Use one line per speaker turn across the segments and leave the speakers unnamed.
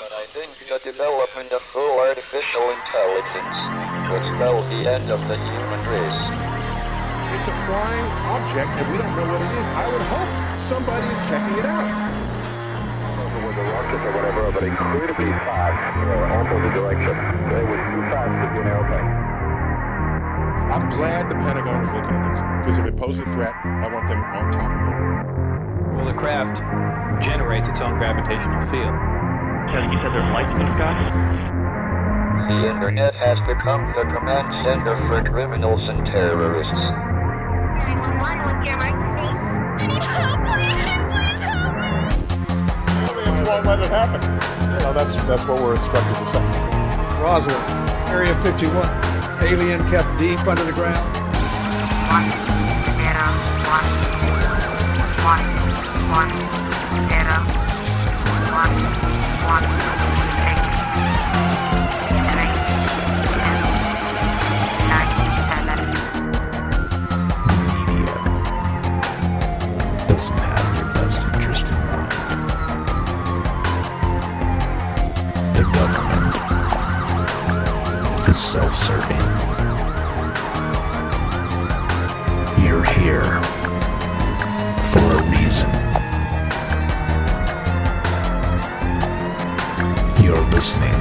But I think the development of full artificial intelligence would spell the end of the human race.
It's a flying object, and we don't know what it is. I would hope somebody is checking it out.
It was a rocket or whatever, but incredibly fast, opposite direction. It was too fast to be an airplane.
I'm glad the Pentagon is looking at this, because if it poses a threat, I want them on top of it.
Well, the craft generates its own gravitational field.
You said there's lights in the sky?
The internet has become the command center for criminals and terrorists.
911, what's your emergency? I need help, please help me!
Aliens won't let it happen. You know, that's what we're instructed to say.
Roswell, Area 51. Alien kept deep under the ground.
1 0 1 1 1 0 1 1 6 3 2 9 7.
Media doesn't have your best interest in mind. The government is self-serving. You're here for a reason. You're listening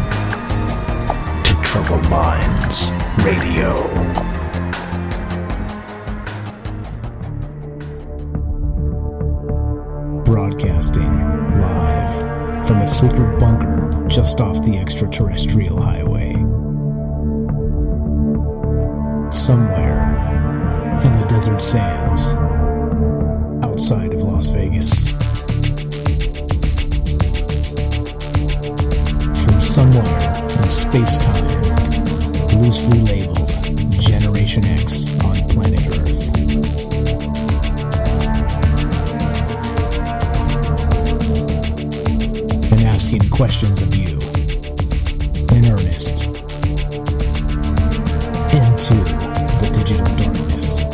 to Troubled Minds Radio. Broadcasting live from a secret bunker just off the extraterrestrial highway. Somewhere in the desert sands outside of Las Vegas. From somewhere in space-time, loosely labeled Generation X on planet Earth. And asking questions of you in earnest into the digital darkness.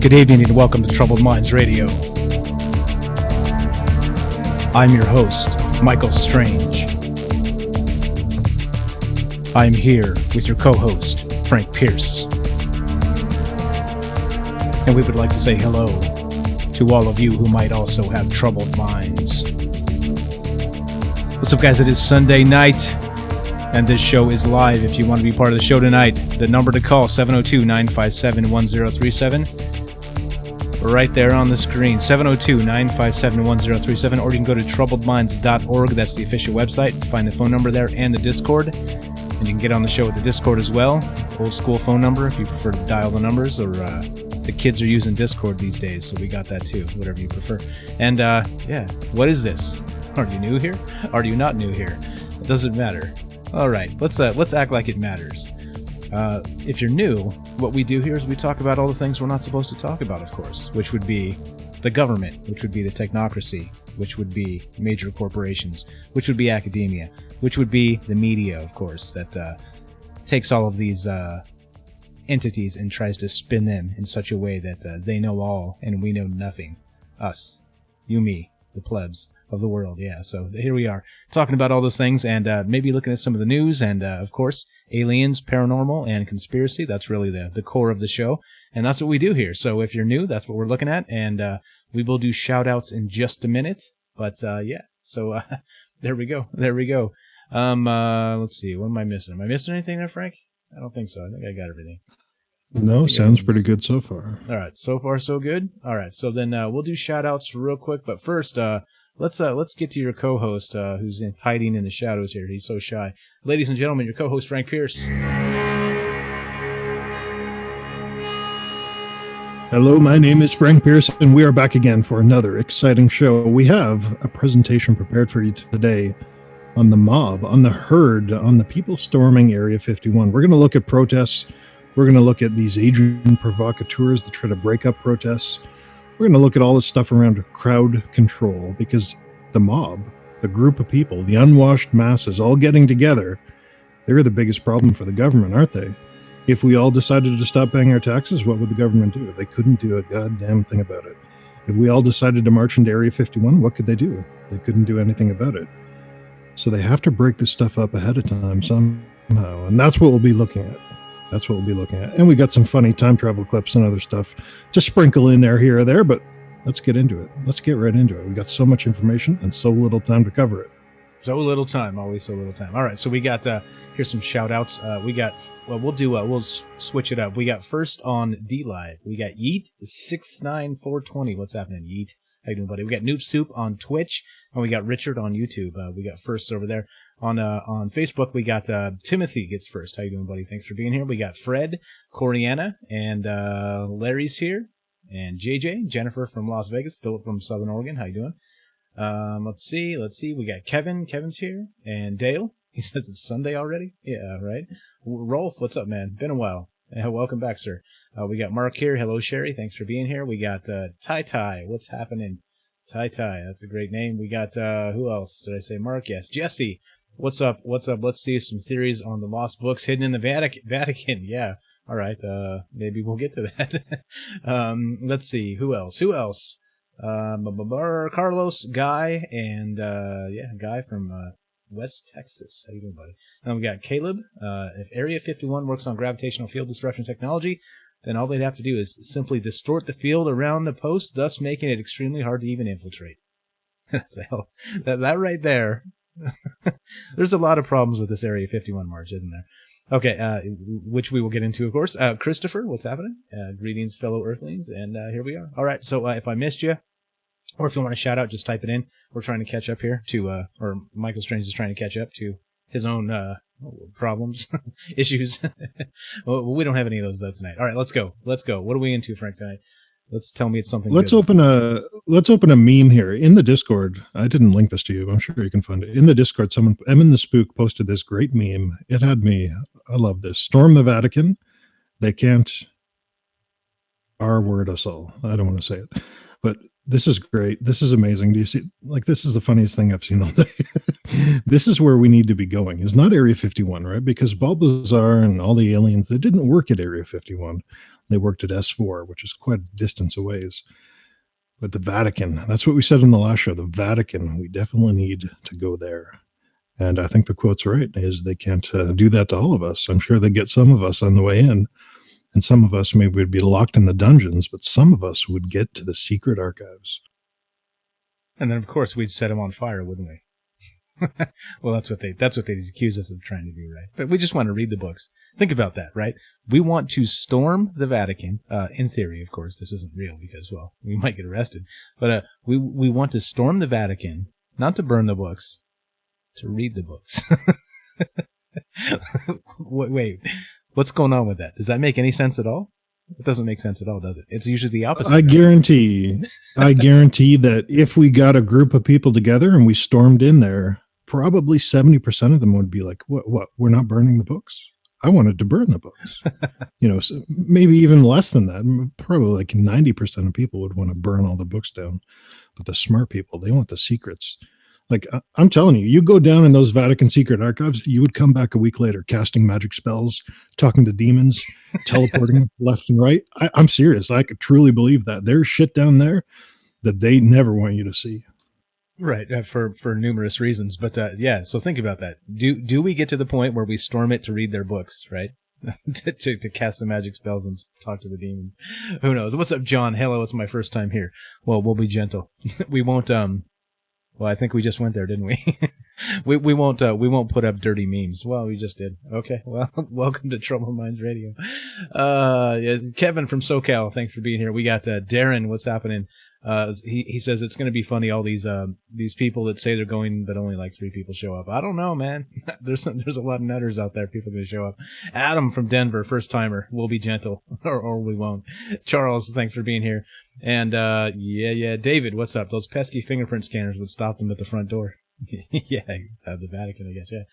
Good evening and welcome to Troubled Minds Radio. I'm your host, Michael Strange. I'm here with your co-host, Frank Pierce. And we would like to say hello to all of you who might also have troubled minds. What's up, guys? It is Sunday night, and this show is live. If you want to be part of the show tonight, the number to call, 702-957-1037. Right there on the screen, 702-957-1037, or you can go to troubledminds.org. That's the official website. Find the phone number there and the Discord. And you can get on the show with the Discord as well. Old school phone number if you prefer to dial the numbers, or the kids are using Discord these days, so we got that too, whatever you prefer. And yeah, what is this? Are you new here? Are you not new here? It doesn't matter. All right, let's act like it matters. If you're new, what we do here is we talk about all the things we're not supposed to talk about, of course, which would be the government, which would be the technocracy, which would be major corporations, which would be academia, which would be the media, of course, that takes all of these entities and tries to spin them in such a way that they know all and we know nothing. Us. You, me, the plebs of the world, yeah. So here we are, talking about all those things and maybe looking at some of the news and, of course, aliens, paranormal, and conspiracy. That's really the core of the show, and that's what we do here. So if you're new, that's what we're looking at, and we will do shout-outs in just a minute. But, yeah, so there we go. Let's see, what am I missing? Am I missing anything there, Frank? I don't think so. I think I got everything.
No, sounds pretty good so far.
All right, so far so good. All right, so then we'll do shout-outs real quick, but first, let's get to your co-host, who's hiding in the shadows here. He's so shy. Ladies and gentlemen, your co-host, Frank Pierce.
Hello, my name is Frank Pierce, and we are back again for another exciting show. We have a presentation prepared for you today on the mob, on the herd, on the people storming Area 51. We're going to look at protests. We're going to look at these Adrian provocateurs that try to break up protests. We're going to look at all this stuff around crowd control, because the mob, the group of people, the unwashed masses all getting together, they're the biggest problem for the government, aren't they? If we all decided to stop paying our taxes, what would the government do? They couldn't do a goddamn thing about it. If we all decided to march into Area 51, what could they do? They couldn't do anything about it. So they have to break this stuff up ahead of time somehow. And that's what we'll be looking at. That's what we'll be looking at. And we got some funny time travel clips and other stuff to sprinkle in there, here or there, but let's get into it. Let's get right into it. We got so much information and so little time to cover it.
So little time, always so little time. All right, so we got here's some shout outs. We'll switch it up. We got first on D Live. We got Yeet 69420. What's happening, Yeet? How you doing, buddy? We got Noob Soup on Twitch, and we got Richard on YouTube. We got first over there. On Facebook, we got Timothy gets first. How you doing, buddy? Thanks for being here. We got Fred, Coriana, and Larry's here, and JJ, Jennifer from Las Vegas, Philip from Southern Oregon. How you doing? Let's see. We got Kevin. Kevin's here, and Dale. He says it's Sunday already. Yeah, right. Rolf, what's up, man? Been a while. Welcome back, sir. We got Mark here. Hello, Sherry. Thanks for being here. We got Tai. What's happening? Tai. That's a great name. We got who else? Did I say Mark? Yes. Jesse. What's up? Let's see some theories on the lost books hidden in the Vatican. Yeah. All right. Maybe we'll get to that. Let's see. Who else? Carlos, Guy, and Guy from West Texas. How you doing, buddy? And we got Caleb. If Area 51 works on gravitational field destruction technology, then all they'd have to do is simply distort the field around the post, thus making it extremely hard to even infiltrate. That's a hell. That right there. There's a lot of problems with this Area 51 march, isn't there? Okay, which we will get into, of course. Christopher, what's happening? Greetings, fellow Earthlings, and here we are. All right, so if I missed you, or if you want to shout out, just type it in. We're trying to catch up here to, or Michael Strange is trying to catch up to his own problems, issues. Well, we don't have any of those tonight. All right, let's go. What are we into, Frank, tonight? Let's tell me it's something.
Let's
good.
open a meme here in the Discord. I didn't link this to you, but I'm sure you can find it in the Discord. Emin the Spook posted this great meme. It had me. I love this. Storm the Vatican. They can't R-word us all. I don't want to say it, but this is great. This is amazing. Do you see? Like, this is the funniest thing I've seen all day. This is where we need to be going. It's not Area 51, right? Because Balbazar and all the aliens, they didn't work at Area 51. They worked at S4, which is quite a distance away. But the Vatican, that's what we said in the last show. The Vatican, we definitely need to go there. And I think the quote's right, is they can't do that to all of us. I'm sure they get some of us on the way in. And some of us maybe would be locked in the dungeons, but some of us would get to the secret archives.
And then, of course, we'd set them on fire, wouldn't we? Well, that's what they accuse us of trying to do, right? But we just want to read the books. Think about that, right? We want to storm the Vatican. In theory, of course, this isn't real because, well, we might get arrested. But we want to storm the Vatican, not to burn the books, to read the books. Wait, what's going on with that? Does that make any sense at all? It doesn't make sense at all, does it? It's usually the opposite.
I guarantee that if we got a group of people together and we stormed in there, probably 70% of them would be like, what? We're not burning the books. I wanted to burn the books. So maybe even less than that. Probably like 90% of people would want to burn all the books down. But the smart people, they want the secrets. Like, I'm telling you, you go down in those Vatican secret archives, you would come back a week later casting magic spells, talking to demons, teleporting left and right. I'm serious. I could truly believe that. There's shit down there that they never want you to see.
Right, for numerous reasons. But yeah, so think about that. Do we get to the point where we storm it to read their books, right? to cast the magic spells and talk to the demons? Who knows? What's up, John? Hello, it's my first time here. Well, we'll be gentle. We won't well, I think we just went there, didn't we? we won't put up dirty memes. Well, we just did. Okay. Well, welcome to Troubled Minds Radio. Yeah, Kevin from SoCal, thanks for being here. We got Darren. What's happening? He says it's going to be funny. All these people that say they're going, but only like 3 people show up. I don't know, man. There's a lot of nutters out there. People are going to show up. Adam from Denver, first timer. We'll be gentle, or we won't. Charles, thanks for being here. And David, what's up? Those pesky fingerprint scanners would stop them at the front door. Yeah, the Vatican, I guess. Yeah.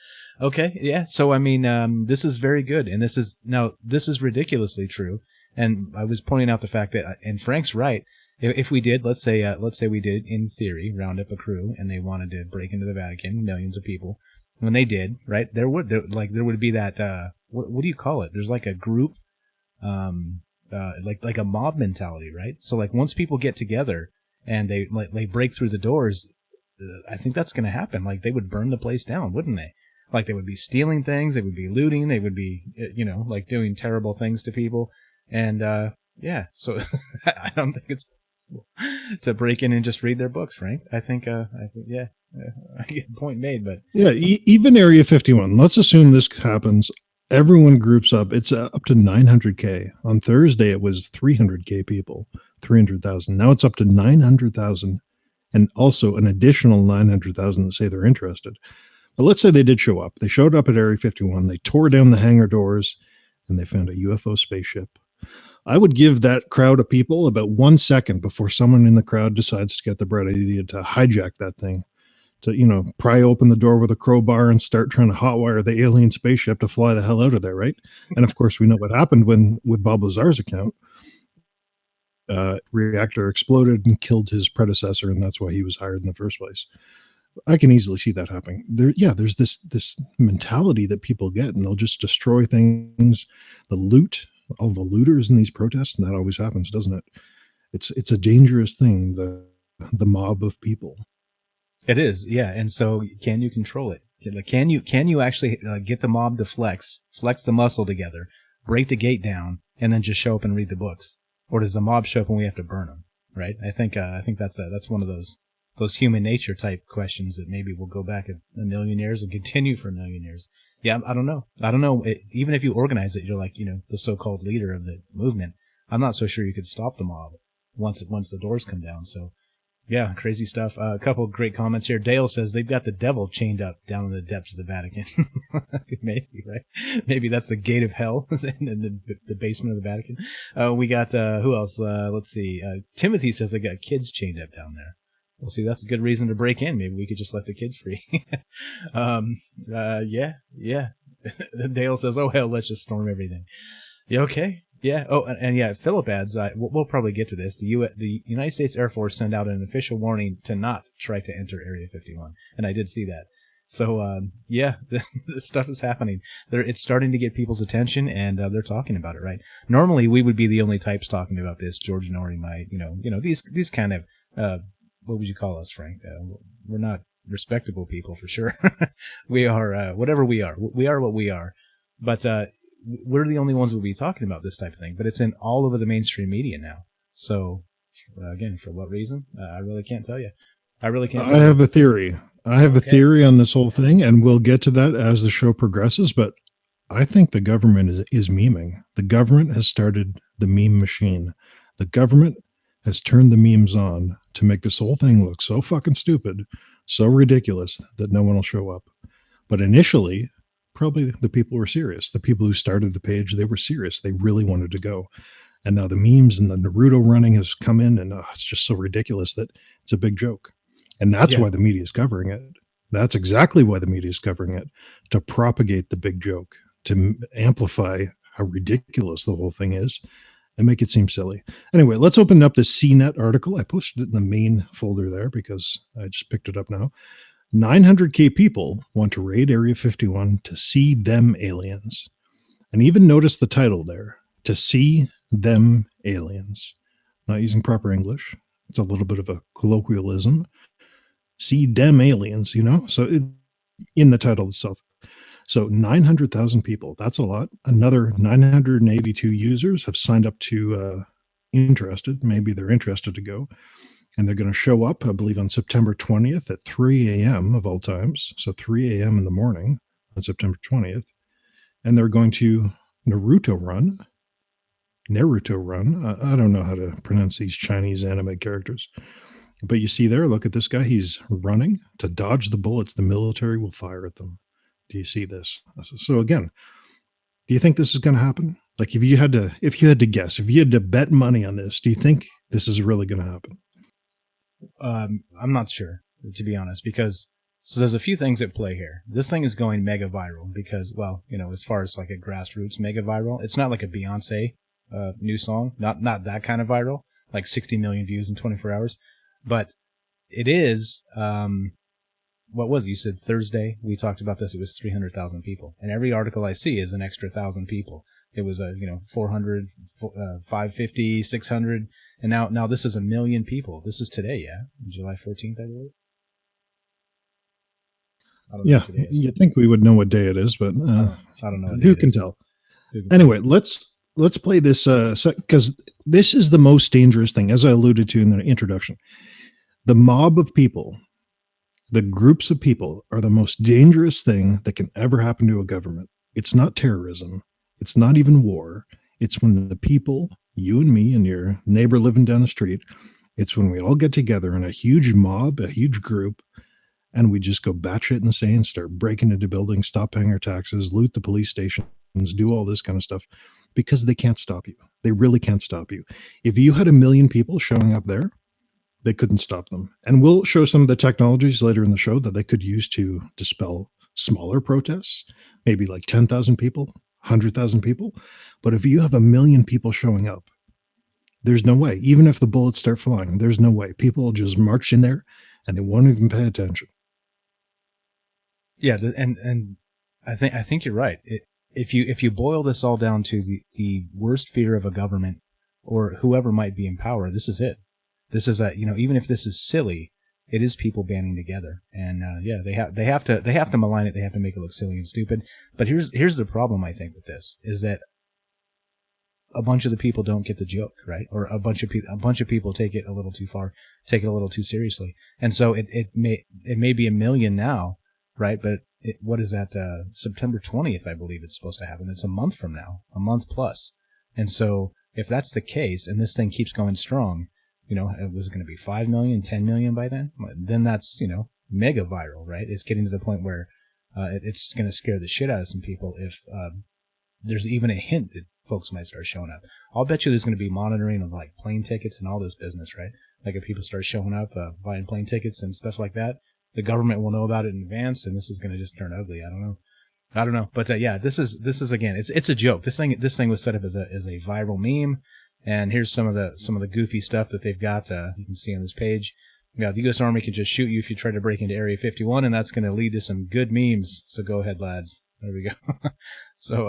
Okay. Yeah. So I mean, this is very good, and this is ridiculously true. And I was pointing out the fact that, and Frank's right. If we did, let's say we did, in theory, round up a crew and they wanted to break into the Vatican, millions of people. When they did, right, there would be that, what do you call it? There's like a group, like a mob mentality, right? So like once people get together and they break through the doors, I think that's going to happen. Like, they would burn the place down, wouldn't they? Like, they would be stealing things, they would be looting, they would be, like doing terrible things to people. And, yeah, so I don't think it's possible to break in and just read their books, Frank. I think yeah, I get the point made, but.
Yeah, even Area 51, let's assume this happens. Everyone groups up. It's up to 900K. On Thursday, it was 300K people, 300,000. Now it's up to 900,000, and also an additional 900,000 that say they're interested. But let's say they did show up. They showed up at Area 51. They tore down the hangar doors, and they found a UFO spaceship. I would give that crowd of people about 1 second before someone in the crowd decides to get the bright idea to hijack that thing, to, pry open the door with a crowbar and start trying to hotwire the alien spaceship to fly the hell out of there, right? And of course, we know what happened with Bob Lazar's account. Reactor exploded and killed his predecessor, and that's why he was hired in the first place. I can easily see that happening. There's this mentality that people get, and they'll just destroy things, the loot, all the looters in these protests, and that always happens, doesn't it? It's a dangerous thing, the mob of people.
It is, yeah. And so, can you control it? Can you actually get the mob to flex the muscle together, break the gate down, and then just show up and read the books? Or does the mob show up and we have to burn them? Right? I think that's one of those human nature type questions that maybe will go back a million years and continue for a million years. Yeah, I don't know. Even if you organize it, you're like, the so-called leader of the movement. I'm not so sure you could stop the mob once the doors come down. So, yeah, crazy stuff. A couple of great comments here. Dale says they've got the devil chained up down in the depths of the Vatican. Maybe, right? Maybe that's the gate of hell in the basement of the Vatican. We got, who else? Let's see. Timothy says they got kids chained up down there. Well, see, that's a good reason to break in. Maybe we could just let the kids free. Yeah. Dale says, oh, hell, let's just storm everything. Yeah, okay. Yeah. Oh, and yeah, Philip adds, we'll probably get to this. The United States Air Force sent out an official warning to not try to enter Area 51. And I did see that. So, yeah, this stuff is happening. It's starting to get people's attention, and they're talking about it, right? Normally, we would be the only types talking about this. George Norrie might, these kind of, what would you call us, Frank? We're not respectable people for sure. We are, whatever we are. We are what we are. But, we're the only ones who will be talking about this type of thing, but it's in all over the mainstream media now. So, again, for what reason? I really can't tell you. I have
a theory. I have a theory on this whole thing, and we'll get to that as the show progresses, but I think the government is memeing. The government has started the meme machine. The government has turned the memes on to make this whole thing look so fucking stupid, so ridiculous that no one will show up. But initially, probably the people were serious. The people who started the page, they were serious. They really wanted to go. And now the memes and the Naruto running has come in, and it's just so ridiculous that it's a big joke. And that's why the media is covering it. That's exactly why the media is covering it, to propagate the big joke, to amplify how ridiculous the whole thing is and make it seem silly. Anyway, let's open up the CNET article. I posted it in the main folder there because I just picked it up now. 900K people want to raid Area 51 to see them aliens. And even notice the title there, to see them aliens. Not using proper English. It's a little bit of a colloquialism. See them aliens, So in the title itself. So 900,000 people, that's a lot. Another 982 users have signed up to interested. Maybe they're interested to go. And they're going to show up, I believe, on September 20th at 3 a.m. of all times. So 3 a.m. in the morning on September 20th. And they're going to Naruto run. I don't know how to pronounce these Chinese anime characters. But you see there, look at this guy. He's running to dodge the bullets the military will fire at them. Do you see this? So again, do you think this is going to happen? Like if you had to guess, if you had to bet money on this, do you think this is really going to happen?
I'm not sure, to be honest, because there's a few things at play here. This thing is going mega viral because, as far as like a grassroots mega viral, it's not like a Beyonce new song, not that kind of viral, like 60 million views in 24 hours. But it is, what was it? You said Thursday. We talked about this. It was 300,000 people. And every article I see is an extra 1,000 people. It was 400, 550, 600. And now this is 1 million people. This is today, yeah? July 14th, I believe. I don't know
Yeah,
what today is.
you'd think we would know what day it is, but
I don't know what day
who
it
can
is.
tell? Anyway, let's play this because this is the most dangerous thing, as I alluded to in the introduction. The mob of people, the groups of people, are the most dangerous thing that can ever happen to a government. It's not terrorism. It's not even war. It's when the people, you and me and your neighbor living down the street, it's when we all get together in a huge mob, a huge group, and we just go batshit insane, start breaking into buildings, stop paying our taxes, loot the police stations, do all this kind of stuff, because they can't stop you. They really can't stop you. If you had 1 million people showing up there, they couldn't stop them. And we'll show some of the technologies later in the show that they could use to dispel smaller protests, maybe like 10,000 people, 100,000 people. But if you have 1 million people showing up, there's no way. Even if the bullets start flying, there's no way. People will just march in there and they won't even pay attention.
Yeah, and I think you're right. If you boil this all down to the worst fear of a government or whoever might be in power, this is it. This is even if this is silly, it is people banding together, and they have to malign it. They have to make it look silly and stupid. But here's the problem, I think, with this is that a bunch of the people don't get the joke, right? Or a bunch of people take it a little too far, take it a little too seriously, and so it may be 1 million now, right? But what is that? September 20th, I believe it's supposed to happen. It's a month from now, a month plus, and so if that's the case, and this thing keeps going strong. Was it going to be 5 million, 10 million by then? Then that's, mega viral, right? It's getting to the point where it's going to scare the shit out of some people if there's even a hint that folks might start showing up. I'll bet you there's going to be monitoring of like plane tickets and all this business, right? Like if people start showing up, buying plane tickets and stuff like that, the government will know about it in advance, and this is going to just turn ugly. I don't know. But this is again, it's a joke. This thing was set up as a viral meme. And here's some of the goofy stuff that they've got. You can see on this page. The U.S. Army can just shoot you if you try to break into Area 51, and that's going to lead to some good memes. So go ahead, lads. There we go. So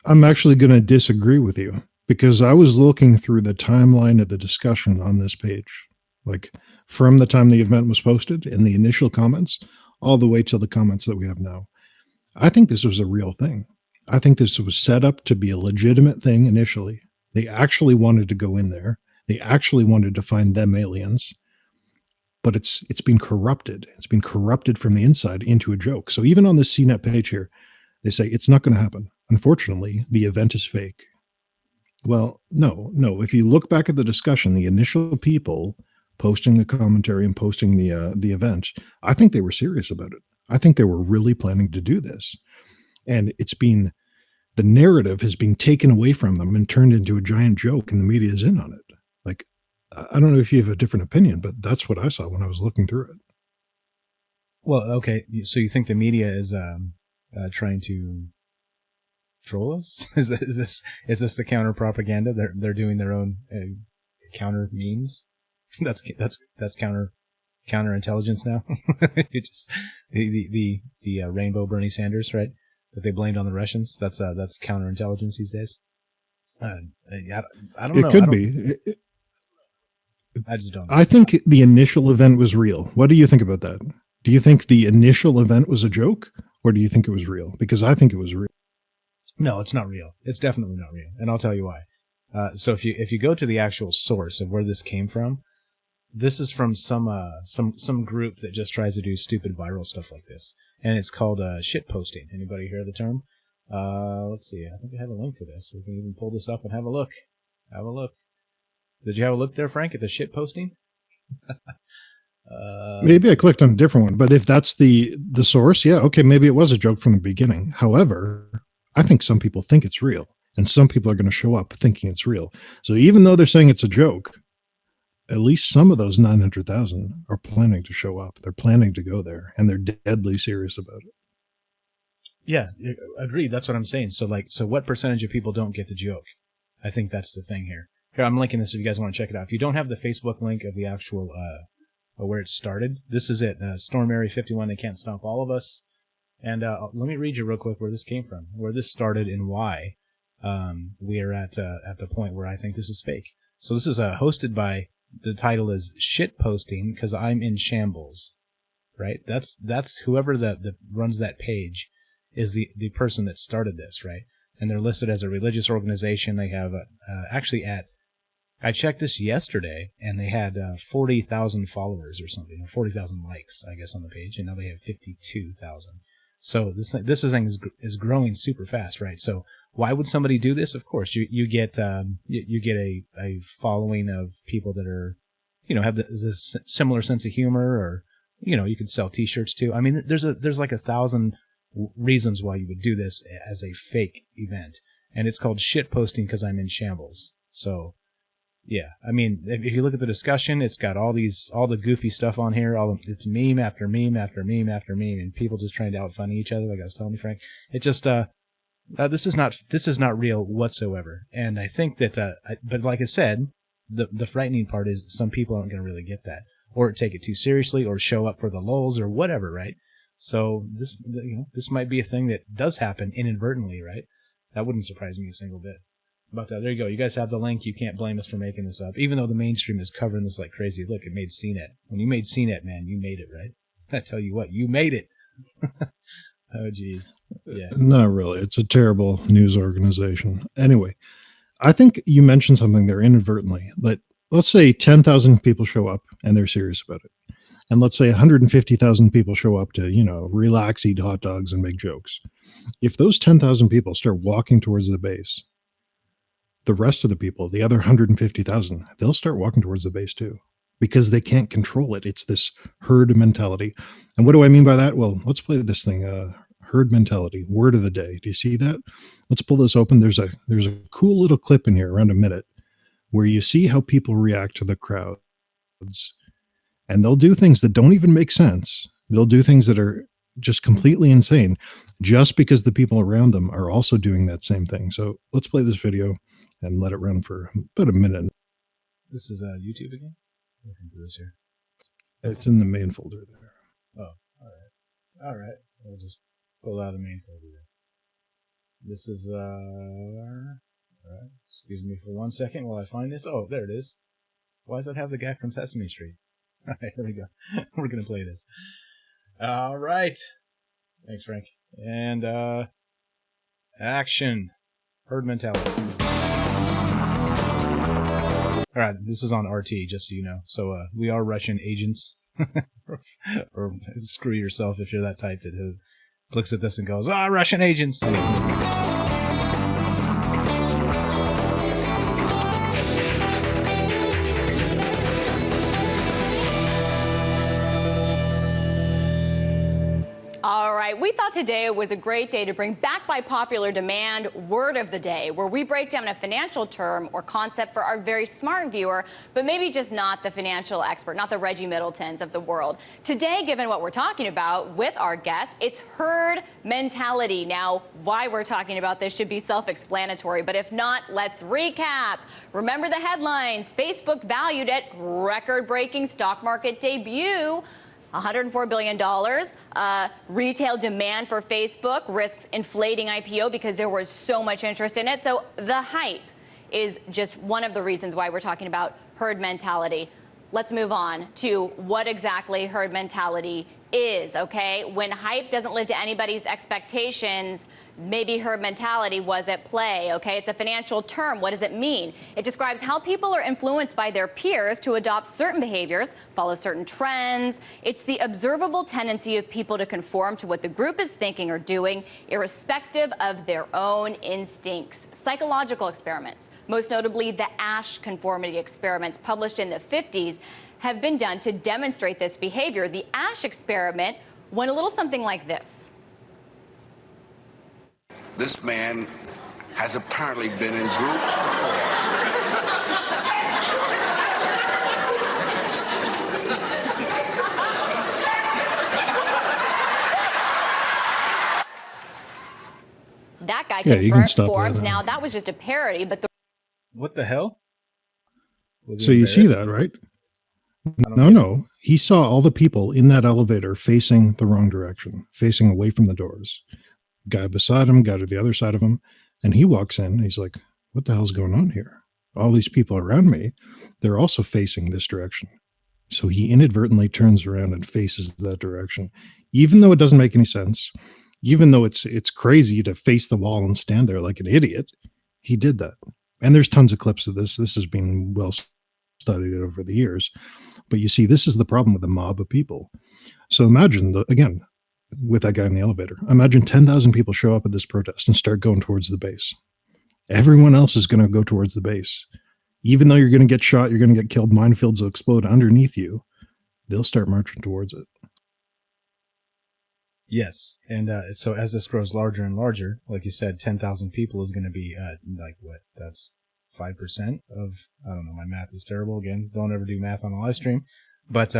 I'm actually gonna disagree with you because I was looking through the timeline of the discussion on this page, like from the time the event was posted in the initial comments all the way till the comments that we have now. I think this was a real thing. I think this was set up to be a legitimate thing initially. They actually wanted to go in there. They actually wanted to find them aliens, but it's been corrupted. It's been corrupted from the inside into a joke. So even on this CNET page here, they say it's not going to happen. Unfortunately, the event is fake. Well, no. If you look back at the discussion, the initial people posting the commentary and posting the event, I think they were serious about it. I think they were really planning to do this. And the narrative has been taken away from them and turned into a giant joke, and the media is in on it. Like, I don't know if you have a different opinion, but that's what I saw when I was looking through it.
Well, okay. So you think the media is trying to troll us? Is this the counter propaganda? They're doing their own counter memes. That's counter intelligence now. You just the rainbow Bernie Sanders, right? That they blamed on the Russians. That's counterintelligence these days. I don't know.
It could be.
I just don't know.
I think the initial event was real. What do you think about that? Do you think the initial event was a joke, or do you think it was real? Because I think it was real.
No, it's not real. It's definitely not real, and I'll tell you why. So if you go to the actual source of where this came from, this is from some group that just tries to do stupid viral stuff like this. And it's called shit posting. Anybody hear the term? Let's see. I think I have a link to this. We can even pull this up and have a look. Have a look. Did you have a look there, Frank, at the shit posting?
Maybe I clicked on a different one, but if that's the source, yeah, okay, maybe it was a joke from the beginning. However, I think some people think it's real, and some people are going to show up thinking it's real. So even though they're saying it's a joke, at least some of those 900,000 are planning to show up. They're planning to go there, and they're deadly serious about it.
Yeah, agreed. That's what I'm saying. So what percentage of people don't get the joke? I think that's the thing here. Here, I'm linking this if you guys want to check it out. If you don't have the Facebook link of the actual where it started, this is it. Storm Area 51, they can't stop all of us. And let me read you real quick where this came from, where this started, and why we are at the point where I think this is fake. So this is hosted by, the title is Shit Posting Because I'm in Shambles.
right? That's whoever that runs that page is the person that started this, right? And they're listed as a religious organization. They have I checked this yesterday, and they had 40,000 followers or something, or 40,000 likes, I guess, on the page, and now they have 52,000. So this thing is growing super fast, right? So why would somebody do this? Of course, you get a following of people that are, have the similar sense of humor, or you could sell T-shirts too. I mean, there's like 1,000 reasons why you would do this as a fake event, and it's called shit posting because I'm in shambles. So. Yeah, I mean, if you look at the discussion, it's got all the goofy stuff on here. It's meme after meme after meme after meme, and people just trying to outfunny each other, like I was telling you, Frank. It just this is not real whatsoever. And I think that, but like I said, the frightening part is some people aren't going to really get that, or take it too seriously, or show up for the lulz or whatever, right? So this might be a thing that does happen inadvertently, right? That wouldn't surprise me a single bit. But there you go. You guys have the link. You can't blame us for making this up, even though the mainstream is covering this like crazy. Look, it made CNET. When you made CNET, man, you made it, right? I tell you what, you made it. Oh, geez. Yeah.
Not really. It's a terrible news organization. Anyway, I think you mentioned something there inadvertently. Let's say 10,000 people show up and they're serious about it. And let's say 150,000 people show up to, relax, eat hot dogs, and make jokes. If those 10,000 people start walking towards the base, the rest of the people, the other 150,000, they'll start walking towards the base too, because they can't control it. It's this herd mentality. And what do I mean by that? Well, let's play this thing. Herd mentality, word of the day. Do you see that? Let's pull this open. There's a cool little clip in here, around a minute, where you see how people react to the crowds. And they'll do things that don't even make sense. They'll do things that are just completely insane, just because the people around them are also doing that same thing. So let's play this video and let it run for about a minute.
This is YouTube again? Looking for this here.
It's in the main folder there.
Oh, all right. We'll just pull out the main folder there. This is all right. Excuse me for 1 second while I find this. Oh, there it is. Why does that have the guy from Sesame Street? All right, here we go. We're gonna play this. All right. Thanks, Frank. And action. Herd mentality. All right, this is on RT, just so you know. So we are Russian agents. Or screw yourself if you're that type that looks at this and goes, Russian agents.
All right, we thought today was a great day to bring back by popular demand Word of the Day, where we break down a financial term or concept for our very smart viewer, but maybe just not the financial expert, not the Reggie Middletons of the world. Today, given what we're talking about with our guest, it's herd mentality. Now, why we're talking about this should be self-explanatory, but if not, let's recap. Remember the headlines. Facebook valued at record-breaking stock market debut. $104 billion. Retail demand for Facebook risks inflating IPO because there was so much interest in it. So the hype is just one of the reasons why we're talking about herd mentality. Let's move on to what exactly herd mentality is, okay? When hype doesn't live to anybody's expectations, maybe herd mentality was at play, okay? It's a financial term. What does it mean? It describes how people are influenced by their peers to adopt certain behaviors, follow certain trends. It's the observable tendency of people to conform to what the group is thinking or doing, irrespective of their own instincts. Psychological experiments, most notably the Asch conformity experiments published in the 50s, have been done to demonstrate this behavior. The Asch experiment went a little something like this.
This man has apparently been in groups before.
That guy
Yeah, you can stop
conformed.
that.
Now, that was just a parody, but the
What the hell?
So you see that, right? No. He saw all the people in that elevator facing the wrong direction, facing away from the doors. Guy beside him, guy to the other side of him, and he walks in. And he's like, "What the hell's going on here? All these people around me, they're also facing this direction. So he inadvertently turns around and faces that direction, even though it doesn't make any sense, even though it's crazy to face the wall and stand there like an idiot. He did that. And there's tons of clips of this. This has been well studied over the years. But you see, this is the problem with a mob of people. So imagine, again, with that guy in the elevator, imagine 10,000 people show up at this protest and start going towards the base. Everyone else is going to go towards the base. Even though you're going to get shot, you're going to get killed, minefields will explode underneath you, they'll start marching towards it.
Yes, and so as this grows larger and larger, like you said, 10,000 people is going to be like what? That's 5% of, I don't know, my math is terrible. Again, don't ever do math on a live stream. But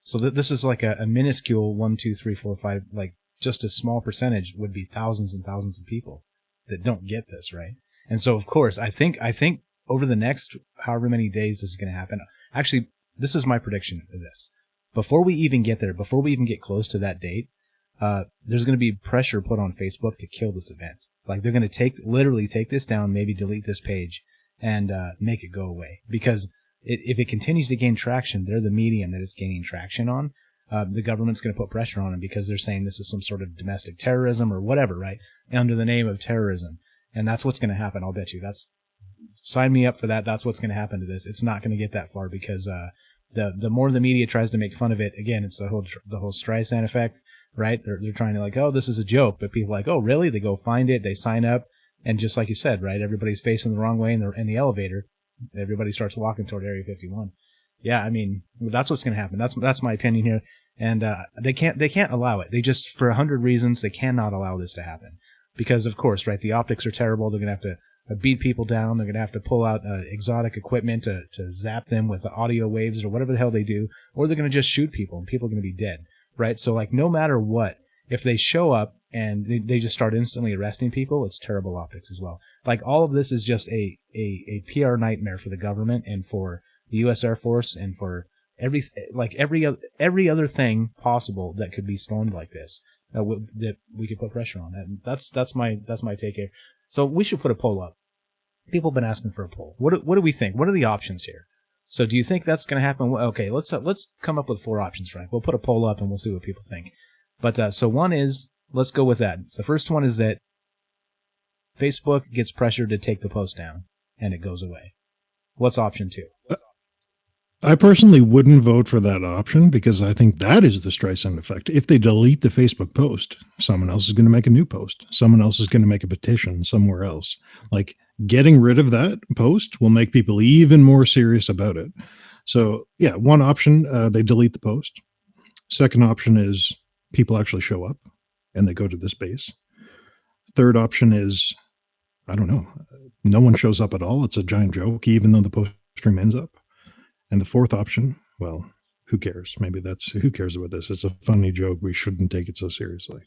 so this is like a minuscule 1, 2, 3, 4, 5, like just a small percentage would be thousands and thousands of people that don't get this, right? And so, of course, I think over the next however many days this is going to happen. Actually, this is my prediction of this. Before we even get there, before we even get close to that date, there's going to be pressure put on Facebook to kill this event. Like they're going to literally take this down, maybe delete this page and make it go away. Because if it continues to gain traction, they're the medium that it's gaining traction on. The government's going to put pressure on them because they're saying this is some sort of domestic terrorism or whatever, right? Under the name of terrorism. And that's what's going to happen. I'll bet you. Sign me up for that. That's what's going to happen to this. It's not going to get that far because the more the media tries to make fun of it, again, it's the whole Streisand effect, right? They're trying to like, oh, this is a joke, but people are like, oh, really? They go find it, they sign up, and just like you said, right? Everybody's facing the wrong way in the elevator. Everybody starts walking toward Area 51. Yeah, I mean, that's what's going to happen. That's my opinion here, and they can't allow it. They just, for 100 reasons, they cannot allow this to happen because, of course, right? The optics are terrible. They're going to have to beat people down. They're going to have to pull out exotic equipment to zap them with the audio waves or whatever the hell they do, or they're going to just shoot people and people are going to be dead, right? So like no matter what, if they show up and they just start instantly arresting people, it's terrible optics as well. Like all of this is just a PR nightmare for the government and for the U.S. Air Force and for every other thing possible that could be stormed like this that we could put pressure on. And that's my take here. So we should put a poll up. People have been asking for a poll. What do we think? What are the options here? So do you think that's going to happen? Okay, let's come up with 4 options, Frank. We'll put a poll up and we'll see what people think. But so one is, let's go with that. The first one is that Facebook gets pressured to take the post down and it goes away. What's option 2?
I personally wouldn't vote for that option because I think that is the Streisand effect. If they delete the Facebook post, someone else is going to make a new post. Someone else is going to make a petition somewhere else. Like getting rid of that post will make people even more serious about it. So yeah, one option, they delete the post. Second option is people actually show up and they go to this base. Third option is, I don't know, no one shows up at all. It's a giant joke, even though the post stream ends up. And the fourth option, well, who cares? Maybe who cares about this? It's a funny joke. We shouldn't take it so seriously.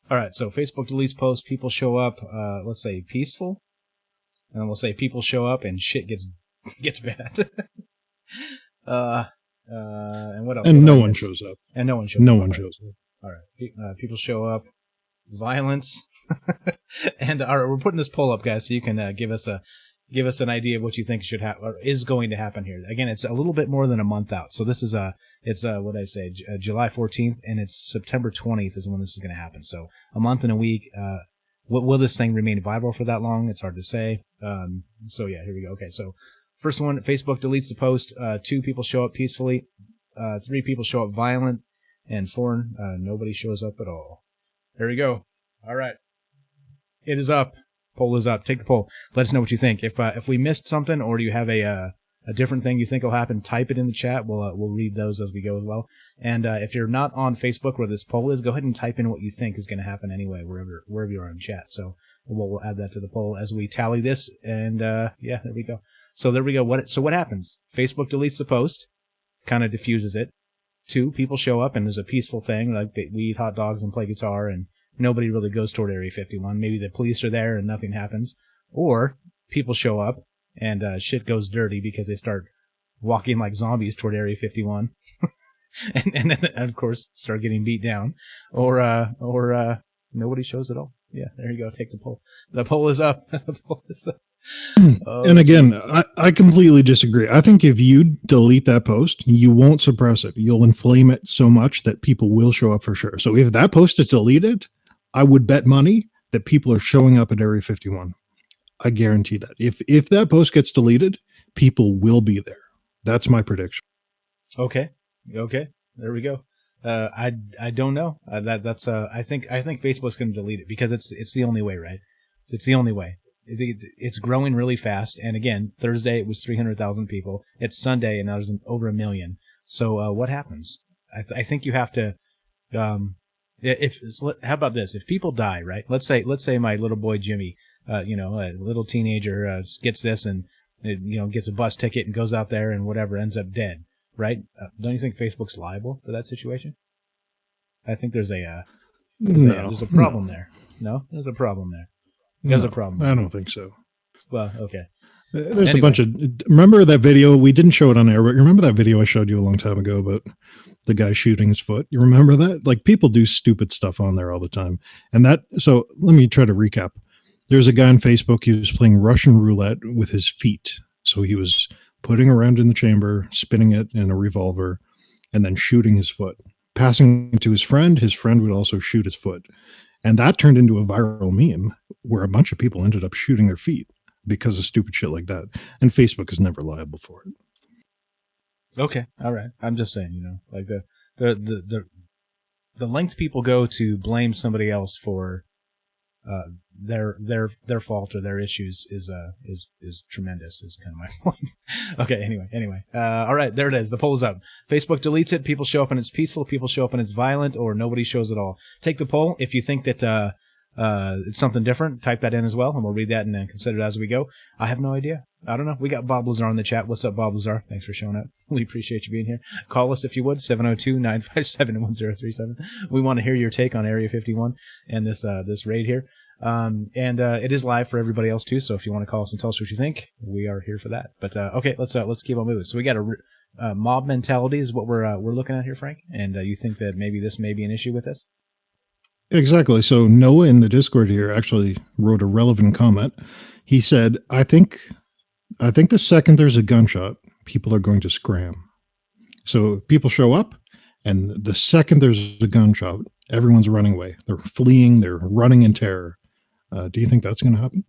All right, so Facebook deletes posts, people show up, let's say peaceful, and then we'll say people show up and shit gets bad. And what else?
And no one shows up.
And no one shows up.
No one shows up.
All right, people show up, violence, and all right, we're putting this poll up, guys, so you can give us an idea of what you think should happen or is going to happen here. Again, it's a little bit more than a month out. So this is what I say, July 14th, and it's September 20th is when this is going to happen. So a month and a week. Will this thing remain viral for that long? It's hard to say. So yeah, here we go. Okay, so first one, Facebook deletes the post. 2 people show up peacefully. 3 people show up violent, and 4, nobody shows up at all. There we go. All right, it is up. Poll is up. Take the poll. Let us know what you think. If we missed something, or do you have a different thing you think will happen, type it in the chat. We'll read those as we go as well. And if you're not on Facebook where this poll is, go ahead and type in what you think is going to happen anyway, wherever you are in chat. So we'll add that to the poll as we tally this. And yeah, there we go. So there we go. What happens? Facebook deletes the post, kind of diffuses it. 2 people show up and there's a peaceful thing, like we eat hot dogs and play guitar and nobody really goes toward Area 51. Maybe the police are there and nothing happens. Or people show up and shit goes dirty because they start walking like zombies toward Area 51. and then, of course, start getting beat down. Or nobody shows at all. Yeah, there you go. Take the poll. The poll is up. The poll is up.
And again, I completely disagree. I think if you delete that post, you won't suppress it. You'll inflame it so much that people will show up for sure. So if that post is deleted, I would bet money that people are showing up at Area 51. I guarantee that. If that post gets deleted, people will be there. That's my prediction.
Okay. There we go. I don't know. I think Facebook's going to delete it because it's the only way, right? It's the only way. It's growing really fast, and again, Thursday it was 300,000 people. It's Sunday, and now there's over 1 million. So what happens? I think you have to. How about this? If people die, right? Let's say my little boy Jimmy, a little teenager, gets this and gets a bus ticket and goes out there and whatever ends up dead, right? Don't you think Facebook's liable for that situation? I think there's a problem there. No, there's a problem there. There's a problem.
I don't think so.
Well, okay.
There's a bunch of. Remember that video? We didn't show it on air, but remember that video I showed you a long time ago about the guy shooting his foot? You remember that? Like, people do stupid stuff on there all the time. So let me try to recap. There's a guy on Facebook. He was playing Russian roulette with his feet. So he was putting around in the chamber, spinning it in a revolver, and then shooting his foot, passing it to his friend. His friend would also shoot his foot. And that turned into a viral meme where a bunch of people ended up shooting their feet because of stupid shit like that. And Facebook is never liable for it.
Okay. All right. I'm just saying, like the lengths people go to blame somebody else for their fault or their issues is tremendous, is kind of my point. Okay, anyway. All right, there it is. The poll's up. Facebook deletes it. People show up and it's peaceful. People show up and it's violent, or nobody shows at all. Take the poll. If you think that it's something different, type that in as well, and we'll read that and then consider it as we go. I have no idea. I don't know. We got Bob Lazar in the chat. What's up, Bob Lazar? Thanks for showing up. We appreciate you being here. Call us if you would, 702-957-1037. We want to hear your take on Area 51 and this raid here. It is live for everybody else too. So if you want to call us and tell us what you think, we are here for that. But okay, let's keep on moving. So we got a mob mentality is what we're looking at here, Frank. And you think that maybe this may be an issue with this?
Exactly. So Noah in the Discord here actually wrote a relevant comment. He said, I think the second there's a gunshot, people are going to scram. So people show up, and the second there's a gunshot, everyone's running away. They're fleeing. They're running in terror. Do you think that's going to happen?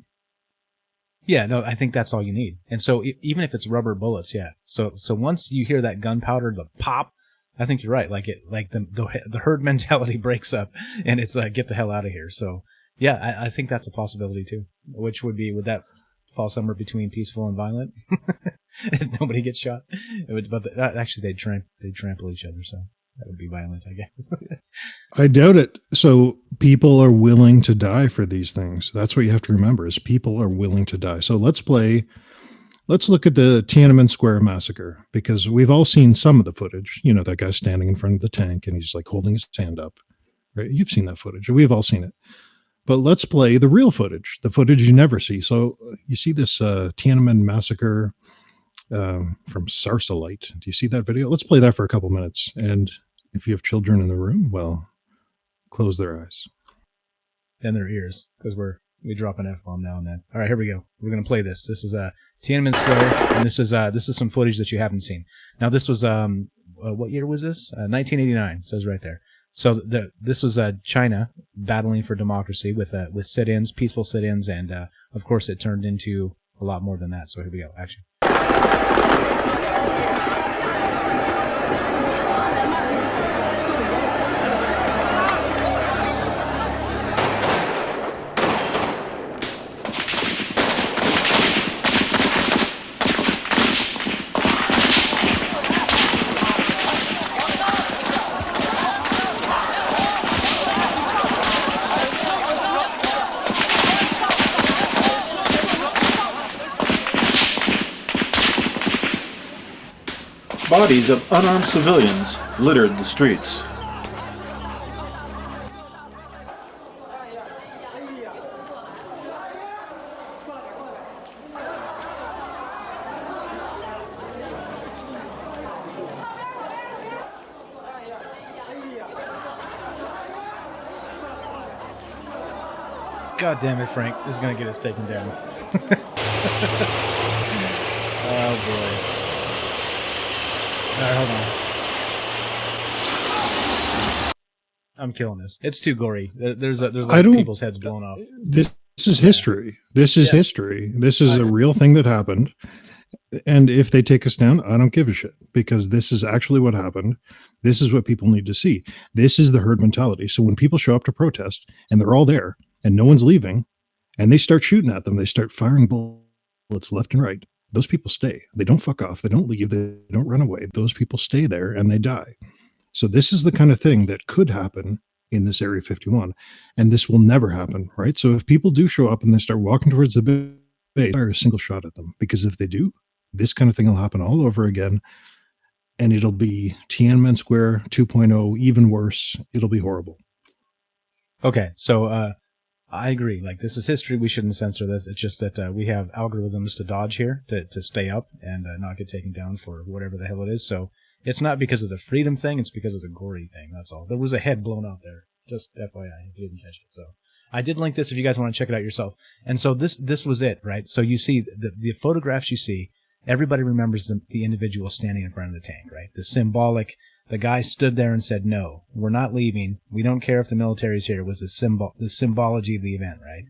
Yeah, no, I think that's all you need. And so even if it's rubber bullets, yeah. So once you hear that gunpowder, the pop, I think you're right. The herd mentality breaks up, and it's get the hell out of here. So yeah, I think that's a possibility too. Would that fall somewhere between peaceful and violent? If nobody gets shot, actually they'd trample each other. So that would be violent, I guess.
I doubt it. So people are willing to die for these things. That's what you have to remember, is people are willing to die. So let's look at the Tiananmen Square massacre, because we've all seen some of the footage. That guy standing in front of the tank and he's like holding his hand up, right? You've seen that footage. We've all seen it. But let's play the real footage, the footage you never see. So you see this Tiananmen massacre from Sarsalite. Do you see that video? Let's play that for a couple minutes. And if you have children in the room, well, close their eyes.
And their ears, because we drop an F-bomb now and then. All right, here we go. We're going to play this. This is Tiananmen Square, and this is some footage that you haven't seen. Now, this was, what year was this? 1989, it says right there. So this was China battling for democracy with sit-ins, peaceful sit-ins, and of course it turned into a lot more than that. So here we go. Action.
Bodies of unarmed civilians littered the streets.
God damn it, Frank. This is going to get us taken down.
Oh boy. All right, hold on. I'm killing this. It's too gory. There's like people's heads blown off.
This is history. This is history. This is a real thing that happened. And if they take us down, I don't give a shit, because this is actually what happened. This is what people need to see. This is the herd mentality. So when people show up to protest and they're all there and no one's leaving and they start shooting at them, they start firing bullets left and right. Those people stay. They don't fuck off. They don't leave. They don't run away. Those people stay there and they die. So this is the kind of thing that could happen in this Area 51, and this will never happen, right? So if people do show up and they start walking towards the base, fire a single shot at them, because if they do, this kind of thing will happen all over again, and it'll be Tiananmen Square 2.0, even worse. It'll be horrible.
Okay, so I agree. Like, this is history. We shouldn't censor this. It's just that we have algorithms to dodge here to stay up and not get taken down for whatever the hell it is. So it's not because of the freedom thing. It's because of the gory thing. That's all. There was a head blown out there. Just FYI, if you didn't catch it. So I did link this if you guys want to check it out yourself. And so this was it, right? So you see the photographs you see, everybody remembers the individual standing in front of the tank, right? The symbolic, the guy stood there and said, no, we're not leaving. We don't care if the military's here. It was the symbology of the event, right?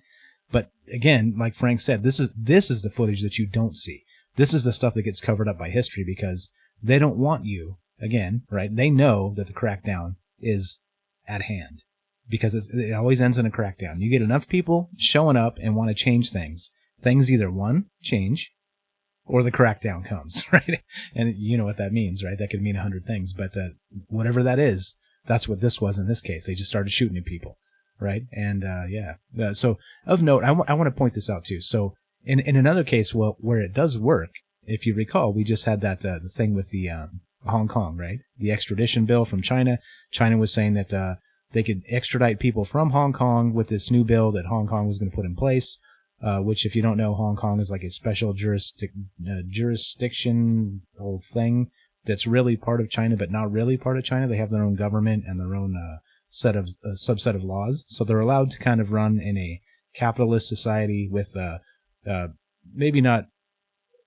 But again, like Frank said, this is the footage that you don't see. This is the stuff that gets covered up by history because they don't want you, again, right? They know that the crackdown is at hand because it always ends in a crackdown. You get enough people showing up and want to change things. Things either, one, change, or the crackdown comes, right? And you know what that means, right? That could mean 100 things, but whatever that is, that's what this was in this case. They just started shooting at people, right? And so of note, I want to point this out too. So in another case, where it does work, if you recall, we just had that the thing with the Hong Kong, right? The extradition bill from China. China was saying that they could extradite people from Hong Kong with this new bill that Hong Kong was going to put in place. Which, if you don't know, Hong Kong is like a special jurisdiction whole thing that's really part of China, but not really part of China. They have their own government and their own subset of laws. So they're allowed to kind of run in a capitalist society with maybe not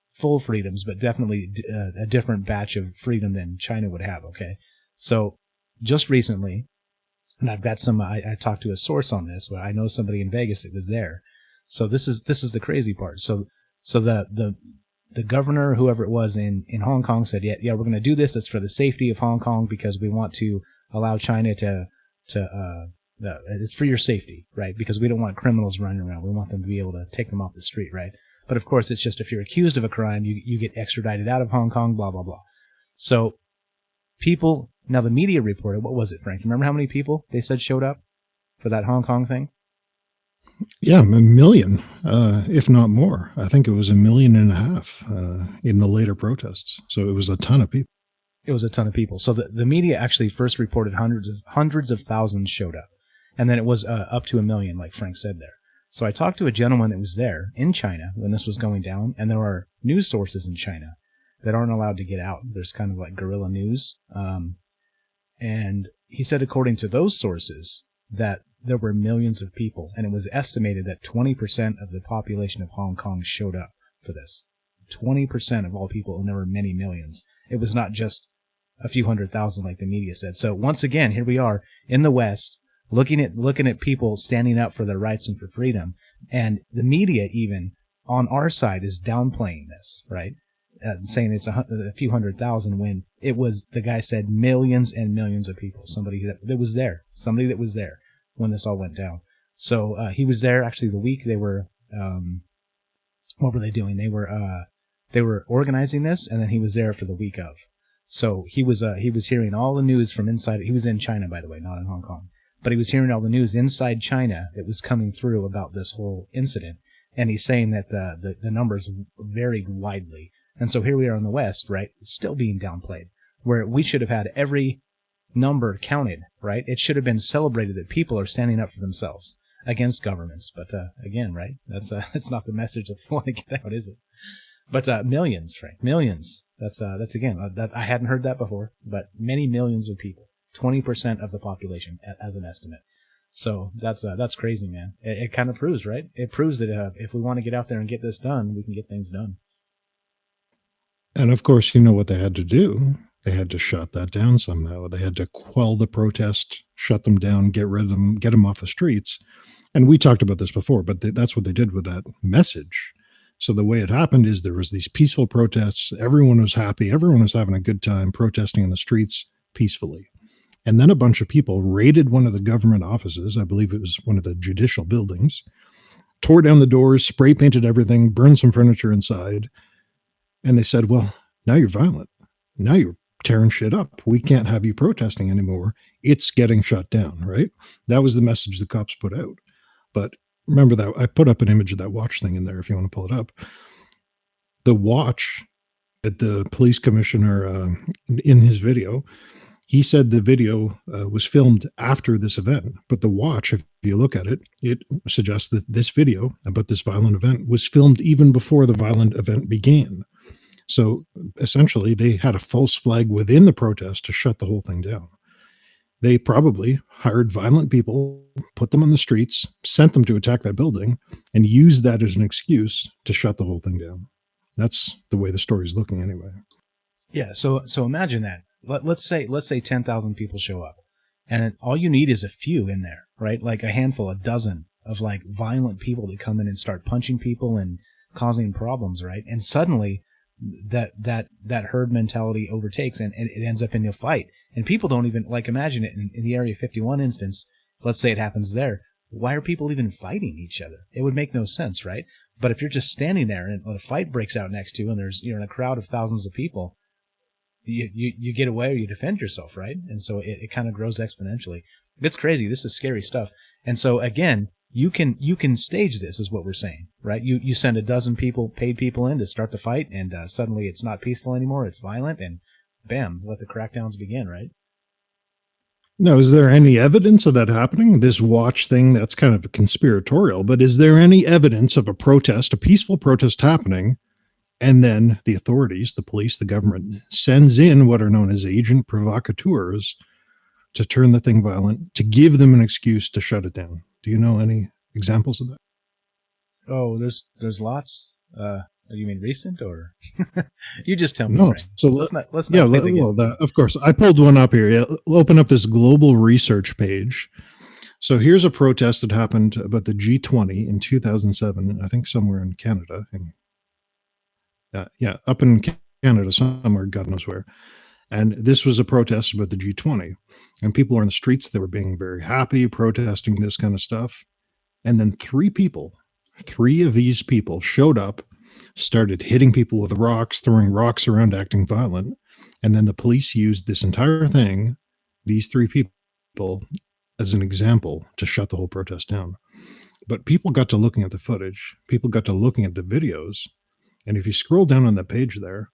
full freedoms, but definitely a different batch of freedom than China would have. Okay, so just recently, and I've got some. I talked to a source on this, but I know somebody in Vegas that was there. So this is the crazy part. So the governor, whoever it was in Hong Kong, said, yeah, we're going to do this. It's for the safety of Hong Kong because we want to allow China to it's for your safety, right? Because we don't want criminals running around. We want them to be able to take them off the street, right? But of course, it's just if you're accused of a crime, you get extradited out of Hong Kong, blah blah blah. So people, now the media reported, what was it, Frank? Remember how many people they said showed up for that Hong Kong thing?
Yeah, 1 million, if not more. I think it was 1.5 million in the later protests. So it was a ton of people.
It was a ton of people. So the media actually first reported hundreds of thousands showed up. And then it was up to 1 million, like Frank said there. So I talked to a gentleman that was there in China when this was going down, and there are news sources in China that aren't allowed to get out. There's kind of like guerrilla news. And he said, according to those sources, that there were millions of people, and it was estimated that 20% of the population of Hong Kong showed up for this. 20% of all people, and there were many millions. It was not just a few 100,000 like the media said. So once again, here we are in the West, looking at people standing up for their rights and for freedom, and the media even on our side is downplaying this, right? Saying it's a few 100,000 when it was, the guy said, millions and millions of people. Somebody that was there when this all went down. So he was there actually the week they were what were they doing? They were organizing this, and then he was there for the week of. So he was hearing all the news from inside. He was in China, by the way, not in Hong Kong, but he was hearing all the news inside China that was coming through about this whole incident, and he's saying that the numbers varied widely. And so here we are in the West, right? It's still being downplayed, where we should have had every number counted, right? It should have been celebrated that people are standing up for themselves against governments. But again, right? That's not the message that we want to get out, is it? But millions, Frank, millions. That's again, that I hadn't heard that before. But many millions of people, 20% of the population, as an estimate. So that's crazy, man. It kind of proves, right? It proves that if we want to get out there and get this done, we can get things done.
And of course, you know what they had to do? They had to shut that down somehow. They had to quell the protest, shut them down, get rid of them, get them off the streets. And we talked about this before, but that's what they did with that message. So the way it happened is there was these peaceful protests. Everyone was happy. Everyone was having a good time protesting in the streets peacefully. And then a bunch of people raided one of the government offices. I believe it was one of the judicial buildings, tore down the doors, spray painted everything, burned some furniture inside. And they said, well, now you're violent. Now you're tearing shit up. We can't have you protesting anymore. It's getting shut down, right? That was the message the cops put out. But remember that I put up an image of that watch thing in there if you want to pull it up. The watch that the police commissioner in his video, he said the video was filmed after this event, but the watch, if you look at it, it suggests that this video about this violent event was filmed even before the violent event began. So essentially, they had a false flag within the protest to shut the whole thing down. They probably hired violent people, put them on the streets, sent them to attack that building, and used that as an excuse to shut the whole thing down. That's the way the story's looking anyway.
Yeah, so imagine that. Let's say 10,000 people show up, and all you need is a few in there, right? Like a handful, a dozen of like violent people that come in and start punching people and causing problems, right? And suddenly that herd mentality overtakes, and it ends up in a fight. And people don't even, like, imagine it in the Area 51 instance. Let's say it happens there. Why are people even fighting each other? It would make no sense, right? But if you're just standing there and a fight breaks out next to you, and there's, in a crowd of thousands of people, you get away or you defend yourself, right? And so it kind of grows exponentially. It's crazy. This is scary stuff. And so again, you can stage this, is what we're saying, right? You send a dozen people, paid people in to start the fight, and suddenly it's not peaceful anymore. It's violent, and bam, let the crackdowns begin, right?
Now, is there any evidence of that happening? This watch thing, that's kind of conspiratorial, but is there any evidence of a protest, a peaceful protest happening, and then the authorities, the police, the government, sends in what are known as agent provocateurs to turn the thing violent, to give them an excuse to shut it down? Do you know any examples of that?
Oh, there's lots. You mean recent, or you just tell me?
No,
right?
so
let's not.
Yeah, of course. I pulled one up here. Yeah, open up this global research page. So here's a protest that happened about the G20 in 2007. I think somewhere in Canada. Up in Canada somewhere, God knows where. And this was a protest about the G20, and people were in the streets. They were being very happy, protesting this kind of stuff. And then three of these people showed up, started hitting people with rocks, throwing rocks around, acting violent. And then the police used this entire thing, these three people, as an example to shut the whole protest down. But people got to looking at the footage. People got to looking at the videos. And if you scroll down on that page there,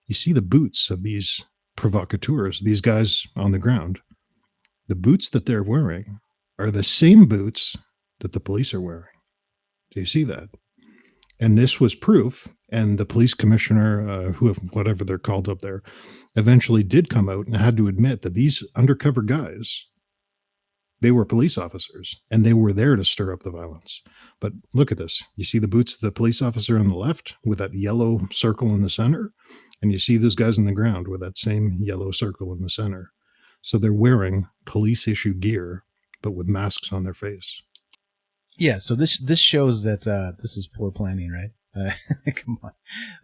you see the boots of these provocateurs, these guys on the ground. The boots that they're wearing are the same boots that the police are wearing. Do you see that? And this was proof. And the police commissioner, whatever they're called up there, eventually did come out and had to admit that these undercover guys, they were police officers, and they were there to stir up the violence. But look at this. You see the boots of the police officer on the left with that yellow circle in the center, and you see those guys on the ground with that same yellow circle in the center. So they're wearing police issue gear, but with masks on their face.
Yeah, so this shows that this is poor planning, right? Come on,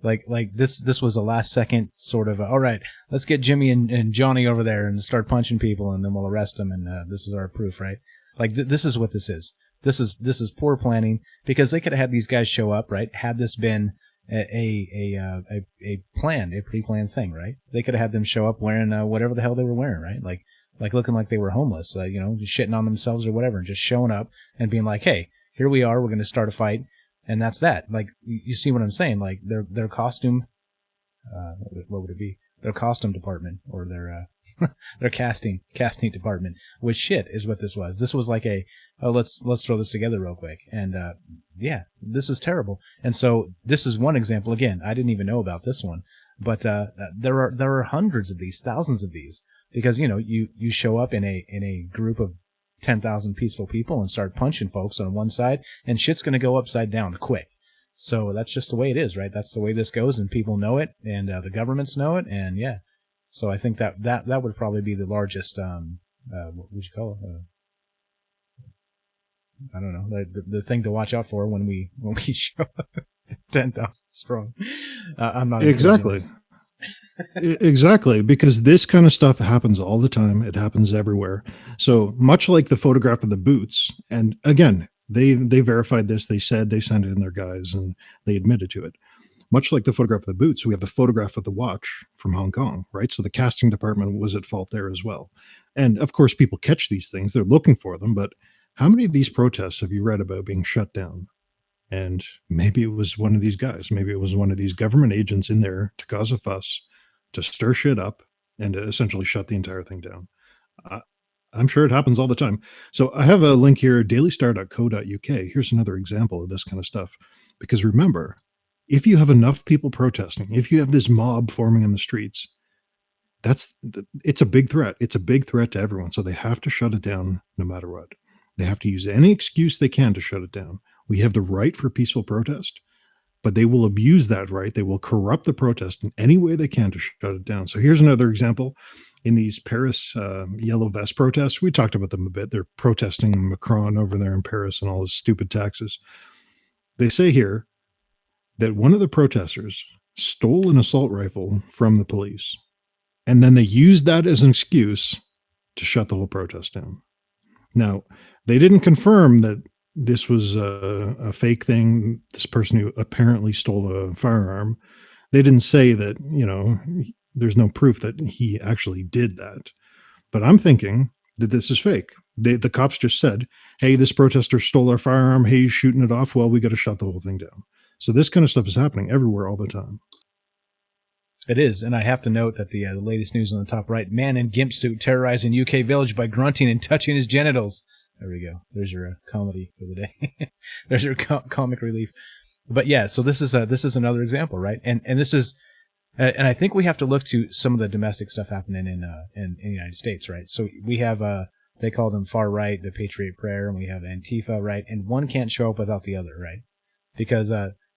like this was a last second sort of all right, let's get Jimmy and Johnny over there and start punching people, and then we'll arrest them, and this is our proof, right? Like this is what this is. This is poor planning, because they could have had these guys show up, right? Had this been a pre-planned thing, right? They could have had them show up wearing whatever the hell they were wearing, right? Like looking like they were homeless, just shitting on themselves or whatever, and just showing up and being like, hey, here we are, we're going to start a fight. And that's that. Like, you see what I'm saying? Like, their costume, what would it be? Their costume department, or their casting department was shit, is what this was. This was like let's throw this together real quick. And, yeah, this is terrible. And so this is one example. Again, I didn't even know about this one, but, there are hundreds of these, thousands of these, because, you show up in a group of
10,000 peaceful people and start punching folks on one side, and shit's going to go upside down quick. So that's just the way it is, right? That's the way this goes, and people know it, and the governments know it, and yeah. So I think that would probably be the largest, what would you call it? I don't know, the thing to watch out for when we show up 10,000 strong. I'm not
exactly. Exactly, because this kind of stuff happens all the time. It happens everywhere. So much like the photograph of the boots, and again, they verified this. They said they sent in their guys, and they admitted to it. Much like the photograph of the boots, we have the photograph of the watch from Hong Kong, right? So the casting department was at fault there as well. And of course, people catch these things. They're looking for them, but how many of these protests have you read about being shut down? And maybe it was one of these guys. Maybe it was one of these government agents in there to cause a fuss, to stir shit up, and to essentially shut the entire thing down. I'm sure it happens all the time. So I have a link here, dailystar.co.uk. Here's another example of this kind of stuff. Because remember, if you have enough people protesting, if you have this mob forming in the streets, it's a big threat. It's a big threat to everyone. So they have to shut it down no matter what. They have to use any excuse they can to shut it down. We have the right for peaceful protest, but they will abuse that right. They will corrupt the protest in any way they can to shut it down. So here's another example. In these Paris yellow vest protests, we talked about them a bit. They're protesting Macron over there in Paris and all his stupid taxes. They say here that one of the protesters stole an assault rifle from the police, and then they used that as an excuse to shut the whole protest down. Now, they didn't confirm that this was a fake thing, this person who apparently stole a firearm. They didn't say that, there's no proof that he actually did that. But I'm thinking that this is fake. The cops just said, hey, this protester stole our firearm. Hey, he's shooting it off. Well, we got to shut the whole thing down. So this kind of stuff is happening everywhere all the time.
It is, and I have to note that the latest news on the top right, man in gimp suit terrorizing UK village by grunting and touching his genitals. There we go. There's your comedy for the day. There's your comic relief. But yeah, so this is another example, right? And this is, and I think we have to look to some of the domestic stuff happening in the United States, right? So we have they call them far right, the Patriot Prayer, and we have Antifa, right? And one can't show up without the other, right? Because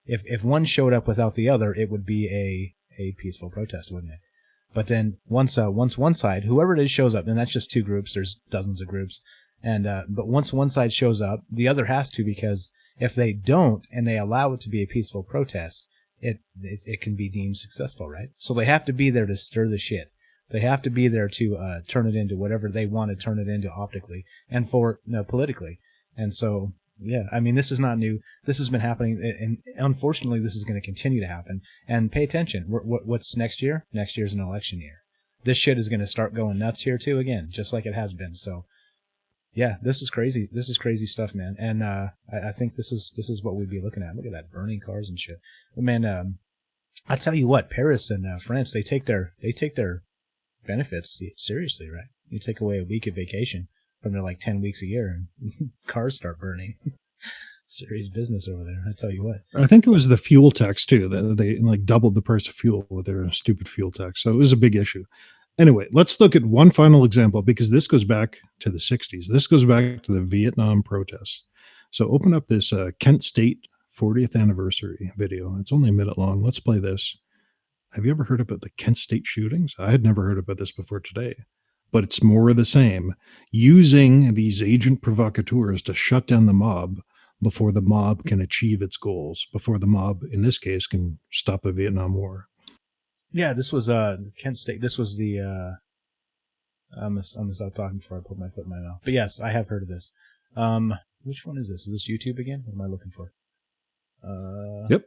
if one showed up without the other, it would be a peaceful protest, wouldn't it? But then once one side, whoever it is, shows up, and that's just two groups. There's dozens of groups. And but once one side shows up, the other has to, because if they don't and they allow it to be a peaceful protest, it can be deemed successful, right? So they have to be there to stir the shit. They have to be there to turn it into whatever they want to turn it into optically and politically. And so, yeah, I mean, this is not new. This has been happening, and unfortunately, this is going to continue to happen. And pay attention. What's next year? Next year's an election year. This shit is going to start going nuts here too again, just like it has been. So. Yeah, this is crazy. This is crazy stuff, man. And I think this is what we'd be looking at. Look at that, burning cars and shit. But man, I tell you what, Paris and France, they take their benefits seriously, right? You take away a week of vacation from their 10 weeks a year, and cars start burning. Serious business over there. I tell you what.
I think it was the fuel tax too. That they doubled the price of fuel with their stupid fuel tax. So it was a big issue. Anyway, let's look at one final example, because this goes back to the 60s. This goes back to the Vietnam protests. So open up this Kent State 40th anniversary video. It's only a minute long. Let's play this. Have you ever heard about the Kent State shootings? I had never heard about this before today. But it's more of the same. Using these agent provocateurs to shut down the mob before the mob can achieve its goals, before the mob, in this case, can stop the Vietnam War.
Yeah, this was Kent State. This was the I'm gonna stop talking before I put my foot in my mouth. But yes, I have heard of this. Which one is this? Is this YouTube again? What am I looking for?
Yep.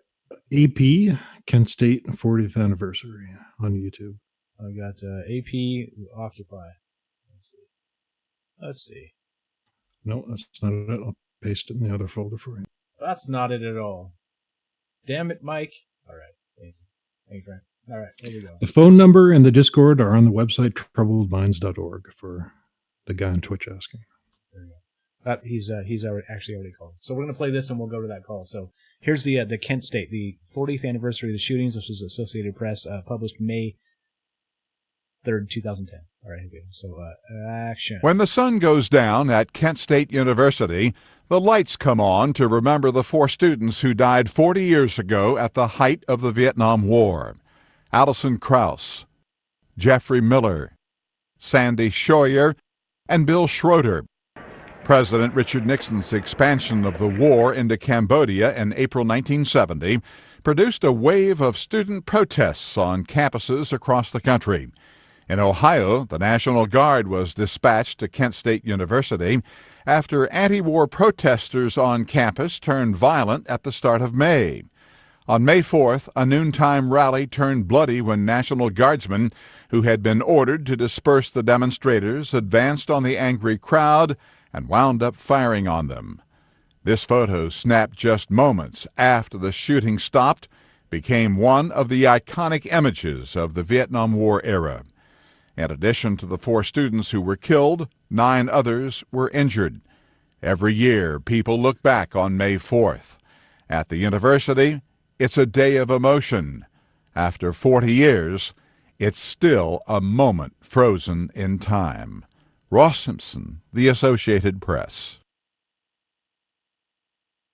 AP Kent State 40th anniversary on YouTube.
I got AP Occupy. Let's see.
No, that's not it. I'll paste it in the other folder for you.
That's not it at all. Damn it, Mike. All right. Thank you. Thank you, Frank. All right, here we go.
The phone number and the Discord are on the website troubledminds.org for the guy on Twitch asking.
There we go. He's already called. So we're going to play this and we'll go to that call. So here's the Kent State, the 40th anniversary of the shootings. This was Associated Press, published May 3rd, 2010. All right, here we go. So, action.
When the sun goes down at Kent State University, the lights come on to remember the 4 students who died 40 years ago at the height of the Vietnam War. Allison Krauss, Jeffrey Miller, Sandy Scheuer, and Bill Schroeder. President Richard Nixon's expansion of the war into Cambodia in April 1970 produced a wave of student protests on campuses across the country. In Ohio, the National Guard was dispatched to Kent State University after anti-war protesters on campus turned violent at the start of May. On May 4th, a noontime rally turned bloody when National Guardsmen, who had been ordered to disperse the demonstrators, advanced on the angry crowd and wound up firing on them. This photo, snapped just moments after the shooting stopped, became one of the iconic images of the Vietnam War era. In addition to the 4 students who were killed, 9 others were injured. Every year, people look back on May 4th. At the university, it's a day of emotion. After 40 years, it's still a moment frozen in time. Ross Simpson, The Associated Press.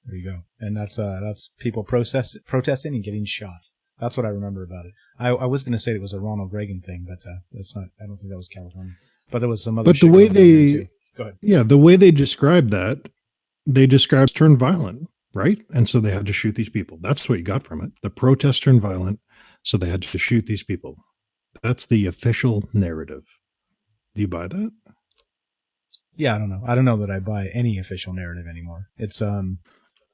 There you go. And that's people protesting and getting shot. That's what I remember about it. I was going to say it was a Ronald Reagan thing, but that's not. I don't think that was California. But there was some other.
But the way they,
go ahead.
Yeah, the way they described that, they described turned violent, right? And so they had to shoot these people. That's what you got from it. The protest turned violent, so they had to shoot these people. That's the official narrative. Do you buy that?
Yeah, I don't know. I don't know that I buy any official narrative anymore. It's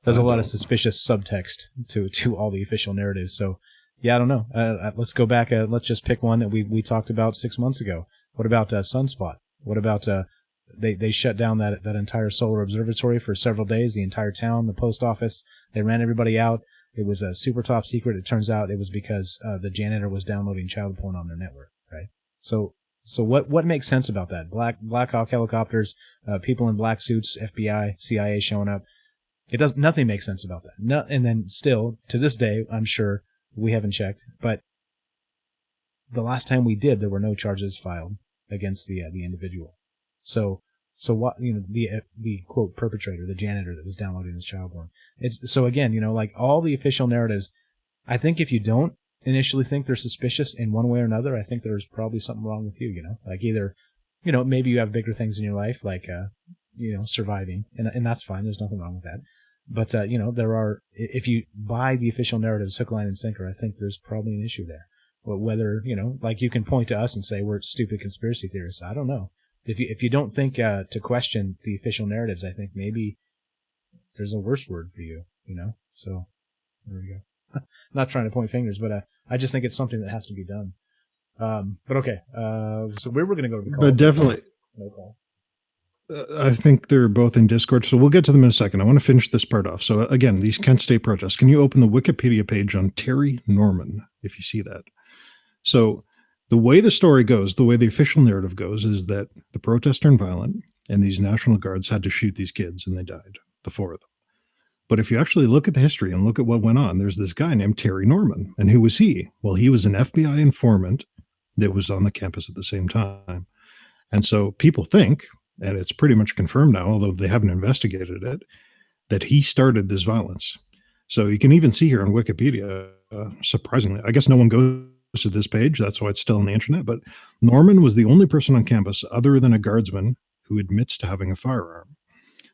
there's a lot of suspicious subtext to all the official narratives. So, yeah, I don't know. Let's go back. Let's just pick one that we talked about 6 months ago. What about Sunspot? What about they shut down that entire solar observatory for several days, the entire town, the post office. They ran everybody out. It was a super top secret. It turns out it was because the janitor was downloading child porn on their network, right? So what makes sense about that? Black Hawk helicopters, people in black suits, FBI, CIA showing up. Nothing makes sense about that. No, and then still, to this day, I'm sure we haven't checked, but the last time we did, there were no charges filed against the individual. So what, the quote perpetrator, the janitor that was downloading this child porn. So again, like all the official narratives, I think if you don't initially think they're suspicious in one way or another, I think there's probably something wrong with you, like either, maybe you have bigger things in your life, like, surviving, and that's fine. There's nothing wrong with that. But, there are, if you buy the official narratives hook, line, and sinker, I think there's probably an issue there. But whether, like you can point to us and say we're stupid conspiracy theorists. I don't know. If you don't think to question the official narratives, I think maybe there's a worse word for you, So there we go. Not trying to point fingers, but I just think it's something that has to be done. But okay. So where we're going to go to the call.
But definitely.
No call.
I think they're both in Discord, so we'll get to them in a second. I want to finish this part off. So again, these Kent State protests. Can you open the Wikipedia page on Terry Norman, if you see that? So the way the story goes, the way the official narrative goes, is that the protests turned violent, and these National Guards had to shoot these kids, and they died, the 4 of them. But if you actually look at the history and look at what went on, there's this guy named Terry Norman. And who was he? Well, he was an FBI informant that was on the campus at the same time. And so people think, and it's pretty much confirmed now, although they haven't investigated it, that he started this violence. So you can even see here on Wikipedia, surprisingly, I guess no one goes to this page, that's why it's still on the internet, but Norman was the only person on campus other than a guardsman who admits to having a firearm.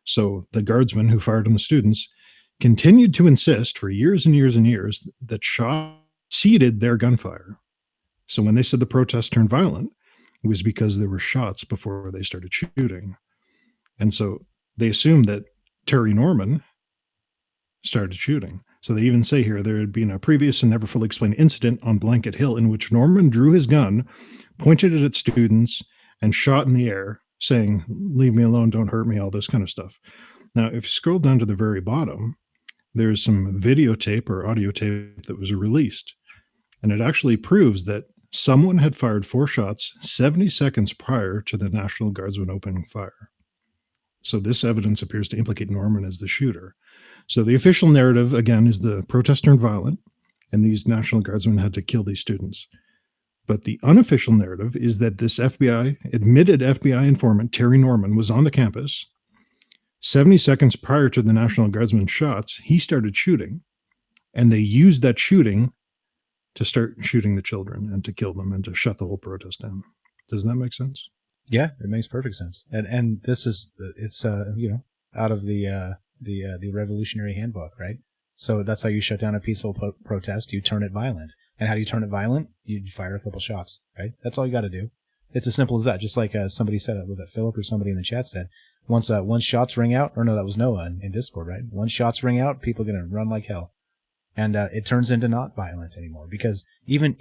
So the guardsman who fired on the students continued to insist for years and years and years that shots preceded their gunfire. So when they said the protests turned violent, it was because there were shots before they started shooting. And so they assumed that Terry Norman started shooting. So they even say here there had been a previous and never fully explained incident on Blanket Hill in which Norman drew his gun, pointed it at students, and shot in the air, saying, "Leave me alone, don't hurt me," all this kind of stuff. Now, if you scroll down to the very bottom, there's some videotape or audio tape that was released. And it actually proves that someone had fired 4 shots 70 seconds prior to the National Guardsmen opening fire. So this evidence appears to implicate Norman as the shooter. So the official narrative, again, is the protest turned violent, and these National Guardsmen had to kill these students. But the unofficial narrative is that this admitted FBI informant, Terry Norman, was on the campus. 70 seconds prior to the National Guardsman's shots, he started shooting, and they used that shooting to start shooting the children and to kill them and to shut the whole protest down. Does that make sense?
Yeah, it makes perfect sense. And this is, it's out of the Revolutionary Handbook, right? So that's how you shut down a peaceful protest. You turn it violent. And how do you turn it violent? You fire a couple shots, right? That's all you got to do. It's as simple as that. Just like somebody said, was it Philip or somebody in the chat said, once shots ring out, or no, that was Noah in Discord, right? Once shots ring out, people are going to run like hell. And it turns into not violent anymore, because even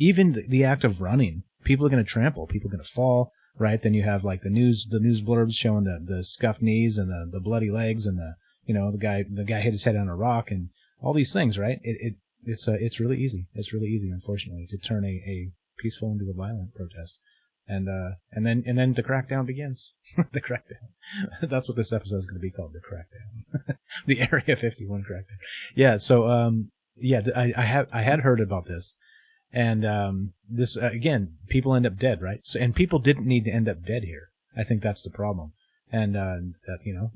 the act of running, people are going to trample, people are going to fall, right? Then you have like the news blurbs showing the scuffed knees and the bloody legs, and the guy hit his head on a rock, and all these things, right? It's really easy. It's really easy, unfortunately, to turn a peaceful into a violent protest. And then the crackdown begins. The crackdown. That's what this episode is going to be called, the crackdown. The Area 51 crackdown. Yeah. So I had heard about this, and this again, people end up dead, right? So, and people didn't need to end up dead here. I think that's the problem. And that yeah.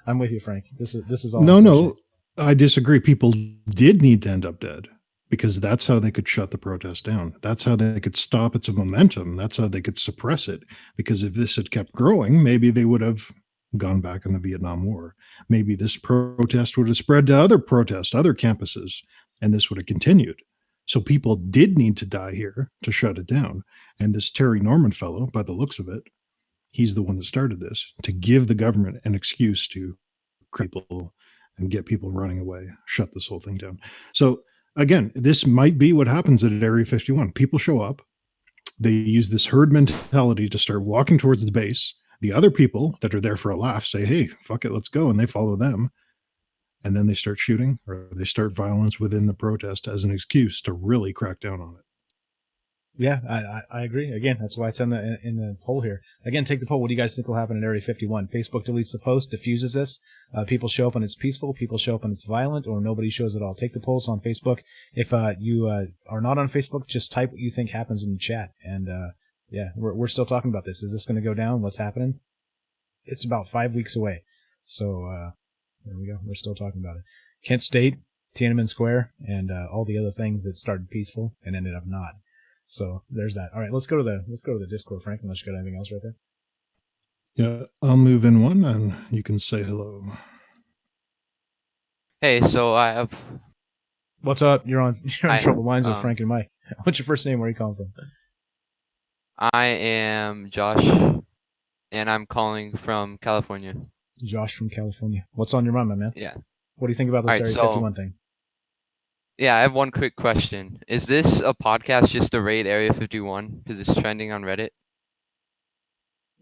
I'm with you, Frank. This is all.
No, I disagree. People did need to end up dead, because that's how they could shut the protest down. That's how they could stop its momentum. That's how they could suppress it. Because if this had kept growing, maybe they would have gone back in the Vietnam War. Maybe this protest would have spread to other protests, other campuses, and this would have continued. So people did need to die here to shut it down. And this Terry Norman fellow, by the looks of it, he's the one that started this, to give the government an excuse to people and get people running away, shut this whole thing down. So again, this might be what happens at Area 51. People show up. They use this herd mentality to start walking towards the base. The other people that are there for a laugh say, hey, fuck it, let's go. And they follow them. And then they start shooting, or they start violence within the protest as an excuse to really crack down on it.
Yeah, I agree. Again, that's why it's in the poll here. Again, take the poll. What do you guys think will happen in Area 51? Facebook deletes the post, diffuses this. People show up and it's peaceful. People show up and it's violent, or nobody shows at all. Take the polls on Facebook. If you are not on Facebook, just type what you think happens in the chat. And yeah, we're still talking about this. Is this going to go down? What's happening? It's about 5 weeks away. So there we go. We're still talking about it. Kent State, Tiananmen Square, and all the other things that started peaceful and ended up not. So there's that. All right, let's go to the Discord, Frank, unless you got anything else right there.
Yeah, I'll move in one and you can say hello.
Hey, so I have...
What's up? You're on Troubled Minds with Frank and Mike. What's your first name? Where are you calling from?
I am Josh, and I'm calling from California.
Josh from California. What's on your mind, my man?
Yeah.
What do you think about this Area 51 thing?
Yeah, I have one quick question. Is this a podcast just to raid Area 51 because it's trending on Reddit?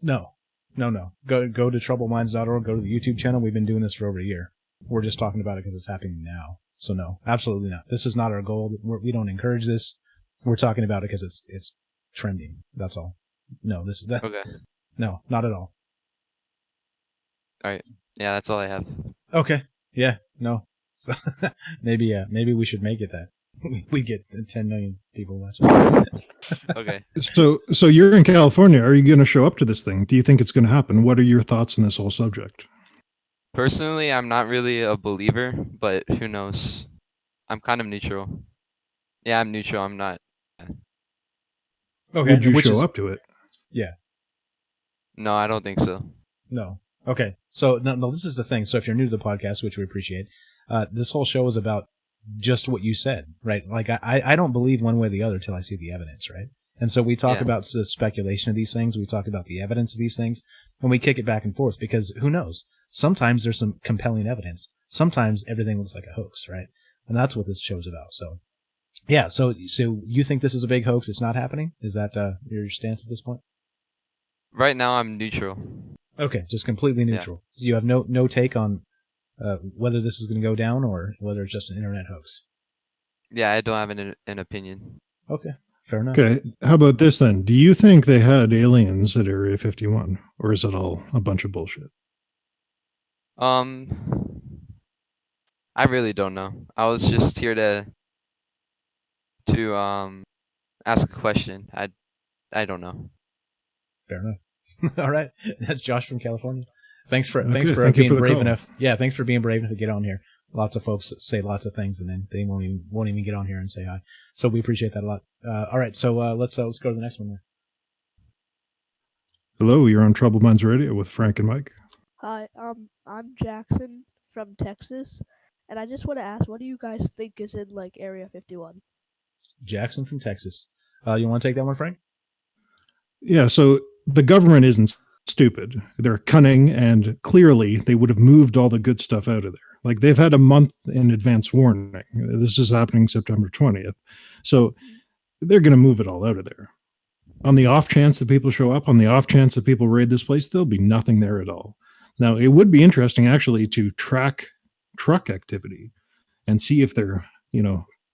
No. Go to troubleminds.org. Go to the YouTube channel. We've been doing this for over a year. We're just talking about it because it's happening now. So no, absolutely not. This is not our goal. We don't encourage this. We're talking about it because it's trending. That's all. No, okay. No, not at all.
All right. Yeah, that's all I have.
Okay. Yeah. No. So maybe we should make it that we get 10 million people watching.
Okay.
So you're in California. Are you going to show up to this thing? Do you think it's going to happen? What are your thoughts on this whole subject?
Personally, I'm not really a believer, but who knows? I'm kind of neutral. Yeah, I'm neutral. I'm not.
Okay. Would you show up to it?
Yeah.
No, I don't think so.
No. Okay. So no, this is the thing. So if you're new to the podcast, which we appreciate, this whole show is about just what you said, right? Like I don't believe one way or the other till I see the evidence, right? And so we talk about the speculation of these things. We talk about the evidence of these things, and we kick it back and forth because who knows? Sometimes there's some compelling evidence. Sometimes everything looks like a hoax, right? And that's what this show's about. So, yeah. So you think this is a big hoax? It's not happening? Is that your stance at this point?
Right now, I'm neutral.
Okay, just completely neutral. Yeah. You have no take on whether this is going to go down or whether it's just an internet hoax.
Yeah, I don't have an opinion.
Okay, fair enough.
Okay, how about this then? Do you think they had aliens at Area 51, or is it all a bunch of bullshit?
I really don't know. I was just here to to ask a question. I don't know.
Fair enough. All right, that's Josh from California. Thanks for
Thank you
being
for the
brave
call.
enough. Yeah, thanks for being brave enough to get on here. Lots of folks say lots of things and then they won't even get on here and say hi. So we appreciate that a lot. All right, so let's go to the next one there.
Hello, you're on Troubled Minds Radio with Frank and Mike.
Hi, I'm Jackson from Texas, and I just want to ask, what do you guys think is in like Area 51?
Jackson from Texas. You want to take that one, Frank?
Yeah, so the government isn't stupid. They're cunning, and clearly they would have moved all the good stuff out of there. Like they've had a month in advance warning. This is happening September 20th. So they're going to move it all out of there. On the off chance that people show up, on the off chance that people raid this place, there'll be nothing there at all. Now, it would be interesting actually to track truck activity and see if they're,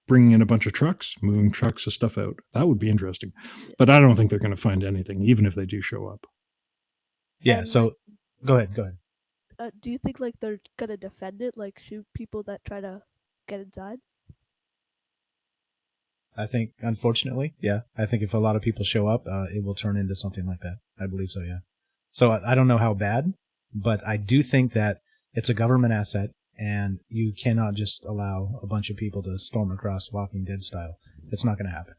bringing in a bunch of trucks, moving trucks of stuff out. That would be interesting. But I don't think they're going to find anything, even if they do show up.
Yeah,
And,
so go ahead.
Do you think like they're gonna defend it, like shoot people that try to get inside?
I think, unfortunately, yeah. I think if a lot of people show up, it will turn into something like that. I believe so, yeah. So I don't know how bad, but I do think that it's a government asset, and you cannot just allow a bunch of people to storm across Walking Dead style. It's not going to happen.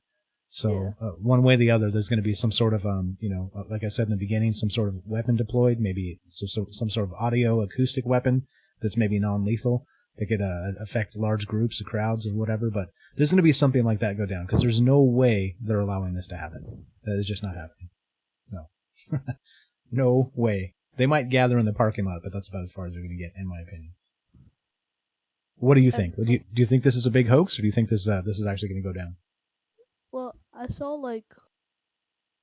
So one way or the other, there's going to be some sort of, like I said in the beginning, some sort of weapon deployed, maybe some sort of audio acoustic weapon that's maybe non-lethal that could affect large groups of crowds or whatever. But there's going to be something like that go down because there's no way they're allowing this to happen. That is just not happening. No. No way. They might gather in the parking lot, but that's about as far as they're going to get, in my opinion. What do you think? Do you think this is a big hoax, or do you think this is actually going to go down?
Well, I saw like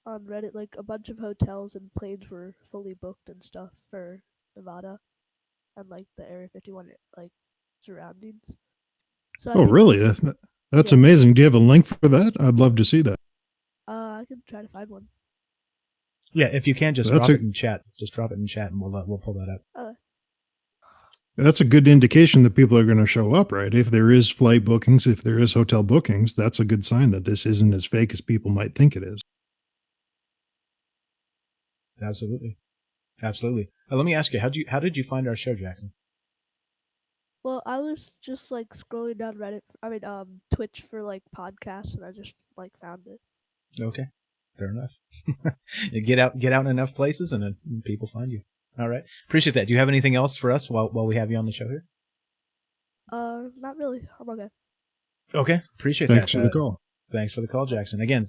on Reddit like a bunch of hotels and planes were fully booked and stuff for Nevada and like the Area 51 like surroundings. So I think,
Really? That's amazing. Do you have a link for that? I'd love to see that.
I can try to find one.
Yeah, if you can, just drop it in chat. Just drop it in chat, and we'll pull that up.
That's a good indication that people are going to show up, right? If there is flight bookings, if there is hotel bookings, that's a good sign that this isn't as fake as people might think it is.
Absolutely. Let me ask you, how did you find our show, Jackson?
Well, I was just like scrolling down Reddit, Twitch for like podcasts, and I just like found it.
Okay, fair enough. Get out in enough places, and then people find you. All right, appreciate that. Do you have anything else for us while we have you on the show here?
Not really. I'm okay.
Okay, appreciate
that. Thanks for the call.
Thanks for the call, Jackson. Again,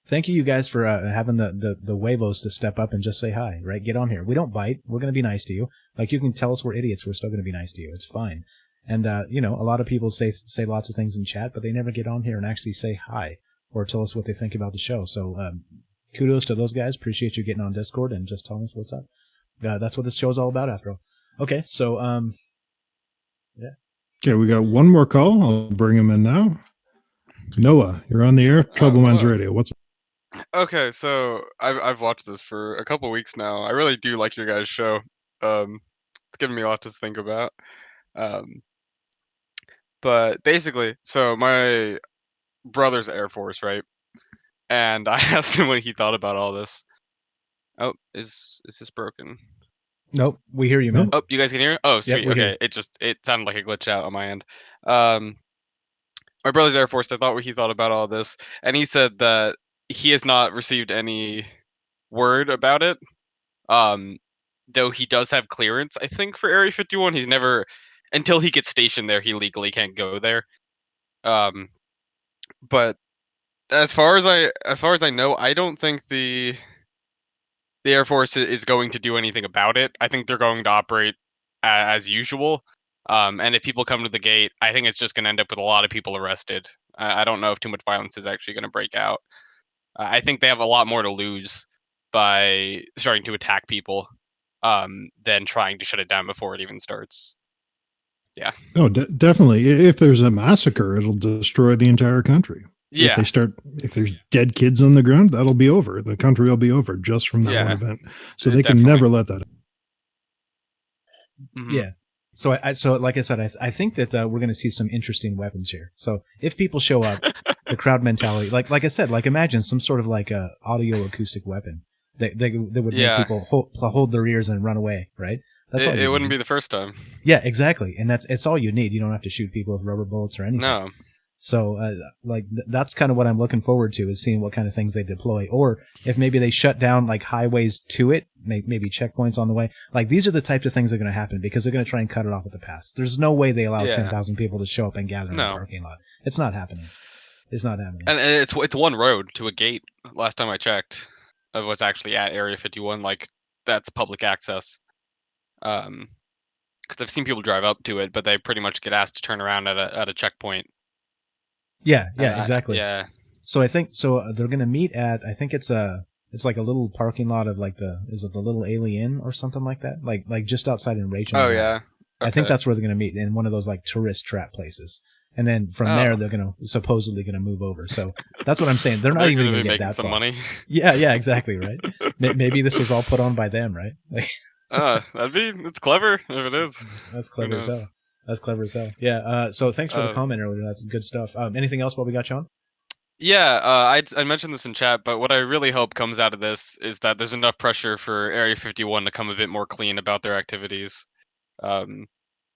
thank you guys for having the huevos to step up and just say hi, right? Get on here. We don't bite. We're going to be nice to you. Like, you can tell us we're idiots. We're still going to be nice to you. It's fine. And, a lot of people say lots of things in chat, but they never get on here and actually say hi or tell us what they think about the show. So, kudos to those guys. Appreciate you getting on Discord and just telling us what's up. That's what this show's all about, after all. Okay, so, yeah.
Okay, we got one more call. I'll bring him in now. Noah, you're on the air. Trouble Minds Radio. What's up?
Okay, so I've watched this for a couple weeks now. I really do like your guys' show. It's given me a lot to think about. But basically, so my brother's Air Force, right? And I asked him what he thought about all this. Oh, is this broken?
Nope, we hear you, man.
Oh, you guys can hear it? Oh, sweet.
Yep,
okay, it sounded like a glitch out on my end. My brother's Air Force, I thought what he thought about all this, and he said that he has not received any word about it. Though he does have clearance, I think, for Area 51. He's never, until he gets stationed there, he legally can't go there. But as far as I know, I don't think the Air Force is going to do anything about it. I think they're going to operate as usual. And if people come to the gate, I think it's just going to end up with a lot of people arrested. I don't know if too much violence is actually going to break out. I think they have a lot more to lose by starting to attack people than trying to shut it down before it even starts. Yeah.
Oh, definitely. If there's a massacre, it'll destroy the entire country.
Yeah.
If there's dead kids on the ground, that'll be over. The country will be over just from that one event. So they can never let that.
Mm-hmm.
Yeah. So like I said, I think that we're going to see some interesting weapons here. So if people show up, the crowd mentality. Like I said, like imagine some sort of like a audio acoustic weapon that would make people hold their ears and run away, right? That's all
it wouldn't be the first time.
Yeah, exactly. And it's all you need. You don't have to shoot people with rubber bullets or anything.
No.
So, that's kind of what I'm looking forward to, is seeing what kind of things they deploy, or if maybe they shut down like highways to it, maybe checkpoints on the way. Like these are the types of things that are going to happen because they're going to try and cut it off at the pass. There's no way they allow 10,000 people to show up and gather in the parking lot. It's not happening. It's not happening.
And it's one road to a gate. Last time I checked, of what's actually at Area 51, like that's public access. Because I've seen people drive up to it, but they pretty much get asked to turn around at a checkpoint.
Yeah, exactly.
Yeah.
So I think they're going to meet at, I think it's like a little parking lot of like is it the Little Alien or something like that? Like just outside in Rachel.
Oh yeah.
Okay. I think that's where they're going to meet, in one of those like tourist trap places. And then from there, they're supposedly going to move over. So that's what I'm saying. They're not even going to get that
some
far.
money.
Yeah, exactly, right? Maybe this was all put on by them, right? Like,
it's clever if it is.
That's clever as hell. That's clever as hell. Yeah. So thanks for the comment earlier. That's good stuff. Anything else while we got you on?
Yeah, I mentioned this in chat, but what I really hope comes out of this is that there's enough pressure for Area 51 to come a bit more clean about their activities.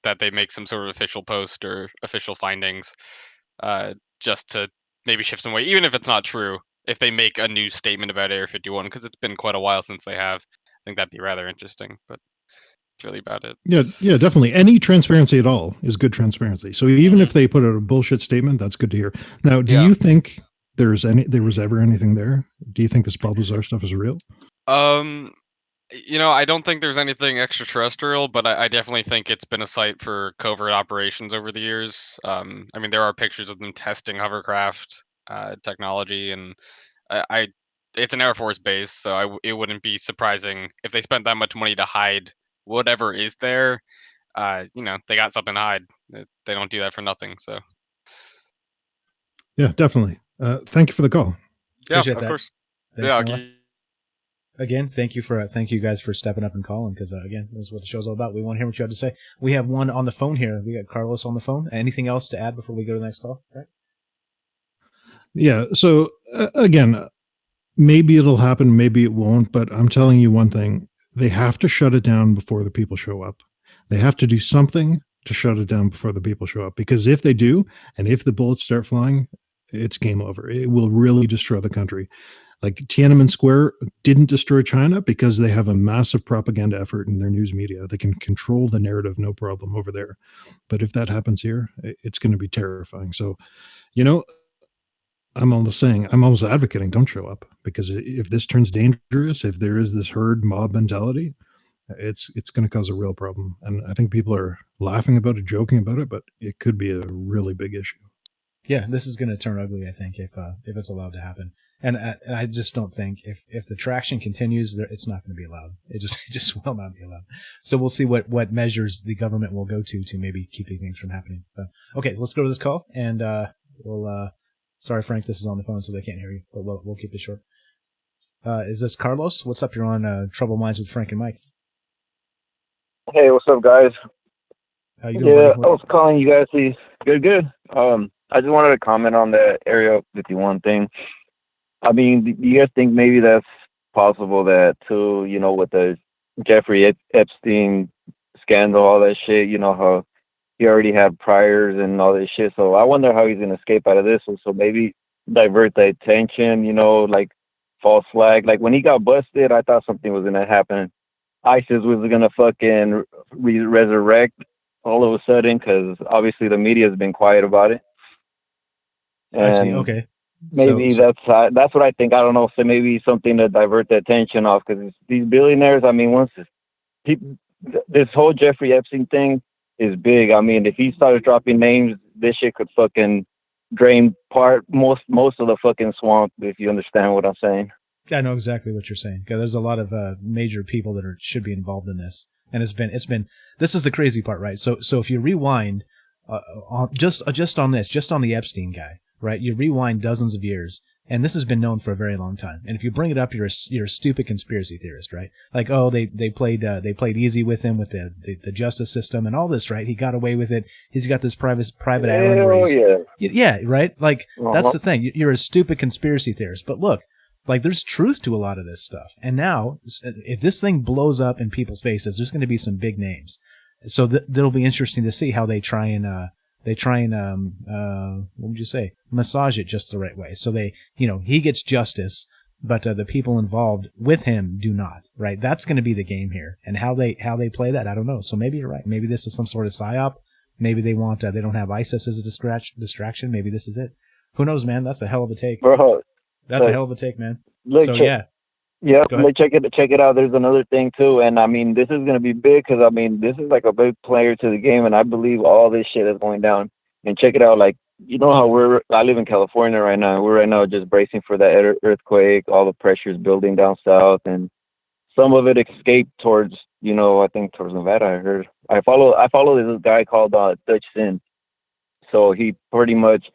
That they make some sort of official post or official findings, just to maybe shift some weight, even if it's not true. If they make a new statement about Area 51, because it's been quite a while since they have, I think that'd be rather interesting. But that's really about it.
Yeah, definitely. Any transparency at all is good transparency. So even if they put out a bullshit statement, that's good to hear. Now, do you think there was ever anything there? Do you think this Balthazar stuff is real?
I don't think there's anything extraterrestrial, but I definitely think it's been a site for covert operations over the years. I mean, there are pictures of them testing hovercraft technology, and it's an Air Force base, so it wouldn't be surprising if they spent that much money to hide whatever is there. They got something to hide. They don't do that for nothing. So,
yeah, definitely. Thank you for the call.
Yeah,
Appreciate
of
that.
course.
Thanks,
Yeah.
Noah. Again, thank you guys for stepping up and calling, because again, this is what the show's all about. We want to hear what you have to say. We have one on the phone here. We got Carlos on the phone. Anything else to add before we go to the next call? Right?
Yeah. So again, maybe it'll happen, maybe it won't. But I'm telling you one thing: they have to shut it down before the people show up. They have to do something to shut it down before the people show up. Because if they do, and if the bullets start flying, it's game over. It will really destroy the country. Like Tiananmen Square didn't destroy China because they have a massive propaganda effort in their news media. They can control the narrative, no problem over there. But if that happens here, it's going to be terrifying. So, I'm almost advocating don't show up, because if this turns dangerous, if there is this herd mob mentality, it's going to cause a real problem. And I think people are laughing about it, joking about it, but it could be a really big issue.
Yeah, this is going to turn ugly, I think, if it's allowed to happen. And I just don't think if the traction continues, it's not going to be allowed. It just will not be allowed. So we'll see what measures the government will go to maybe keep these things from happening. But, okay, let's go to this call, and we'll. Sorry, Frank, this is on the phone, so they can't hear you, but we'll keep it short. Is this Carlos? What's up? You're on Troubled Minds with Frank and Mike.
Hey, what's up, guys?
How you doing?
Yeah, I was calling you guys. Good. I just wanted to comment on the Area 51 thing. I mean, do you guys think maybe that's possible that too, with the Jeffrey Epstein scandal, all that shit, how he already had priors and all this shit. So I wonder how he's going to escape out of this one. So maybe divert the attention, like false flag. Like when he got busted, I thought something was going to happen. ISIS was going to fucking resurrect all of a sudden, because obviously the media has been quiet about it. And
I see. Okay.
Maybe that's what I think. I don't know. So maybe something to divert the attention off, because these billionaires, I mean, this whole Jeffrey Epstein thing is big. I mean, if he started dropping names, this shit could fucking drain most of the fucking swamp, if you understand what I'm saying.
I know exactly what you're saying. There's a lot of major people that should be involved in this, and it's been. This is the crazy part, right? So if you rewind, just on the Epstein guy, right? You rewind dozens of years, And this has been known for a very long time. And if you bring it up, you're a stupid conspiracy theorist, right? Like, oh, they played easy with him with the justice system and all this, right? He got away with it. He's got this private island where yeah, right? Like, that's the thing. You're a stupid conspiracy theorist. But look, like, there's truth to a lot of this stuff. And now, if this thing blows up in people's faces, there's going to be some big names. So that'll be interesting to see how they try and what would you say, massage it just the right way. So he gets justice, but the people involved with him do not, right? That's going to be the game here. And how they play that, I don't know. So maybe you're right. Maybe this is some sort of psyop. Maybe they want, they don't have ISIS as a distraction. Maybe this is it. Who knows, man? That's a hell of a take.
Bro,
that's a hell of a take, man.
Look,
so yeah.
Yeah, check it out. There's another thing too, and I mean, this is gonna be big because I mean, this is like a big player to the game, and I believe all this shit is going down. And check it out, like, you know how I live in California right now. We're right now just bracing for that earthquake. All the pressure is building down south, and some of it escaped towards, I think towards Nevada. I heard. I follow this guy called Dutch Sin. So he pretty much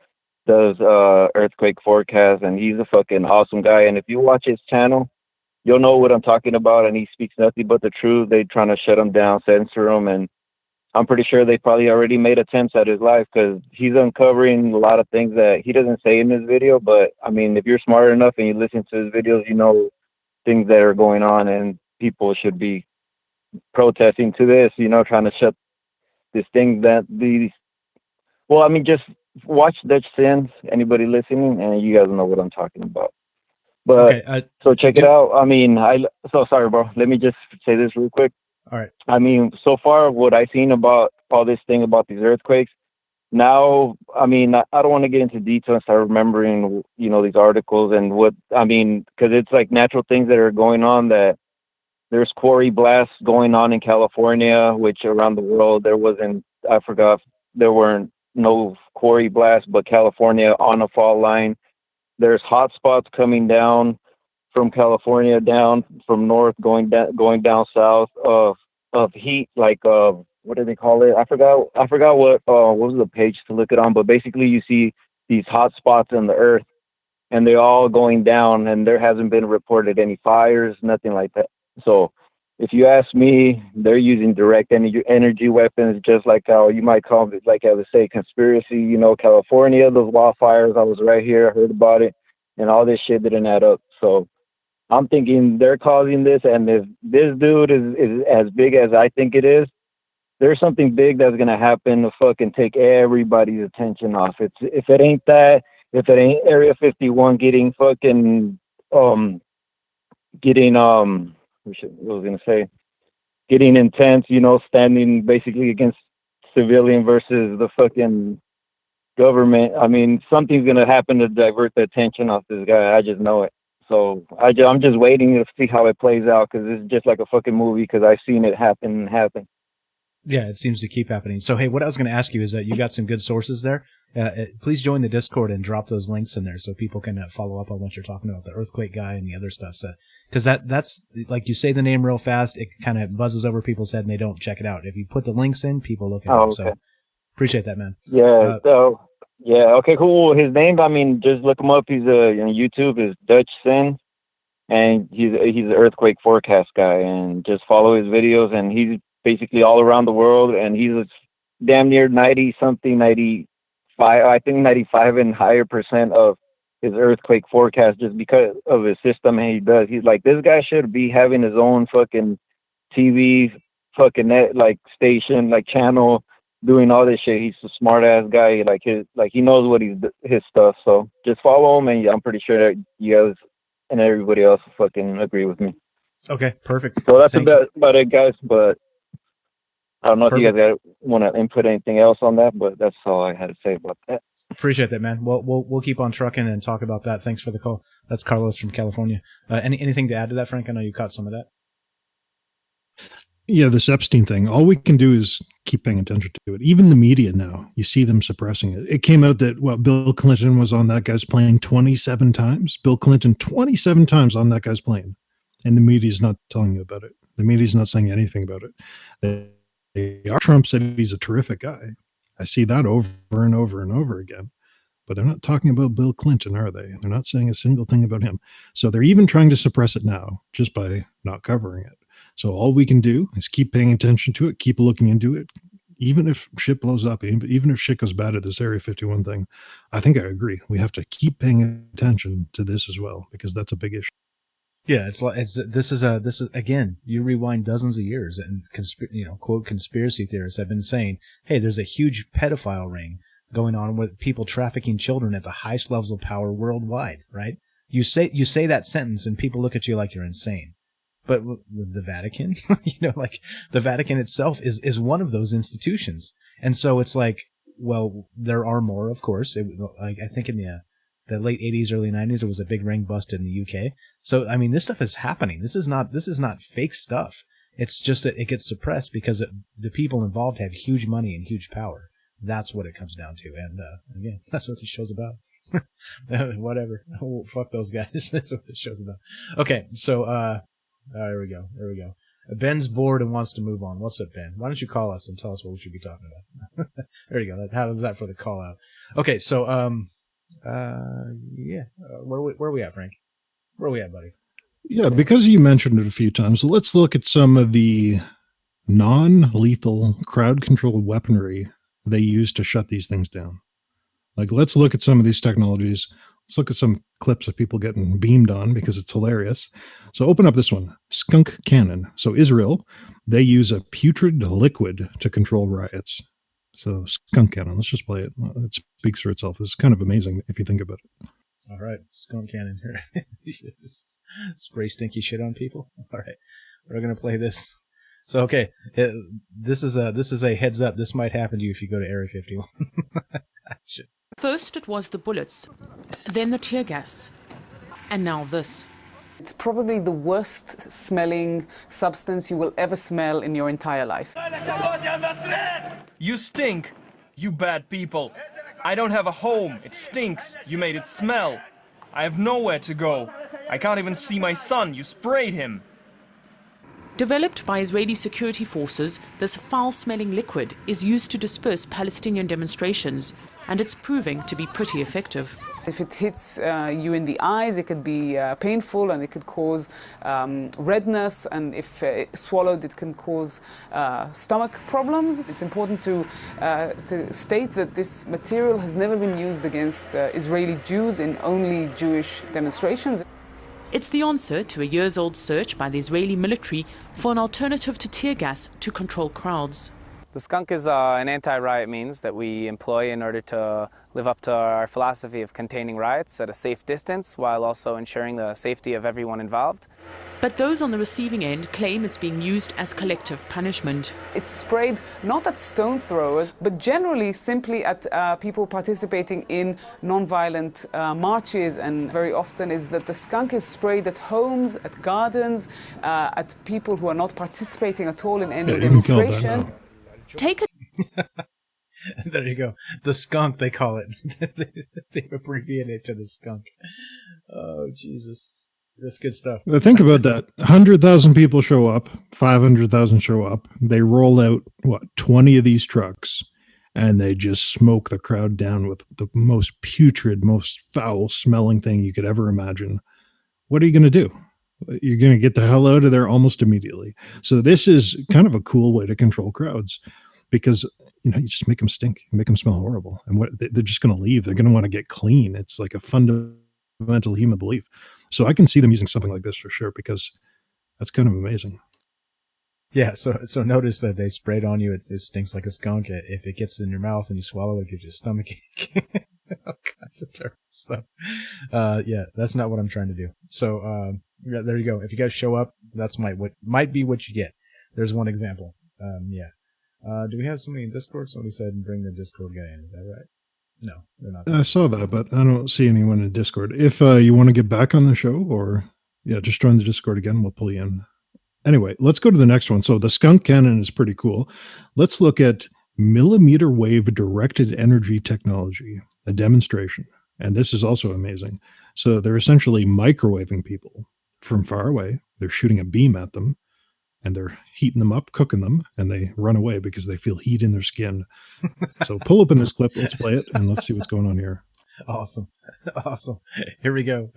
does earthquake forecast, and he's a fucking awesome guy. And if you watch his channel, you'll know what I'm talking about, and he speaks nothing but the truth. They're trying to shut him down, censor him, and I'm pretty sure they probably already made attempts at his life because he's uncovering a lot of things that he doesn't say in his video. But, I mean, if you're smart enough and you listen to his videos, you know things that are going on, and people should be protesting to this, trying to shut this thing just watch Dutch Sins, anybody listening, and you guys know what I'm talking about. But so check it out. I mean, so sorry, bro. Let me just say this real quick.
All right.
I mean, so far what I've seen about all this thing about these earthquakes, now, I mean, I don't want to get into detail and start remembering, these articles and because it's like natural things that are going on, that there's quarry blasts going on in California, which around the world I forgot, there weren't no quarry blasts, but California on a fault line. There's hot spots coming down from California, down from north, going down south of heat, like what do they call it? I forgot what was the page to look it on, but basically you see these hot spots in the earth, and they're all going down, and there hasn't been reported any fires, nothing like that. So if you ask me, they're using direct energy weapons, just like how you might call it, like I would say, conspiracy. California, those wildfires, I was right here, I heard about it, and all this shit didn't add up. So I'm thinking they're causing this, and if this dude is as big as I think it is, there's something big that's gonna happen to fucking take everybody's attention off. If it ain't that, if it ain't Area 51 getting fucking getting intense, standing basically against civilian versus the fucking government. I mean, something's gonna happen to divert the attention off this guy. I just know it. So I'm just waiting to see how it plays out, because it's just like a fucking movie, because I've seen it happen.
Yeah, it seems to keep happening. So, hey, what I was going to ask you is that you got some good sources there. Please join the Discord and drop those links in there so people can follow up on what you're talking about, the earthquake guy and the other stuff. Because that's, like, you say the name real fast, it kind of buzzes over people's head and they don't check it out. If you put the links in, people look at it.
Okay.
So, appreciate that, man.
Yeah, yeah, okay, cool. His name, I mean, just look him up. He's on YouTube, is Dutch Sin, and he's an earthquake forecast guy, and just follow his videos, and he's basically all around the world, and he's damn near 95, I think 95 and higher % of his earthquake forecast, just because of his system and he does. He's like, this guy should be having his own fucking TV fucking net, like, station, like, channel, doing all this shit. He's a smart ass guy. He knows what his stuff. So just follow him, and I'm pretty sure that you guys and everybody else fucking agree with me.
Okay, perfect.
So that's about it, guys. But I don't know if you guys want to input anything else on that, but that's all I had to say about that.
Appreciate that, man. Well, we'll keep on trucking and talk about that. Thanks for the call. That's Carlos from California. Anything to add to that, Frank? I know you caught some of that.
Yeah, this Epstein thing, all we can do is keep paying attention to it. Even the media now, you see them suppressing it. It came out that, Bill Clinton was on that guy's plane 27 times. Bill Clinton 27 times on that guy's plane. And the media's not telling you about it. The media's not saying anything about it. Trump said he's a terrific guy. I see that over and over and over again. but they're not talking about Bill Clinton, are they? They're not saying a single thing about him. So they're even trying to suppress it now just by not covering it. So all we can do is keep paying attention to it, keep looking into it, even if shit blows up, even if shit goes bad at this Area 51 thing. I think I agree. We have to keep paying attention to this as well, because that's a big issue.
Yeah, this is again, you rewind dozens of years and quote conspiracy theorists have been saying, hey, there's a huge pedophile ring going on with people trafficking children at the highest levels of power worldwide, right? You say that sentence and people look at you like you're insane. But the Vatican, like the Vatican itself is one of those institutions. And so it's like, well, there are more, of course. I think in the late 80s, early 90s, there was a big ring bust in the UK. So, I mean, this stuff is happening. This is not fake stuff. It's just that it gets suppressed because the people involved have huge money and huge power. That's what it comes down to. And again, that's what this show's about. Whatever. Oh, fuck those guys. That's what this show's about. Okay, so here we go. Ben's bored and wants to move on. What's up, Ben? Why don't you call us and tell us what we should be talking about? There you go. How is that for the call out? Okay, so where are we at, Frank? Where are we at, buddy?
Yeah, because you mentioned it a few times, let's look at some of the non-lethal crowd-controlled weaponry they use to shut these things down. Like, let's look at some of these technologies. Let's look at some clips of people getting beamed on because it's hilarious. So open up this one, skunk cannon. So Israel, they use a putrid liquid to control riots. So skunk cannon, let's just play it. It speaks for itself. It's kind of amazing if you think about it.
All right, skunk cannon here. Spray stinky shit on people. All right, we're gonna play this. So okay, this is a heads up. This might happen to you if you go to Area 51.
First it was the bullets, then the tear gas, and now this.
It's probably the worst smelling substance you will ever smell in your entire life.
You stink, you bad people. I don't have a home. It stinks. You made it smell. I have nowhere to go. I can't even see my son. You sprayed him.
Developed by Israeli security forces, this foul-smelling liquid is used to disperse Palestinian demonstrations, and it's proving to be pretty effective.
If it hits you in the eyes, it could be painful and it could cause redness, and if swallowed, it can cause stomach problems. It's important to state that this material has never been used against Israeli Jews in only Jewish demonstrations.
It's the answer to a years-old search by the Israeli military for an alternative to tear gas to control crowds.
The skunk is an anti-riot means that we employ in order to live up to our philosophy of containing riots at a safe distance while also ensuring the safety of everyone involved.
But those on the receiving end claim it's being used as collective punishment.
It's sprayed not at stone throwers, but generally simply at people participating in non-violent marches, and very often is that the skunk is sprayed at homes, at gardens, at people who are not participating at all in any demonstration.
Take a
There you go. The skunk, they call it. They abbreviate it to the skunk. Oh, Jesus. That's good stuff.
Think about that. 100,000 people show up, 500,000 show up. They roll out, 20 of these trucks, and they just smoke the crowd down with the most putrid, most foul-smelling thing you could ever imagine. What are you going to do? You're going to get the hell out of there almost immediately. So this is kind of a cool way to control crowds, because you just make them stink, make them smell horrible, and they're just going to leave. They're going to want to get clean. It's like a fundamental human belief. So I can see them using something like this for sure, because that's kind of amazing.
Yeah, so notice that they sprayed on you. It stinks like a skunk. If it gets in your mouth and you swallow it, it gives you a stomach ache. All kinds of terrible stuff. Yeah, that's not what I'm trying to do. So yeah, there you go. If you guys show up, that's what might be what you get. There's one example. Yeah. Do we have somebody in Discord? Somebody said bring the Discord guy in. Is that right? No, they're not.
I saw that, but I don't see anyone in Discord. If you want to get back on the show, or just join the Discord again, we'll pull you in. Anyway, let's go to the next one. So the skunk cannon is pretty cool. Let's look at millimeter wave directed energy technology, a demonstration. And this is also amazing. So they're essentially microwaving people from far away. They're shooting a beam at them, and they're heating them up, cooking them, and they run away because they feel heat in their skin. So pull open this clip, let's play it, and let's see what's going on here.
Awesome. Awesome. Here we go.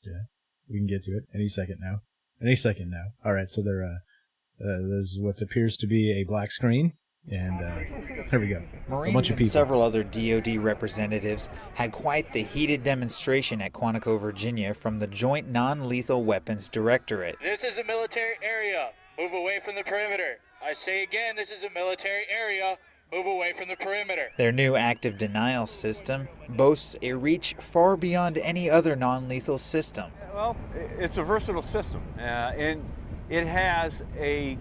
Yeah, we can get to it any second now. Any second now. All right, so there's what appears to be a black screen, and there we go. A bunch
Marines
of
and
people.
several other DoD representatives had quite the heated demonstration at Quantico, Virginia from the Joint Non-Lethal Weapons Directorate.
This is a military area. Move away from the perimeter. I say again, this is a military area. Move away from the perimeter.
Their new active denial system boasts a reach far beyond any other non-lethal system.
Well, it's a versatile system, and it has a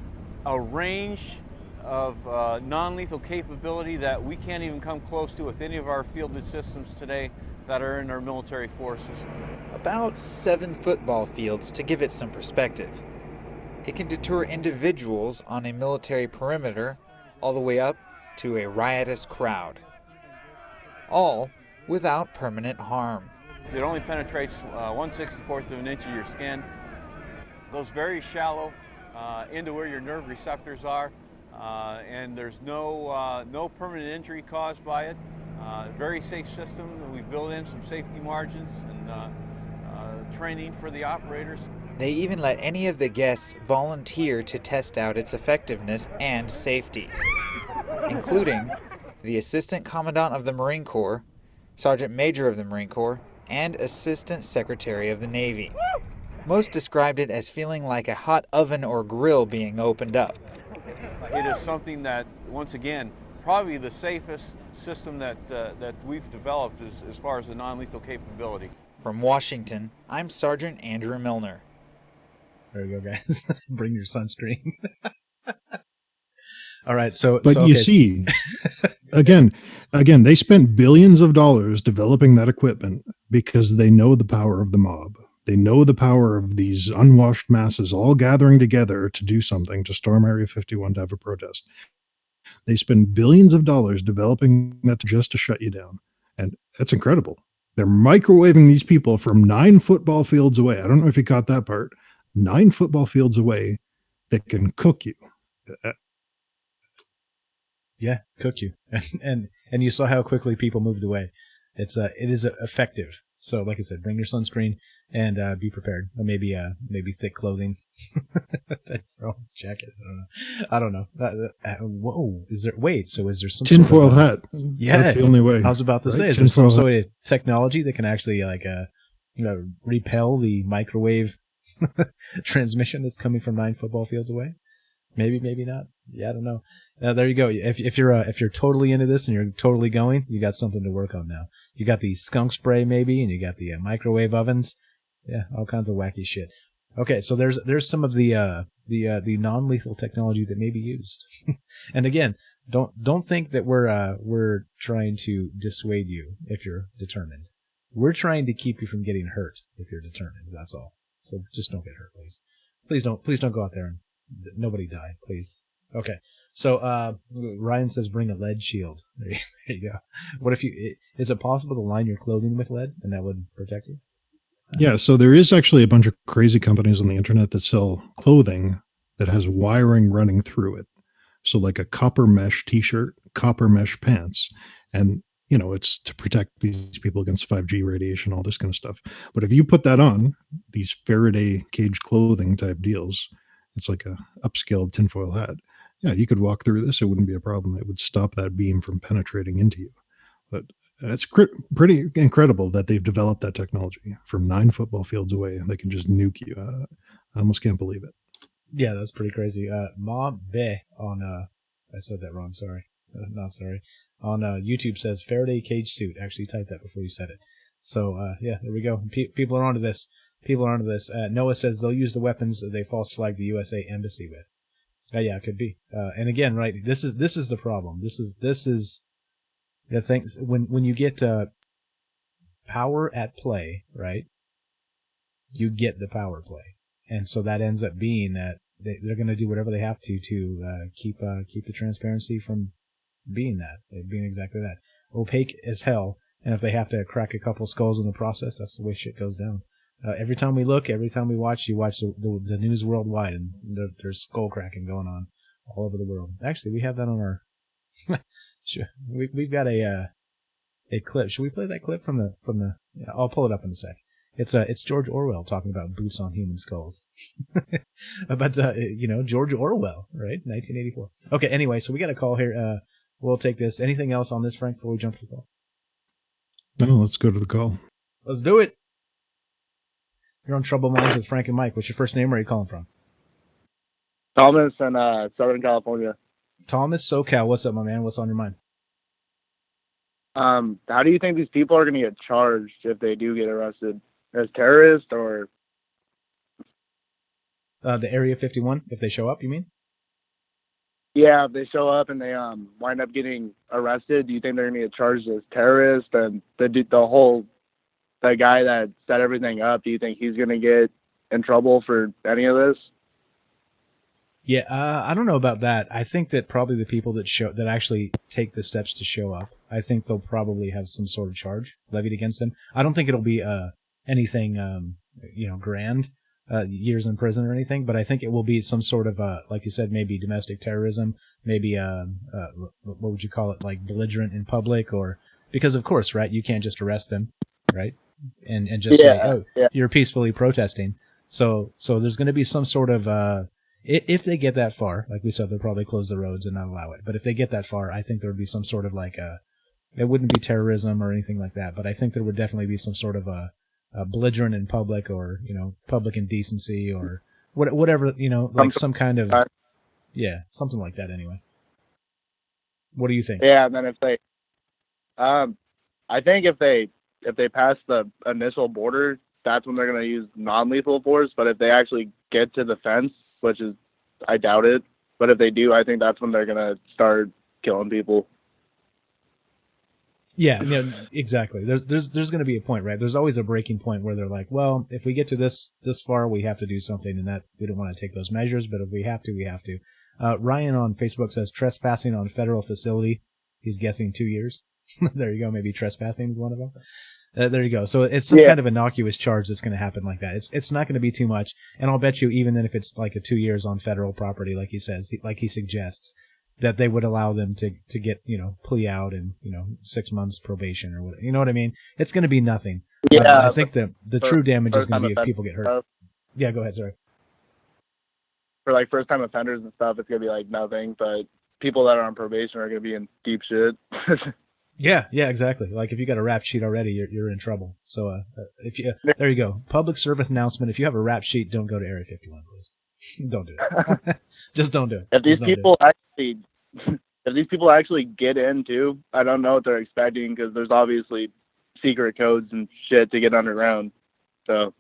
range of non-lethal capability that we can't even come close to with any of our fielded systems today that are in our military forces.
About 7 football fields to give it some perspective. It can deter individuals on a military perimeter all the way up to a riotous crowd, all without permanent harm.
It only penetrates 1/64 of an inch of your skin, goes very shallow into where your nerve receptors are, and there's no permanent injury caused by it. Very safe system. We built in some safety margins and training for the operators.
They even let any of the guests volunteer to test out its effectiveness and safety, including the Assistant Commandant of the Marine Corps, Sergeant Major of the Marine Corps, and Assistant Secretary of the Navy. Most described it as feeling like a hot oven or grill being opened up.
It is something that, once again, probably the safest system that we've developed as far as the non-lethal capability.
From Washington, I'm Sergeant Andrew Milner.
There we go, guys. Bring your sunscreen. All right, so
but
so,
you
okay.
see, again, they spent billions of dollars developing that equipment because they know the power of the mob. They know the power of these unwashed masses all gathering together to do something, to storm Area 51 to have a protest. They spend billions of dollars developing that just to shut you down. And that's incredible. They're microwaving these people from 9 football fields away. I don't know if you caught that part. 9 football fields away that can cook you.
Yeah, cook you. And you saw how quickly people moved away. It is effective. So like I said, bring your sunscreen and be prepared. Or maybe thick clothing. So jacket. I don't know. Whoa! Is there some
tinfoil hat?
Yeah,
that's the only way.
I was about to say, is there some sort of technology that can actually repel the microwave transmission that's coming from 9 football fields away? Maybe not. Yeah, I don't know. There you go. If you're totally into this and you're totally going, you got something to work on now. You got the skunk spray maybe, and you got the microwave ovens. Yeah, all kinds of wacky shit. Okay, so there's some of the non-lethal technology that may be used. And again, don't think that we're trying to dissuade you if you're determined. We're trying to keep you from getting hurt if you're determined. That's all. So just don't get hurt, please. Please don't go out there and nobody die, please. Okay. So Ryan says bring a lead shield. There you go. What if is it possible to line your clothing with lead and that would protect you?
Yeah, so there is actually a bunch of crazy companies on the internet that sell clothing that has wiring running through it. So like a copper mesh t-shirt, copper mesh pants, and it's to protect these people against 5G radiation, all this kind of stuff. But if you put that on, these Faraday cage clothing type deals, it's like a upscaled tinfoil hat. Yeah, you could walk through this. It wouldn't be a problem. It would stop that beam from penetrating into you. But it's pretty incredible that they've developed that technology from 9 football fields away. They can just nuke you. I almost can't believe it.
Yeah, that's pretty crazy. Ma Be on, I said that wrong. Sorry. Not sorry. On YouTube says Faraday cage suit. Actually typed that before you said it. So, yeah, there we go. People are onto this. Noah says they'll use the weapons that they false flag the USA embassy with. Yeah, it could be. And again, right, this is the problem. This is the thing. When you get power at play, right, you get the power play. And so that ends up being that they're going to do whatever they have to keep the transparency from being exactly that. Opaque as hell. And if they have to crack a couple skulls in the process, that's the way shit goes down.
Every time we look, every time we watch, you watch the news worldwide, and there's skull cracking going on all over the world. Actually, we have that on our. We've got a clip. Should we play that clip from the? Yeah, I'll pull it up in a sec. It's George Orwell talking about boots on human skulls. But George Orwell, right? 1984. Okay. Anyway, so we got a call here. We'll take this. Anything else on this, Frank, before we jump to the call?
No, let's go to the call.
Let's do it. You're on Trouble Minds with Frank and Mike. What's your first name? Where are you calling from?
Thomas in Southern California.
Thomas, SoCal. What's up, my man? What's on your mind?
How do you think these people are going to get charged if they do get arrested? As terrorists or?
The Area 51, if they show up, you mean?
Yeah, if they show up and they wind up getting arrested, do you think they're going to get charged as terrorists? And the guy that set everything up, do you think he's going to get in trouble for any of this?
Yeah, I don't know about that. I think that probably the people that actually take the steps to show up, I think they'll probably have some sort of charge levied against them. I don't think it'll be anything grand, years in prison or anything, but I think it will be some sort of like you said, maybe domestic terrorism, maybe what would you call it, like belligerent in public, or because of course, right, you can't just arrest them, right, and just say, you're peacefully protesting. So there's going to be some sort of if they get that far, like we said, they'll probably close the roads and not allow it. But if they get that far, I think there would be some sort of like it wouldn't be terrorism or anything like that, but I think there would definitely be some sort of a belligerent in public, or public indecency, or whatever, like some kind of something like that. Anyway, what do you think?
Yeah, and then if they, I think if they pass the initial border, that's when they're going to use non-lethal force. But if they actually get to the fence, which is, I doubt it, but if they do, I think that's when they're going to start killing people.
Yeah, exactly. There's going to be a point, right? There's always a breaking point where they're like, well, if we get to this far, we have to do something, and that we don't want to take those measures, but if we have to, we have to. Ryan on Facebook says trespassing on federal facility. He's guessing 2 years. There you go. Maybe trespassing is one of them. There you go. So it's some kind of innocuous charge that's going to happen like that. It's not going to be too much, and I'll bet you even then if it's like a 2 years on federal property, like he says, like he suggests, that they would allow them to get plea out and 6 months probation or whatever. You know what I mean? It's going to be nothing. I think the true damage is going to be if people get hurt. Yeah, go ahead. Sorry.
For like first time offenders and stuff, it's going to be like nothing, but people that are on probation are going to be in deep shit.
Yeah, exactly. Like if you got a rap sheet already, you're in trouble. So there you go. Public service announcement: if you have a rap sheet, don't go to Area 51, please. Don't do it. Just don't do it.
If these people actually get in too, I don't know what they're expecting, because there's obviously secret codes and shit to get underground. So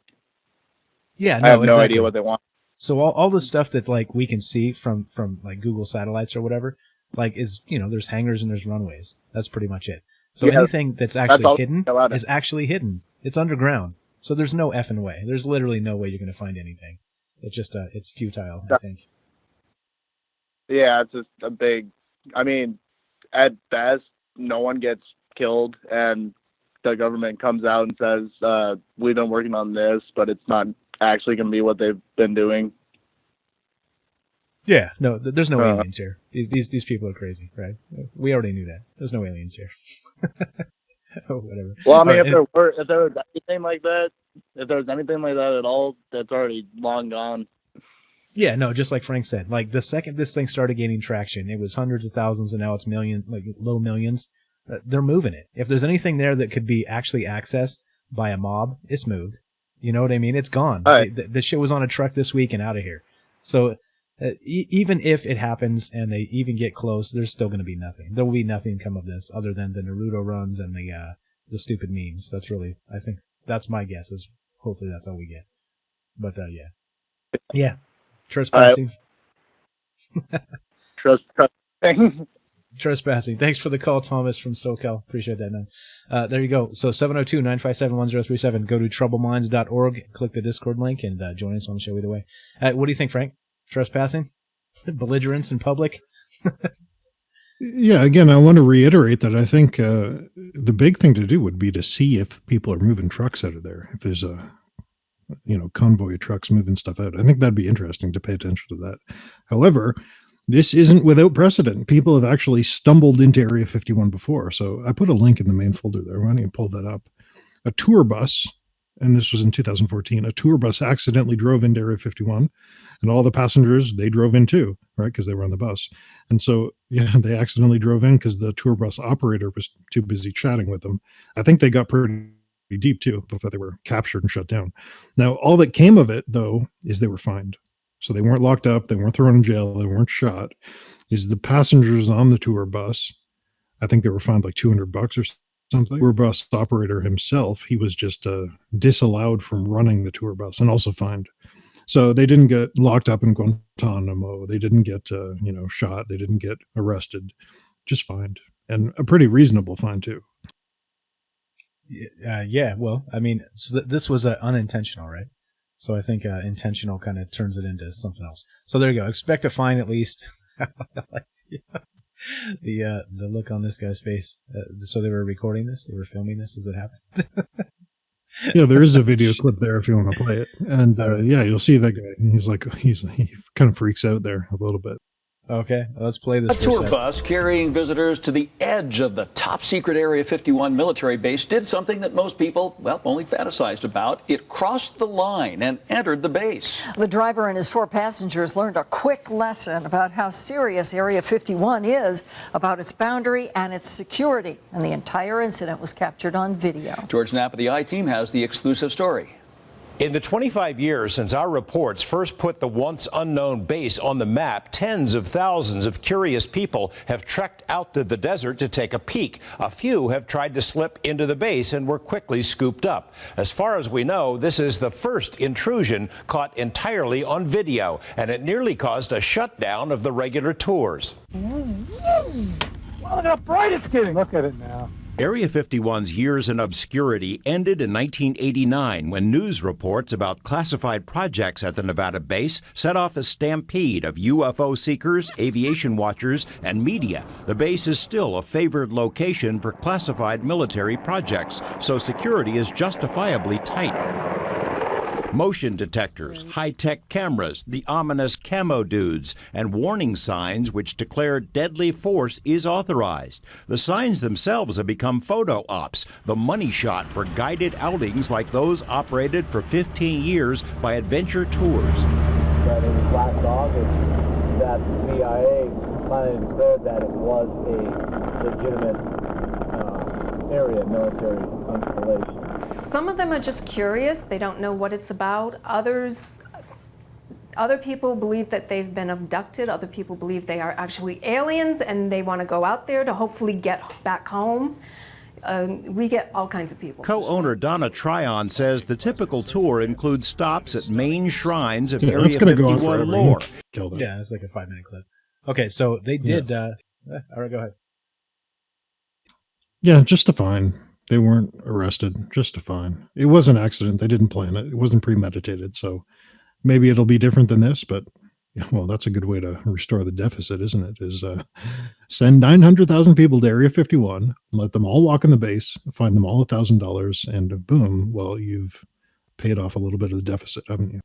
yeah,
I have no idea what they want.
So all the stuff that like we can see from like Google satellites or whatever, like is there's hangars and there's runways. That's pretty much it. So anything that's actually hidden is actually hidden. It's underground. So there's no effing way. There's literally no way you're going to find anything. It's just it's futile, I think.
Yeah, it's just a big. I mean, at best, no one gets killed, and the government comes out and says, "We've been working on this," but it's not actually going to be what they've been doing.
Yeah, no, there's no aliens here. These people are crazy, right? We already knew that. There's no aliens here. Oh, whatever.
Well, I mean, if there was anything like that, at all, that's already long gone.
Yeah, no, just like Frank said, like the second this thing started gaining traction, it was hundreds of thousands, and now it's low millions. They're moving it. If there's anything there that could be actually accessed by a mob, it's moved. You know what I mean? It's gone. Right. The shit was on a truck this week and out of here. So even if it happens and they even get close, there's still going to be nothing. There will be nothing come of this other than the Naruto runs and the stupid memes. That's really, I think that's my guess. Is hopefully that's all we get. But yeah. Trespassing. Trespassing. Thanks for the call, Thomas from SoCal. Appreciate that, man. There you go. So 702-957-1037. Go to troubleminds.org. Click the Discord link and join us on the show either way. What do you think, Frank? Trespassing? Belligerence in public?
Yeah, again, I want to reiterate that I think the big thing to do would be to see if people are moving trucks out of there. If there's convoy of trucks moving stuff out. I think that'd be interesting to pay attention to that. However, this isn't without precedent. People have actually stumbled into Area 51 before. So I put a link in the main folder there. Why don't you pull that up? A tour bus, and this was in 2014, a tour bus accidentally drove into Area 51, and all the passengers, they drove in too, right? Because they were on the bus. And so, yeah, they accidentally drove in because the tour bus operator was too busy chatting with them. I think they got pretty deep too before they were captured and shut down. Now, all that came of it, though, is they were fined. So they weren't locked up, they weren't thrown in jail, they weren't shot. Is the passengers on the tour bus, I think they were fined like $200 or something. Tour bus operator himself, he was just disallowed from running the tour bus and also fined. So they didn't get locked up in Guantanamo. They didn't get shot. They didn't get arrested. Just fined, and a pretty reasonable fine too.
Yeah. Well, I mean, so this was unintentional, right? So I think intentional kind of turns it into something else. So there you go. Expect a fine at least. The look on this guy's face. So they were recording this. They were filming this as it happened.
Yeah, there is a video clip there if you want to play it, and yeah, you'll see that guy. He kind of freaks out there a little bit.
Okay, let's play this.
A tour bus carrying visitors to the edge of the top secret Area 51 military base did something that most people, well, only fantasized about. It crossed the line and entered the base.
The driver and his 4 passengers learned a quick lesson about how serious Area 51 is, about its boundary and its security. And the entire incident was captured on video.
George Knapp of the I-Team has the exclusive story.
In the 25 years since our reports first put the once unknown base on the map, tens of thousands of curious people have trekked out to the desert to take a peek. A few have tried to slip into the base and were quickly scooped up. As far as we know, this is the first intrusion caught entirely on video, and it nearly caused a shutdown of the regular tours.
Well, look how bright it's getting. Look at it now.
Area 51's years in obscurity ended in 1989 when news reports about classified projects at the Nevada base set off a stampede of UFO seekers, aviation watchers, and media. The base is still a favored location for classified military projects, so security is justifiably tight. Motion detectors, high-tech cameras, the ominous camo dudes, and warning signs which declare deadly force is authorized. The signs themselves have become photo ops, the money shot for guided outings like those operated for 15 years by adventure tours.
That in last August, that the CIA finally declared that it was a legitimate area, military installation.
Some of them are just curious. They don't know what it's about. Other people believe that they've been abducted. Other people believe they are actually aliens and they want to go out there to hopefully get back home. We get all kinds of people.
Co-owner Donna Tryon says the typical tour includes stops at main shrines of
Yeah,
Area
that's gonna go on
51
forever.
lore.
Yeah, it's like a 5-minute clip. Okay, so they did. All right, go ahead.
Yeah, just a fine. They weren't arrested, just a fine. It was an accident. They didn't plan it. It wasn't premeditated. So maybe it'll be different than this, but yeah, well, that's a good way to restore the deficit, isn't it? Is send 900,000 people to Area 51, let them all walk in the base, find them all $1,000, and boom, well, you've paid off a little bit of the deficit, haven't you?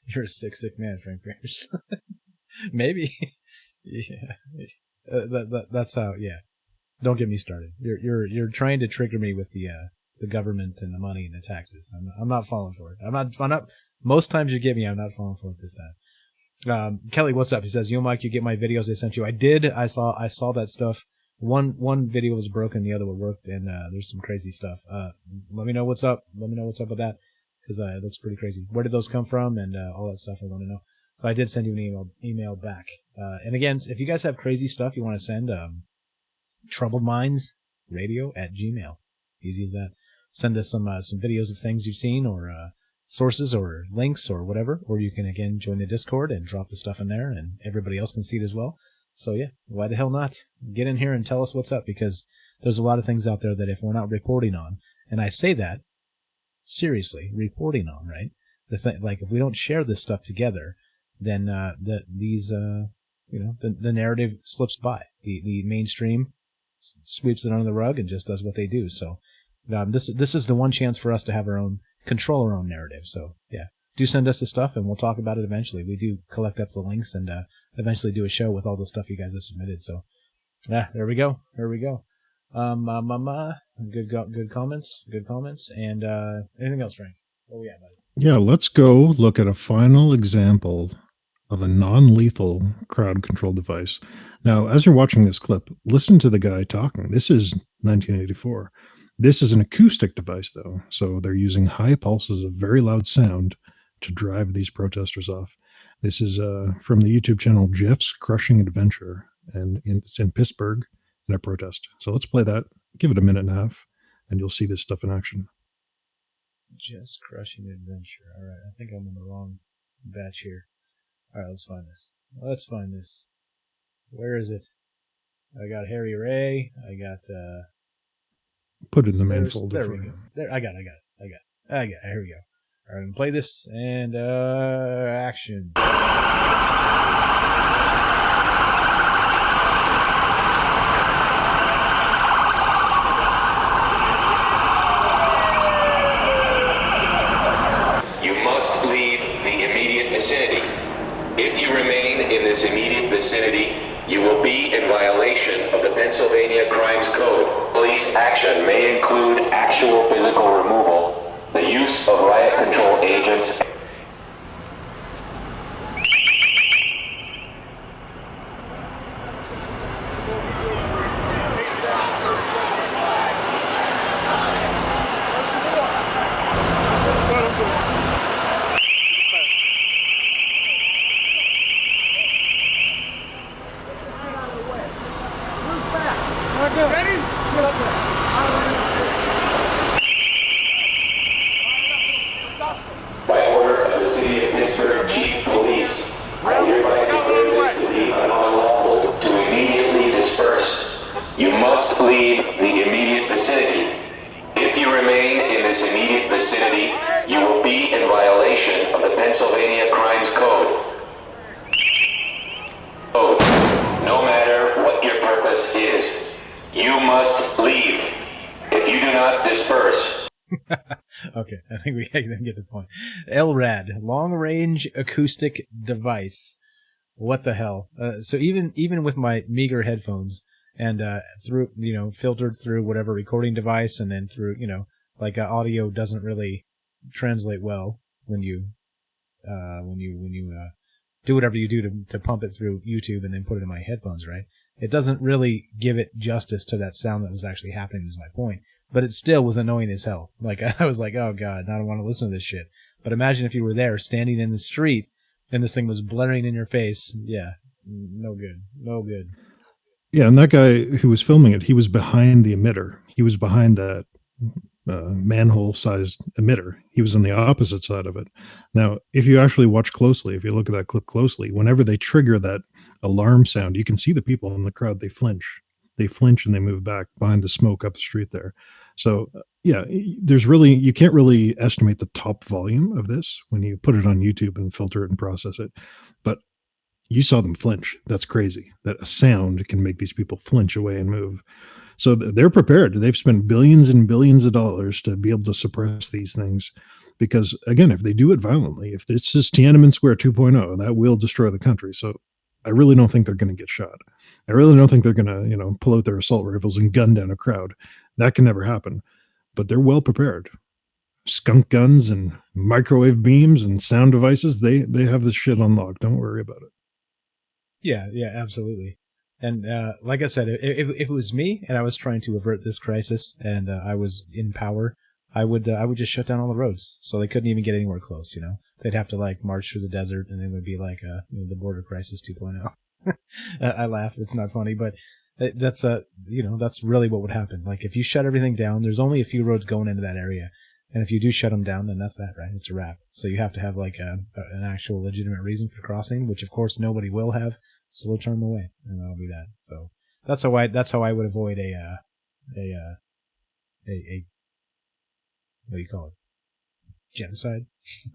You're a sick man, Frank Pierce. Maybe. Yeah. That's how. Yeah. Don't get me started. You're trying to trigger me with the government and the money and the taxes. I'm not falling for it. I'm not. Most times you get me, I'm not falling for it this time. Kelly, what's up? He says, "Yo, Mike, you get my videos I sent you." I did. I saw that stuff. One video was broken, the other one worked, and there's some crazy stuff. Let me know what's up. Let me know what's up with that, because it looks pretty crazy. Where did those come from, and all that stuff I want to know. So I did send you an email back. And again, if you guys have crazy stuff you want to send, troubledmindsradio@gmail.com. Easy as that. Send us some videos of things you've seen, or sources, or links, or whatever. Or you can again join the Discord and drop the stuff in there, and everybody else can see it as well. So yeah, why the hell not? Get in here and tell us what's up, because there's a lot of things out there that if we're not reporting on, and I say that seriously, reporting on, right? Like if we don't share this stuff together, then the narrative slips by. The mainstream sweeps it under the rug and just does what they do. So This is the one chance for us to have control our own narrative. So yeah, do send us the stuff, and we'll talk about it eventually. We do collect up the links and eventually do a show with all the stuff you guys have submitted. So yeah, there we go. Good comments. And anything else, Frank? Oh yeah, buddy.
Yeah, let's go look at a final example of a non-lethal crowd control device. Now, as you're watching this clip, listen to the guy talking. This is 1984. This is an acoustic device, though, so they're using high pulses of very loud sound to drive these protesters off. This is from the YouTube channel Jeff's Crushing Adventure, and it's in Pittsburgh in a protest. So let's play that. Give it a minute and a half, and you'll see this stuff in action.
Just Crushing Adventure. All right, I think I'm in the wrong batch here. All right, let's find this. Where is it? I got Harry Ray. I got.
Put it in the main folder.
There we go. There, I got it. Here we go. All right, I'm gonna play this and action.
You must leave the immediate vicinity. If you remain in this immediate vicinity, you will be in violation of the Pennsylvania Crimes Code. Police action may include actual physical removal, the use of riot control agents, by order of the City of Pittsburgh Chief Police. I hereby declare this to be unlawful to immediately disperse. You must leave the immediate vicinity. If you remain in this immediate vicinity, you will be in violation of the Pennsylvania Crimes Code. No matter what your purpose is, you must leave. If you do not disperse,
Okay, I think we get the point. LRAD, long range acoustic device. What the hell? So even with my meager headphones and through filtered through whatever recording device, and then through audio doesn't really translate well when you do whatever you do to pump it through YouTube and then put it in my headphones, right? It doesn't really give it justice to that sound that was actually happening, is my point. But it still was annoying as hell. Like, I was like, oh God, I don't want to listen to this shit. But imagine if you were there standing in the street and this thing was blaring in your face. Yeah, no good.
Yeah, and that guy who was filming it, he was behind the emitter. He was behind that manhole-sized emitter. He was on the opposite side of it. Now, if you actually watch closely, if you look at that clip closely, whenever they trigger that alarm sound, you can see the people in the crowd, they flinch. They flinch and they move back behind the smoke up the street there. So, yeah, you can't really estimate the top volume of this when you put it on YouTube and filter it and process it. But you saw them flinch. That's crazy that a sound can make these people flinch away and move. So they're prepared. They've spent billions and billions of dollars to be able to suppress these things. Because, again, if they do it violently, if this is Tiananmen Square 2.0, that will destroy the country. So I really don't think they're going to get shot. I really don't think they're going to, pull out their assault rifles and gun down a crowd. That can never happen. But they're well prepared. Skunk guns and microwave beams and sound devices, they have this shit on lock. Don't worry about it.
Yeah, absolutely. And like I said, if it was me and I was trying to avert this crisis and I was in power, I would just shut down all the roads so they couldn't even get anywhere close. They'd have to march through the desert, and it would be like the border crisis 2.0. I laugh. It's not funny, but that's that's really what would happen. Like, if you shut everything down, there's only a few roads going into that area, and if you do shut them down, then that's that, right? It's a wrap. So you have to have an actual legitimate reason for crossing, which of course nobody will have. So they'll turn them away, and that'll be that. So that's how I would avoid a what do you call it? Genocide?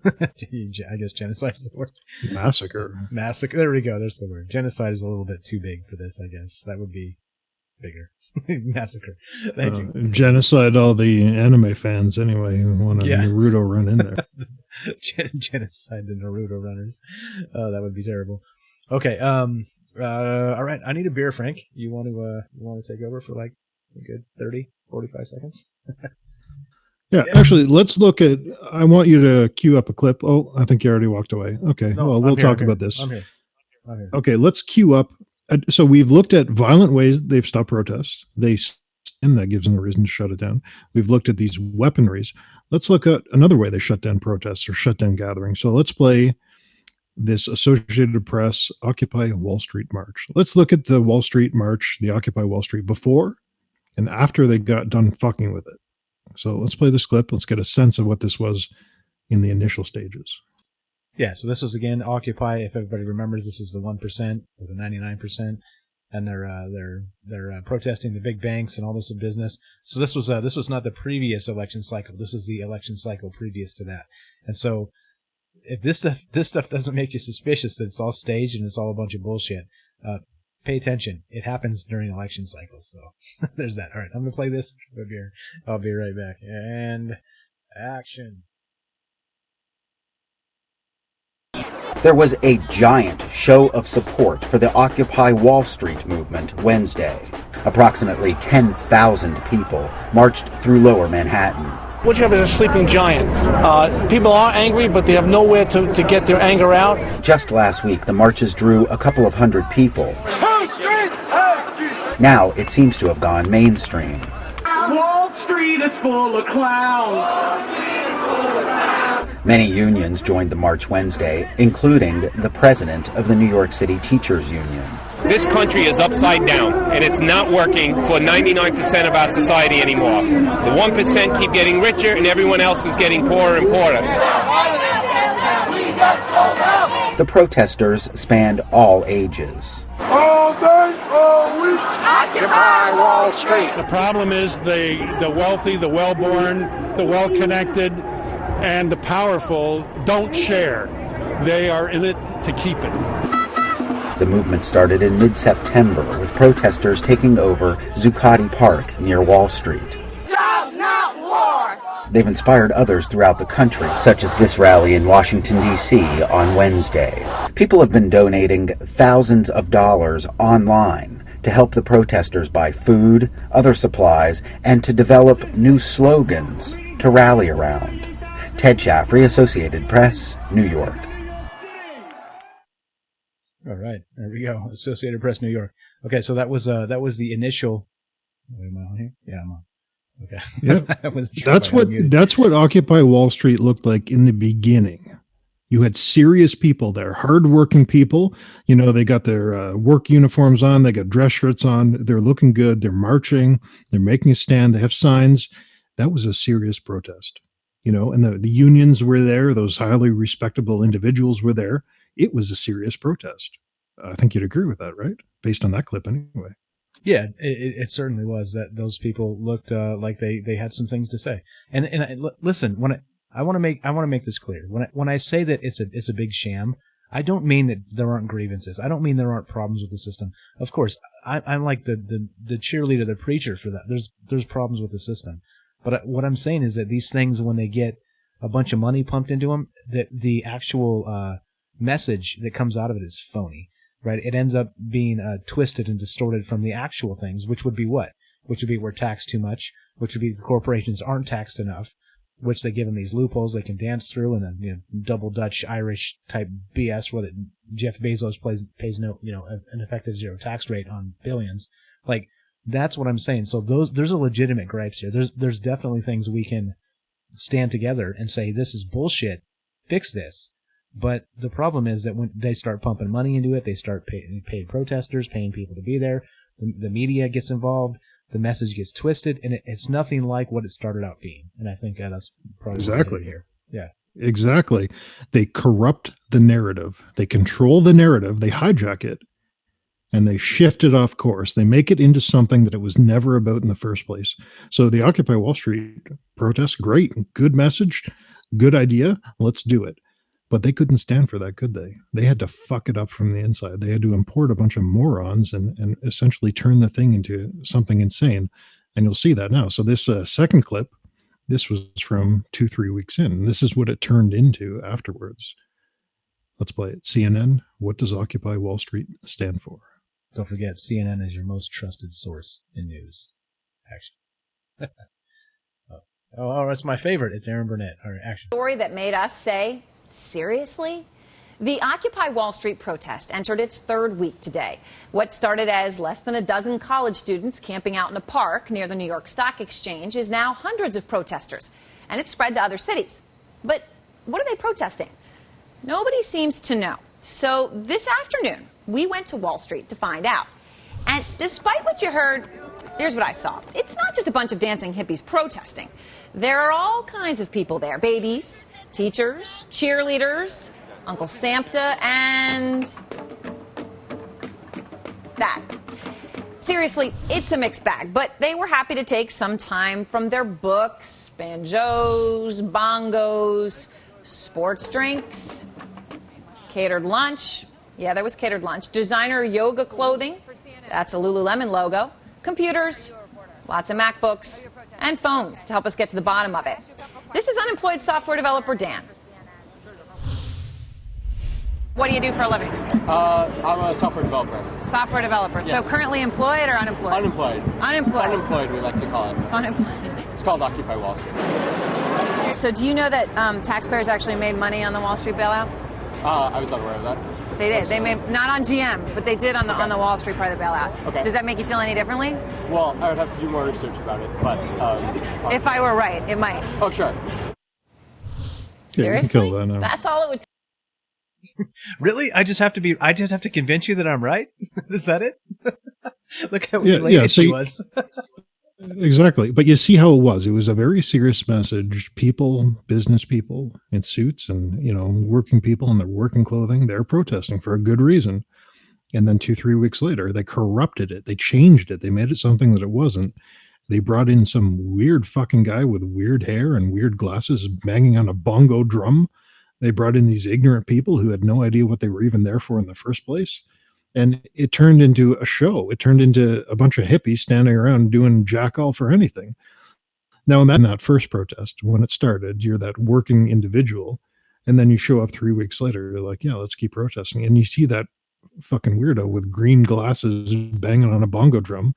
I guess genocide is the word.
Massacre.
There we go. There's the word. Genocide is a little bit too big for this, I guess. That would be
bigger. Massacre. Thank you.
Genocide all the anime fans anyway who want a Naruto run in there.
Genocide the Naruto runners. Oh, that would be terrible. Okay. All right. I need a beer, Frank. You want to take over for like a good 30, 45 seconds?
Yeah, actually, let's look at. I want you to queue up a clip. Oh, I think you already walked away. Okay,
No,
well,
I'm
we'll
here,
talk
I'm
about
here.
this.
I'm here.
Okay, let's queue up. So we've looked at violent ways they've stopped protests. And that gives them a reason to shut it down. We've looked at these weaponries. Let's look at another way they shut down protests or shut down gatherings. So let's play this Associated Press Occupy Wall Street march. Let's look at the Wall Street march, the Occupy Wall Street before and after they got done fucking with it. So let's play this clip. Let's get a sense of what this was in the initial stages.
Yeah, so this was again Occupy. If everybody remembers, this is the 1% or the 99%, and they're protesting the big banks and all this business. So this was not the previous election cycle. This is the election cycle previous to that. And so if this stuff doesn't make you suspicious that it's all staged and it's all a bunch of bullshit, pay attention. It happens during election cycles. So there's that. All right, I'm gonna play this. I'll be right back. And action.
There was a giant show of support for the Occupy Wall Street movement Wednesday. Approximately 10,000 people marched through lower Manhattan.
What you have is a sleeping giant. People are angry, but they have nowhere to get their anger out.
Just last week, the marches drew a couple of hundred people.
Who streets? Who streets?
Now it seems to have gone mainstream.
Wall Street is full of clowns.
Many unions joined the march Wednesday, including the president of the New York City Teachers Union.
This country is upside down, and it's not working for 99% of our society anymore. The 1% keep getting richer, and everyone else is getting poorer and poorer.
The protesters spanned all ages.
All day, all week. Occupy Wall Street.
The problem is the wealthy, the well-born, the well-connected, and the powerful don't share. They are in it to keep it.
The movement started in mid-September with protesters taking over Zuccotti Park near Wall Street.
Jobs, not war.
They've inspired others throughout the country, such as this rally in Washington, D.C. on Wednesday. People have been donating thousands of dollars online to help the protesters buy food, other supplies, and to develop new slogans to rally around. Ted Chaffrey, Associated Press, New York.
All right, there we go. Associated Press, New York. Okay, so that was the initial. Am I on here? Yeah, I'm on. Okay.
Yeah, that's what Occupy Wall Street looked like in the beginning. You had serious people there, hardworking people. You know, they got their work uniforms on, they got dress shirts on, they're looking good, they're marching, they're making a stand, they have signs. That was a serious protest. You know, and the unions were there, those highly respectable individuals were there. It was a serious protest. I think you'd agree with that, right? Based on that clip anyway.
Yeah, it certainly was that those people looked like they had some things to say. And listen, when I want to make this clear. When I say that it's a big sham, I don't mean that there aren't grievances. I don't mean there aren't problems with the system. Of course, I'm like the cheerleader, the preacher for that. There's problems with the system. But what I'm saying is that these things, when they get a bunch of money pumped into them, that the actual message that comes out of it is phony, right? It ends up being twisted and distorted from the actual things, which would be what? Which would be we're taxed too much, which would be the corporations aren't taxed enough, which they give them these loopholes they can dance through, and then double Dutch Irish type BS where Jeff Bezos pays no an effective zero tax rate on billions. Like, that's what I'm saying. So there's a legitimate gripes here. There's definitely things we can stand together and say this is bullshit. Fix this. But the problem is that when they start pumping money into it, they start paying protesters, paying people to be there. The media gets involved. The message gets twisted, and it's nothing like what it started out being. And I think that's probably
exactly
here. Yeah,
exactly. They corrupt the narrative. They control the narrative. They hijack it. And they shift it off course. They make it into something that it was never about in the first place. So the Occupy Wall Street protest, great, good message, good idea. Let's do it. But they couldn't stand for that, could they? They had to fuck it up from the inside. They had to import a bunch of morons and essentially turn the thing into something insane. And you'll see that now. So this second clip, this was from 2-3 weeks in. This is what it turned into afterwards. Let's play it. CNN, what does Occupy Wall Street stand for?
Don't forget, CNN is your most trusted source in news. Action. Oh, it's my favorite. It's Aaron Burnett. All right, action.
Story that made us say, seriously? The Occupy Wall Street protest entered its third week today. What started as less than a dozen college students camping out in a park near the New York Stock Exchange is now hundreds of protesters, and it's spread to other cities. But what are they protesting? Nobody seems to know. So this afternoon, we went to Wall Street to find out. And despite what you heard, here's what I saw. It's not just a bunch of dancing hippies protesting. There are all kinds of people there. Babies, teachers, cheerleaders, Uncle Sampta, and that. Seriously, it's a mixed bag, but they were happy to take some time from their books, banjos, bongos, sports drinks, catered lunch. Yeah, there was catered lunch. Designer yoga clothing. That's a Lululemon logo. Computers, lots of MacBooks, and phones to help us get to the bottom of it. This is unemployed software developer Dan. What do you do for a living?
I'm a software developer.
Software developer.
Yes.
So currently employed or unemployed?
Unemployed.
Unemployed.
Unemployed, we like to call it.
Unemployed.
It's called Occupy Wall Street.
So do you know that taxpayers actually made money on the Wall Street bailout?
I was not aware of that.
They did. They made, not on GM, but they did on the Wall Street part of the bailout.
Okay.
Does that make you feel any differently?
Well, I would have to do more research about it, but...
if I were right, it might.
Oh, sure.
Seriously?
You can kill that now.
That's all it would take.
Really? I just have to convince you that I'm right? Is that it? Look how related she was.
Exactly. But you see how it was. It was a very serious message. People, business people in suits and, working people in their working clothing, they're protesting for a good reason. And then 2-3 weeks later, they corrupted it. They changed it. They made it something that it wasn't. They brought in some weird fucking guy with weird hair and weird glasses banging on a bongo drum. They brought in these ignorant people who had no idea what they were even there for in the first place. And it turned into a show. It turned into a bunch of hippies standing around doing jack all for anything. Now imagine that first protest, when it started, you're that working individual, and then you show up 3 weeks later, you're like, yeah, let's keep protesting. And you see that fucking weirdo with green glasses banging on a bongo drum.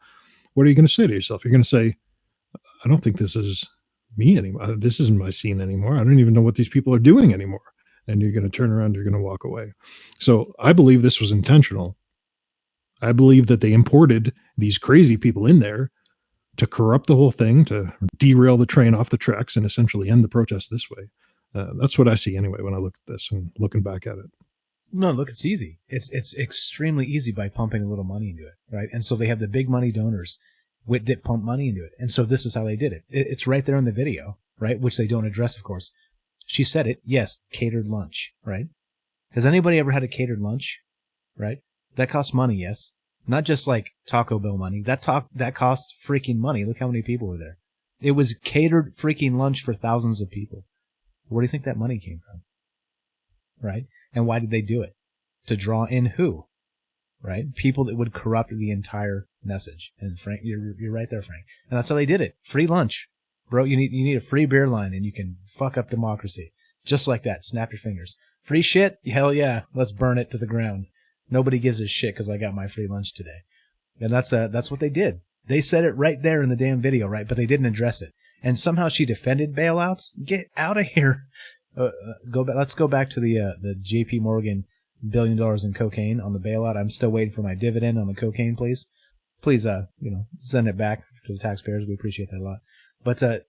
What are you going to say to yourself? You're going to say, I don't think this is me anymore. This isn't my scene anymore. I don't even know what these people are doing anymore. And you're going to turn around, you're going to walk away. So I believe this was intentional. I believe that they imported these crazy people in there to corrupt the whole thing, to derail the train off the tracks and essentially end the protest this way. That's what I see anyway when I look at this and looking back at it.
No, look, it's easy. It's extremely easy by pumping a little money into it, right? And so they have the big money donors that pump money into it. And so this is how they did it. It's right there in the video, right? Which they don't address, of course. She said it. Yes, catered lunch, right? Has anybody ever had a catered lunch, right? That costs money, yes. Not just like Taco Bell money. That costs freaking money. Look how many people were there. It was catered freaking lunch for thousands of people. Where do you think that money came from? Right? And why did they do it? To draw in who? Right? People that would corrupt the entire message. And Frank, you're right there, Frank. And that's how they did it. Free lunch. Bro, you need a free beer line and you can fuck up democracy. Just like that. Snap your fingers. Free shit? Hell yeah. Let's burn it to the ground. Nobody gives a shit because I got my free lunch today. And that's what they did. They said it right there in the damn video, right? But they didn't address it. And somehow she defended bailouts? Get out of here. Let's go back to the JP Morgan $1 billion in cocaine on the bailout. I'm still waiting for my dividend on the cocaine, please. Please, send it back to the taxpayers. We appreciate that a lot. But,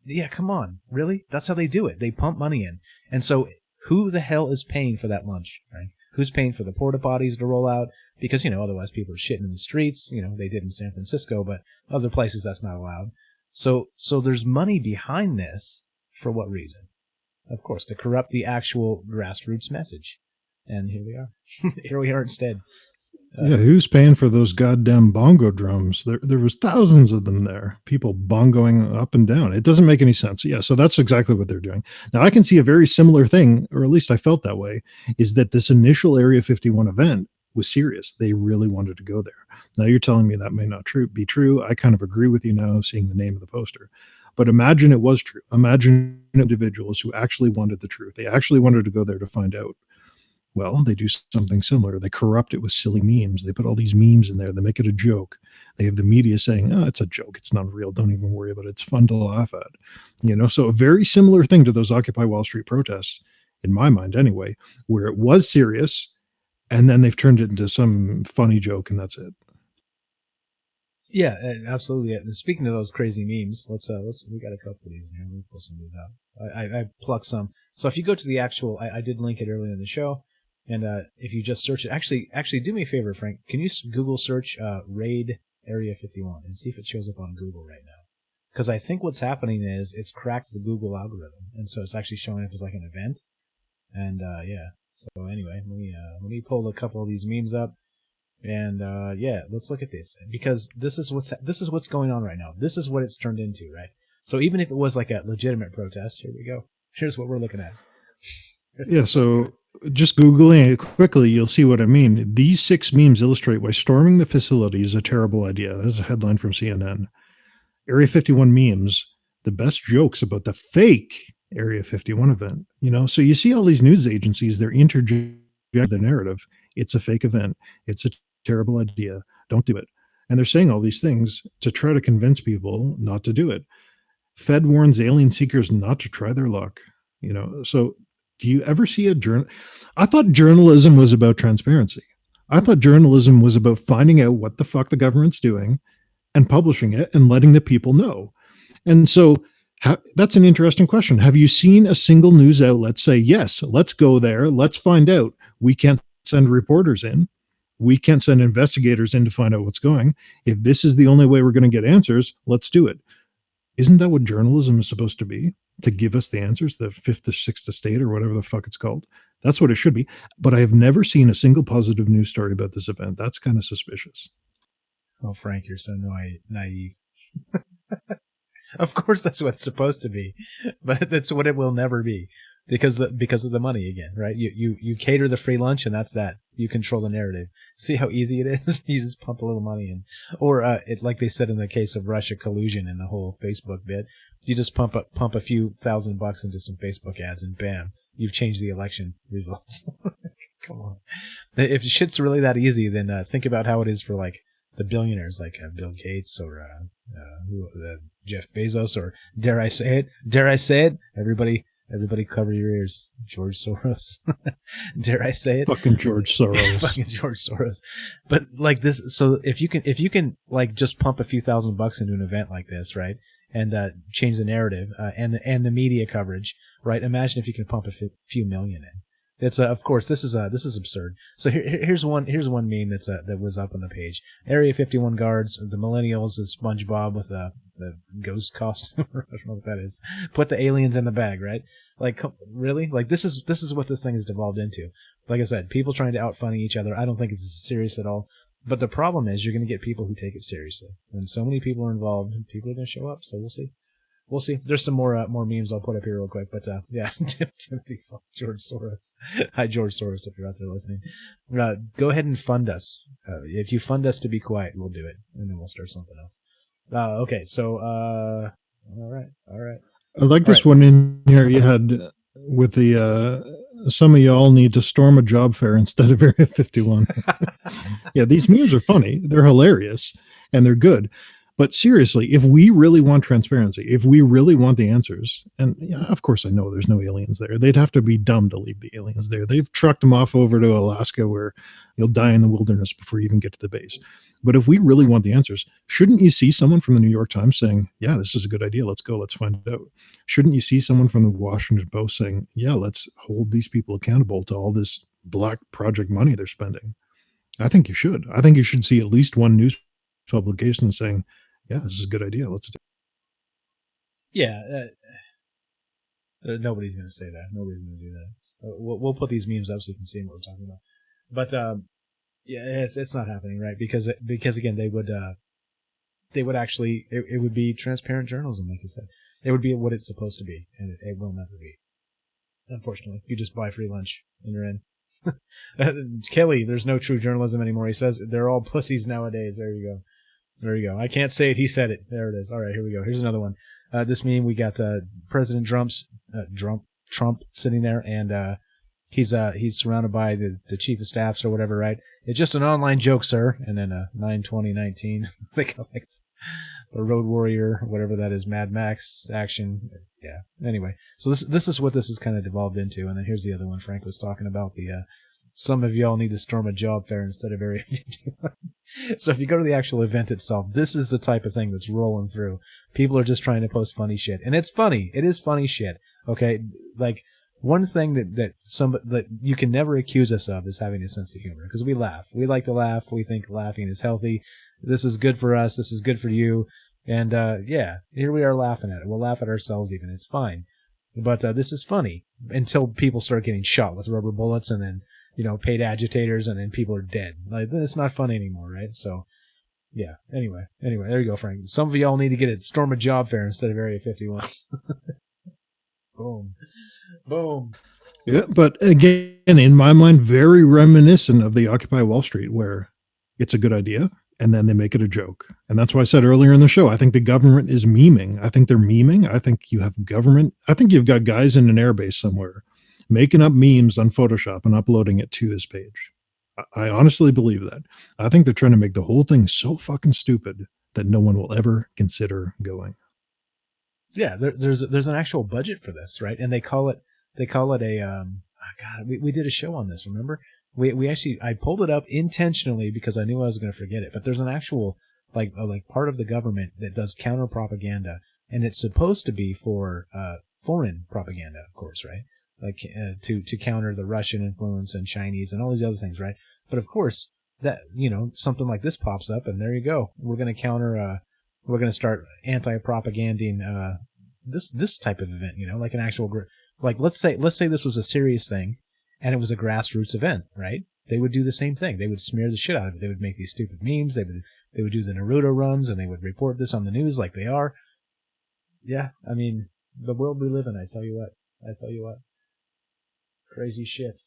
yeah, come on. Really? That's how they do it. They pump money in. And so who the hell is paying for that lunch, right? Who's paying for the porta potties to roll out? Because, otherwise people are shitting in the streets. They did in San Francisco, but other places that's not allowed. So there's money behind this. For what reason? Of course, to corrupt the actual grassroots message. And here we are. Here we are instead.
Yeah, who's paying for those goddamn bongo drums? There was thousands of them there. People bongoing up and down. It doesn't make any sense. Yeah, so that's exactly what they're doing. Now I can see a very similar thing, or at least I felt that way, is that this initial Area 51 event was serious. They really wanted to go there. Now you're telling me that may not be true. I kind of agree with you now, seeing the name of the poster. But imagine it was true. Imagine individuals who actually wanted the truth. They actually wanted to go there to find out. Well, they do something similar. They corrupt it with silly memes. They put all these memes in there. They make it a joke. They have the media saying, "Oh, it's a joke. It's not real. Don't even worry about it. It's fun to laugh at." So a very similar thing to those Occupy Wall Street protests, in my mind anyway, where it was serious, and then they've turned it into some funny joke, and that's it.
Yeah, absolutely. And speaking of those crazy memes, let's we got a couple of these here. Let me pull some of these out. I plucked some. So if you go to the actual, I did link it earlier in the show, and if you just search it, actually do me a favor, Frank. Can you Google search Raid Area 51 and see if it shows up on Google right now? Because I think what's happening is it's cracked the Google algorithm, and so it's actually showing up as like an event. And yeah. So anyway, let me pull a couple of these memes up. And yeah, let's look at this, because this is what's going on right now. This is what it's turned into, right? So even if it was like a legitimate protest, here we go. Here's what we're looking at.
Yeah, so just Googling it quickly, you'll see what I mean. These 6 memes illustrate why storming the facility is a terrible idea. That's a headline from CNN. Area 51 memes, the best jokes about the fake Area 51 event. So you see all these news agencies, they're interjecting the narrative. It's a fake event. It's a terrible idea. Don't do it. And they're saying all these things to try to convince people not to do it. Fed warns alien seekers not to try their luck. So do you ever see a journal? I thought journalism was about transparency. I thought journalism was about finding out what the fuck the government's doing and publishing it and letting the people know. And so that's an interesting question. Have you seen a single news outlet say, yes, let's go there, let's find out? We can't send reporters in. We can't send investigators in to find out what's going. If this is the only way we're going to get answers, let's do it. Isn't that what journalism is supposed to be? To give us the answers, the fifth or sixth estate or whatever the fuck it's called. That's what it should be. But I have never seen a single positive news story about this event. That's kind of suspicious.
Oh, Frank, you're so naive. Of course, that's what it's supposed to be, but that's what it will never be, because of the money again, right? You cater the free lunch, and that's that. You control the narrative. See how easy it is? You just pump a little money in, or like they said in the case of Russia collusion and the whole Facebook bit, you just pump a few $1,000 into some Facebook ads, and bam, you've changed the election results. Come on, if shit's really that easy, then think about how it is for like the billionaires like Bill Gates or Jeff Bezos, or dare I say it? Everybody cover your ears. George Soros. Dare I say it?
Fucking George Soros.
Fucking George Soros. But like this, so if you can like just pump a few $1,000 into an event like this, right? And change the narrative and the media coverage, right? Imagine if you can pump a few million in. It's of course this is absurd. So here's one meme that was up on the page. Area 51 guards, the millennials, is SpongeBob with the ghost costume. I don't know what that is. Put the aliens in the bag, right? Like, really? Like this is what this thing has devolved into. Like I said, people trying to outfunny each other. I don't think it's serious at all. But the problem is you're going to get people who take it seriously. When so many people are involved, people are going to show up. So we'll see. We'll see. There's some more memes I'll put up here real quick, but yeah, Timothy, fuck George Soros. Hi, George Soros, if you're out there listening. Go ahead and fund us. If you fund us to be quiet, we'll do it, and then we'll start something else. Okay, so all right.
I like this one in here you had with the some of y'all need to storm a job fair instead of Area 51. Yeah, these memes are funny. They're hilarious, and they're good. But seriously, if we really want transparency, if we really want the answers, and yeah, of course I know there's no aliens there. They'd have to be dumb to leave the aliens there. They've trucked them off over to Alaska where you'll die in the wilderness before you even get to the base. But if we really want the answers, shouldn't you see someone from the New York Times saying, yeah, this is a good idea. Let's go. Let's find it out. Shouldn't you see someone from the Washington Post saying, yeah, let's hold these people accountable to all this black project money they're spending? I think you should. I think you should see at least one news publication saying, yeah, this is a good idea. Let's do it.
Yeah. Nobody's going to say that. Nobody's going to do that. We'll put these memes up so you can see what we're talking about. But
Yeah, it's not happening, right? Because again, they would actually, it would be transparent journalism, like you said. It would be what it's supposed to be, and it will never be. Unfortunately, you just buy free lunch and you're in. Kelly, there's no true journalism anymore. He says they're all pussies nowadays. There you go. I can't say it. He said it. There it is. All right, here we go. Here's another one. This meme, we got President Trump sitting there, and he's surrounded by the chief of staffs or whatever, right? It's just an online joke, sir. And then 9/20/19, they got like the Road Warrior, whatever that is, Mad Max action. Yeah. Anyway, so this is what this has kind of devolved into. And then here's the other one. Frank was talking about the some of y'all need to storm a job fair instead of Area 51. So if you go to the actual event itself, this is the type of thing that's rolling through. People are just trying to post funny shit, and it's funny. It is funny shit. Okay, like one thing that you can never accuse us of is having a sense of humor, because we laugh. We like to laugh. We think laughing is healthy. This is good for us. This is good for you. And yeah, here we are laughing at it. We'll laugh at ourselves even. It's fine. But this is funny until people start getting shot with rubber bullets, and then paid agitators, and then people are dead. Like, then it's not funny anymore, right? So yeah. Anyway, there you go, Frank. Some of y'all need to get it. Storm a job fair instead of Area 51. Boom.
Yeah, but again, in my mind, very reminiscent of the Occupy Wall Street, where it's a good idea and then they make it a joke. And that's why I said earlier in the show, I think the government is memeing. I think they're memeing. I think you have government. I think you've got guys in an airbase somewhere making up memes on Photoshop and uploading it to this page. I honestly believe that. I think they're trying to make the whole thing so fucking stupid that no one will ever consider going.
Yeah, there's an actual budget for this, right? And they call it a God, we did a show on this, remember? We actually, I pulled it up intentionally because I knew I was going to forget it, but there's an actual like part of the government that does counter propaganda, and it's supposed to be for foreign propaganda, of course, right? Like to counter the Russian influence and Chinese and all these other things, right? But of course that something like this pops up, and there you go. We're going to counter. We're going to start anti-propaganding this type of event, like an actual group. Like let's say this was a serious thing, and it was a grassroots event, right? They would do the same thing. They would smear the shit out of it. They would make these stupid memes. They would do the Naruto runs, and they would report this on the news like they are. Yeah, I mean, the world we live in. I tell you what. Crazy shit.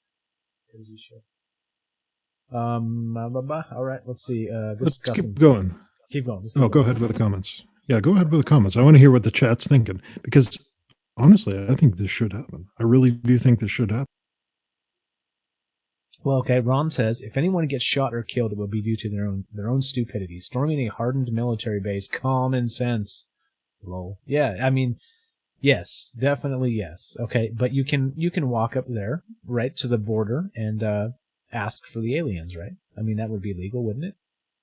All right, let's see.
Let's keep going.
Keep going.
Go ahead with the comments. Yeah, go ahead with the comments. I want to hear what the chat's thinking, because honestly, I think this should happen. I really do think this should happen.
Well, okay. Ron says, if anyone gets shot or killed, it will be due to their own stupidity. Storming a hardened military base, common sense. Lol. Yeah, I mean, yes, definitely yes. Okay, but you can walk up there, right, to the border and ask for the aliens, right? I mean, that would be legal, wouldn't it?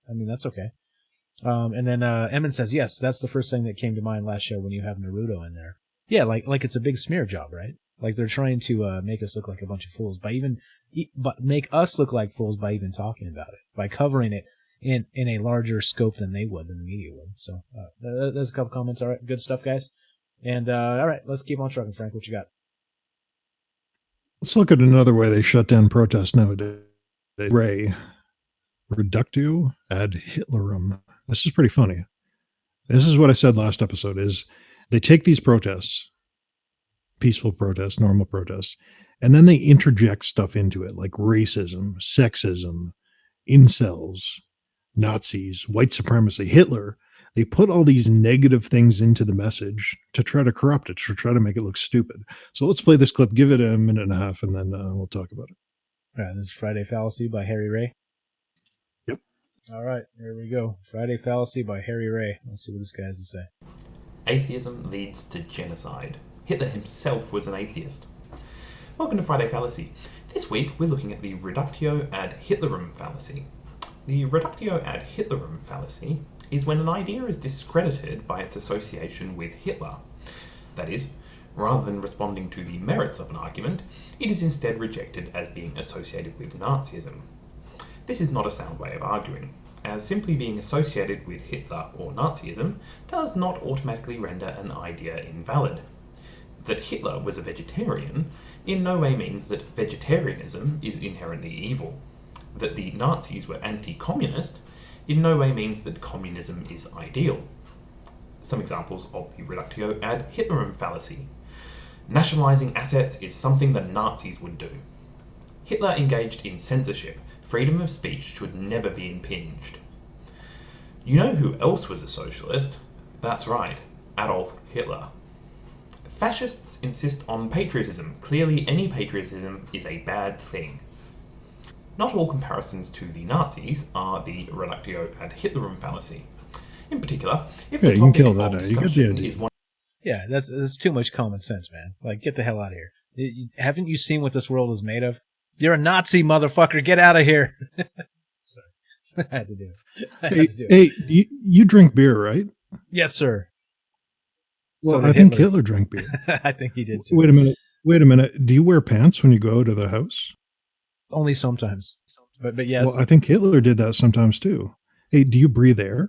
I mean, that's okay. And then Emmon says, yes, that's the first thing that came to mind last show when you have Naruto in there. Yeah, like it's a big smear job, right? Like they're trying to make us look like a bunch of fools but make us look like fools by even talking about it, by covering it in a larger scope than they would, than the media would. So there's a couple comments. All right, good stuff, guys. And all right, let's keep on trucking, Frank. What you got?
Let's look at another way they shut down protests nowadays. Ray, reductio ad Hitlerum. This is pretty funny. This is what I said last episode, is they take these protests, peaceful protests, normal protests, and then they interject stuff into it, like racism, sexism, incels, Nazis, white supremacy, Hitler. They put all these negative things into the message to try to corrupt it, to try to make it look stupid. So let's play this clip, give it a minute and a half, and then we'll talk about it.
All right, this is Friday Fallacy by Harry Ray.
Yep.
All right, here we go. Friday Fallacy by Harry Ray. Let's see what this guy has to say.
Atheism leads to genocide. Hitler himself was an atheist. Welcome to Friday Fallacy. This week we're looking at the reductio ad Hitlerum fallacy. The reductio ad Hitlerum fallacy is when an idea is discredited by its association with Hitler. That is, rather than responding to the merits of an argument, it is instead rejected as being associated with Nazism. This is not a sound way of arguing, as simply being associated with Hitler or Nazism does not automatically render an idea invalid. That Hitler was a vegetarian in no way means that vegetarianism is inherently evil. That the Nazis were anti-communist in no way means that communism is ideal. Some examples of the reductio ad Hitlerum fallacy. Nationalising assets is something the Nazis would do. Hitler engaged in censorship. Freedom of speech should never be impinged. You know who else was a socialist? That's right, Adolf Hitler. Fascists insist on patriotism. Clearly, any patriotism is a bad thing. Not all comparisons to the Nazis are the reductio ad Hitlerum fallacy. In particular, if the
you can
topic
kill
of
that. You get the
discussion
idea.
is one.
Yeah, that's too much common sense, man. Like, get the hell out of here. Haven't you seen what this world is made of? You're a Nazi, motherfucker. Get out of here. Sorry. I had to do it.
Hey, you drink beer, right?
Yes, sir.
Well,
So
I think Hitler drank beer.
I think he did too.
Wait a minute. Do you wear pants when you go to the house?
Only sometimes. But yes.
Well, I think Hitler did that sometimes too. Hey, do you breathe air?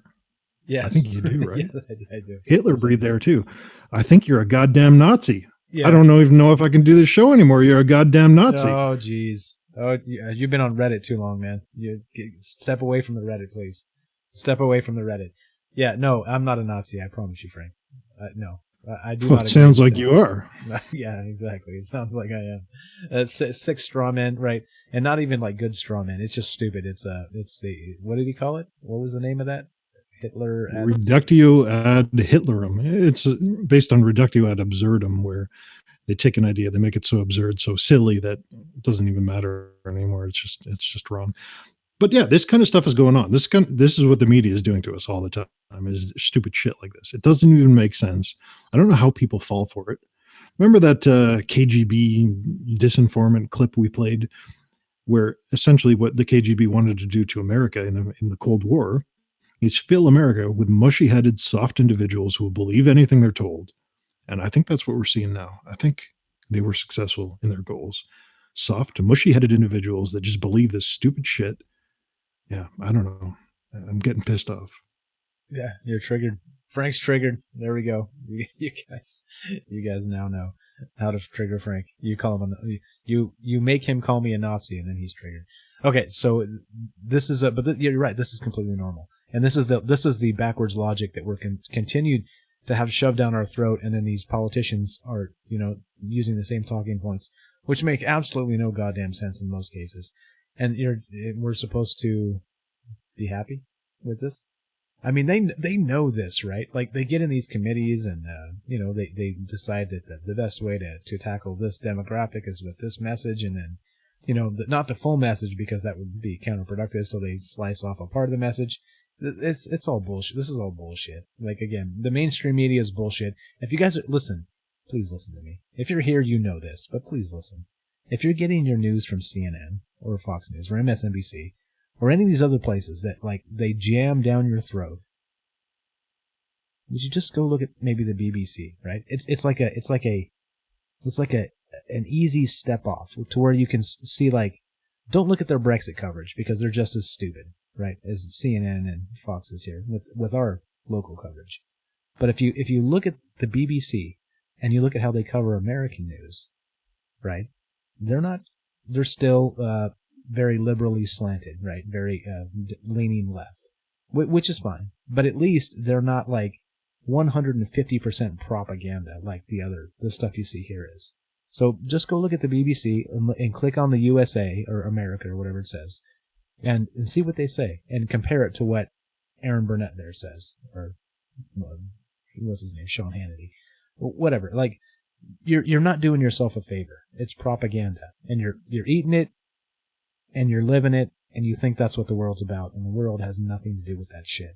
Yes.
I think you do, right?
Yes, I do.
Hitler breathed air too. I think you're a goddamn Nazi.
Yeah.
I don't even know if I can do this show anymore. You're a goddamn Nazi.
Oh, jeez. Oh, you've been on Reddit too long, man. Step away from the Reddit, please. Step away from the Reddit. Yeah, no, I'm not a Nazi. I promise you, Frank. No, I do
Well,
not.
it sounds like you are.
Yeah, exactly. It sounds like I am. It's 6 straw men, right? And not even like good straw men. It's just stupid. It's the, what did he call it? What was the name of that? Hitler.
Reductio ad Hitlerum. It's based on reductio ad absurdum, where they take an idea, they make it so absurd, so silly that it doesn't even matter anymore. It's just wrong. But yeah, this kind of stuff is going on. This is what the media is doing to us all the time. Is stupid shit like this. It doesn't even make sense. I don't know how people fall for it. Remember that KGB disinformant clip we played, where essentially what the KGB wanted to do to America in the Cold War is fill America with mushy-headed, soft individuals who will believe anything they're told. And I think that's what we're seeing now. I think they were successful in their goals. Soft, mushy-headed individuals that just believe this stupid shit. Yeah, I don't know. I'm getting pissed off.
Yeah, you're triggered. Frank's triggered. There we go. You guys now know how to trigger Frank. You call him you make him call me a Nazi, and then he's triggered. Okay, so this is you're right. This is completely normal, and this is the backwards logic that we're continued to have shoved down our throat, and then these politicians are using the same talking points, which make absolutely no goddamn sense in most cases. And we're supposed to be happy with this. I mean, they know this, right? Like, they get in these committees and, they decide that the best way to tackle this demographic is with this message, and then, not the full message because that would be counterproductive, so they slice off a part of the message. It's all bullshit. This is all bullshit. Like, again, the mainstream media is bullshit. If you guys listen, please listen to me. If you're here, you know this, but please listen. If you're getting your news from CNN or Fox News or MSNBC or any of these other places that, like, they jam down your throat, would you just go look at maybe the BBC, right? It's like an easy step off to where you can see, like, don't look at their Brexit coverage because they're just as stupid, right, as CNN and Fox is here with our local coverage. But if you look at the BBC and you look at how they cover American news, right, they're still very liberally slanted, right, very leaning left, which is fine. But at least they're not like 150% propaganda like the stuff you see here is. So just go look at the BBC and click on the USA or America or whatever it says, and see what they say, and compare it to what Aaron Burnett there says, or what's his name, Sean Hannity, whatever. Like, you're not doing yourself a favor. It's propaganda, and you're eating it, and you're living it, and you think that's what the world's about, and the world has nothing to do with that shit.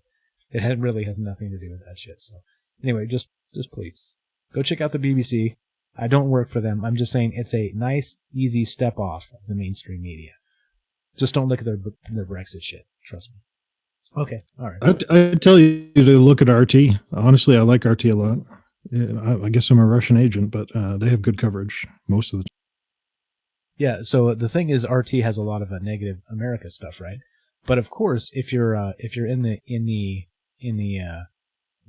It really has nothing to do with that shit. So anyway, just please go check out the BBC. I don't work for them. I'm just saying it's a nice, easy step off of the mainstream media. Just don't look at their Brexit shit. Trust me. Okay, all right.
I tell you to look at RT. Honestly, I like RT a lot. I guess I'm a Russian agent, but they have good coverage most of the time.
Yeah. So the thing is, RT has a lot of negative America stuff, right? But of course, if you're in the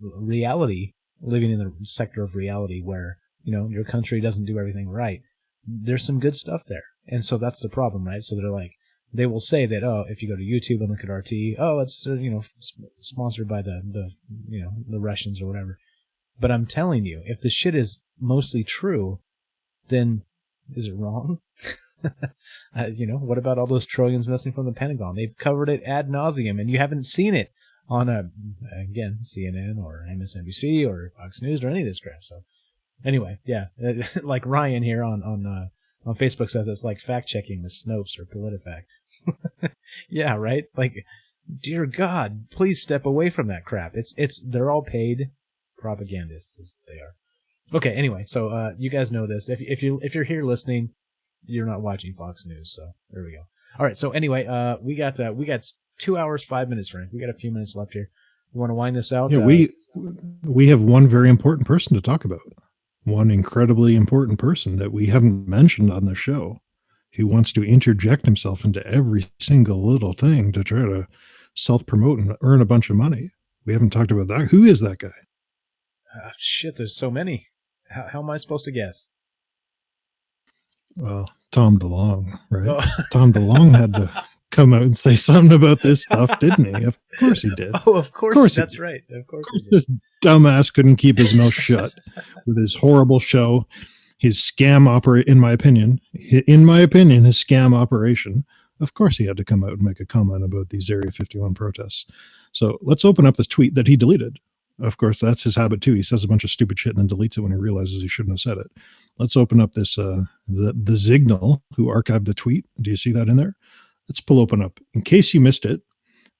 reality, living in the sector of reality where your country doesn't do everything right, there's some good stuff there, and so that's the problem, right? So they're like,
they will say that, oh, if you go to YouTube and look at RT, oh, it's sponsored by the the Russians or whatever. But I'm telling you, if the shit is mostly true, then is it wrong? What about all those trillions missing from the Pentagon? They've covered it ad nauseum, and you haven't seen it on again, CNN or MSNBC or Fox News or any of this crap. So anyway, yeah, like Ryan here on Facebook says, it's like fact checking with Snopes or PolitiFact. Yeah, right. Like, dear God, please step away from that crap. They're all paid propagandists, is what they are. Okay, anyway, so you guys know this. If you're here listening, you're not watching Fox News. So there we go. All right. So anyway, we got 2 hours 5 minutes, Frank. We got a few minutes left here. You want to wind this out?
Yeah, we have one very important person to talk about. One incredibly important person that we haven't mentioned on the show, who wants to interject himself into every single little thing to try to self-promote and earn a bunch of money. We haven't talked about that. Who is that guy?
Shit, there's so many. How am I supposed to guess?
Well, Tom DeLonge, right?
Oh.
Tom DeLonge had to come out and say something about this stuff, didn't he? Of course he did.
Oh, of course that's right. Of course
this dumbass couldn't keep his mouth shut with his horrible show, his scam in my opinion, his scam operation. Of course he had to come out and make a comment about these Area 51 protests. So let's open up this tweet that he deleted. Of course, that's his habit too. He says a bunch of stupid shit and then deletes it when he realizes he shouldn't have said it. Let's open up this, the Signal, who archived the tweet. Do you see that in there? Let's open up. In case you missed it,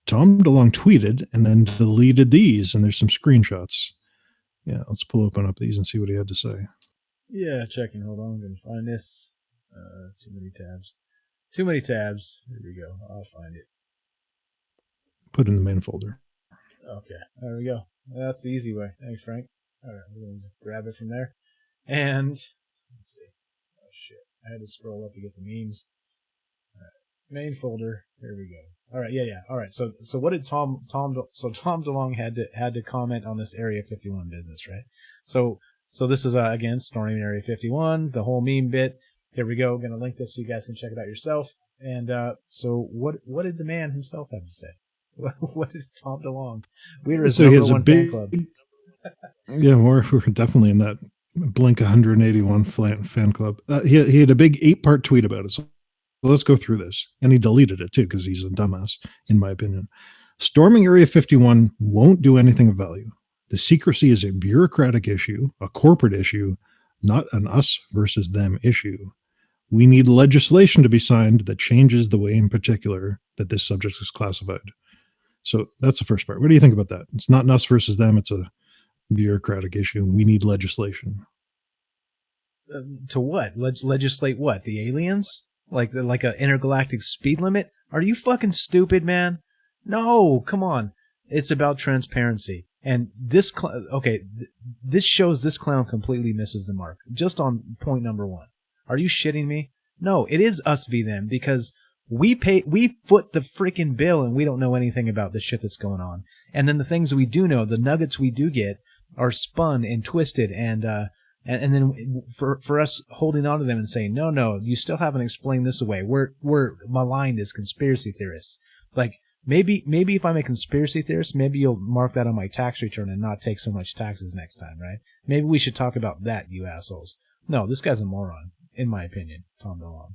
Tom DeLonge tweeted and then deleted these, and there's some screenshots. Yeah, let's open up these and see what he had to say.
Yeah, checking. Hold on. I'm going to find this. Too many tabs. Too many tabs. Here we go. I'll find it.
Put it in the main folder.
Okay, there we go. That's the easy way. Thanks, Frank. All right, we're going to grab it from there. And let's see. Oh, shit. I had to scroll up to get the memes. All right. Main folder. Here we go. All right, yeah. All right. So what did Tom DeLonge had to comment on this Area 51 business, right? So this is again storming Area 51, the whole meme bit. Here we go. I'm gonna link this so you guys can check it out yourself. And so what did the man himself have to say? What is Tom DeLonge? We were his number one fan club.
Yeah, we're definitely in that Blink 181 fan club. He had a big 8-part tweet about it. So let's go through this. And he deleted it too because he's a dumbass, in my opinion. Storming Area 51 won't do anything of value. The secrecy is a bureaucratic issue, a corporate issue, not an us versus them issue. We need legislation to be signed that changes the way in particular that this subject is classified. So that's the first part. What do you think about that? It's not an us versus them. It's a bureaucratic issue. We need legislation.
To what? Legislate what? The aliens? Like an intergalactic speed limit? Are you fucking stupid, man? No, come on. It's about transparency. And this shows this clown completely misses the mark. Just on point number 1. Are you shitting me? No, it is us v them because we foot the freaking bill and we don't know anything about the shit that's going on. And then the things we do know, the nuggets we do get, are spun and twisted and then for us holding on to them and saying, no, you still haven't explained this away. We're maligned as conspiracy theorists. Like, maybe if I'm a conspiracy theorist, maybe you'll mark that on my tax return and not take so much taxes next time, right? Maybe we should talk about that, you assholes. No, this guy's a moron, in my opinion, Tom DeLonge.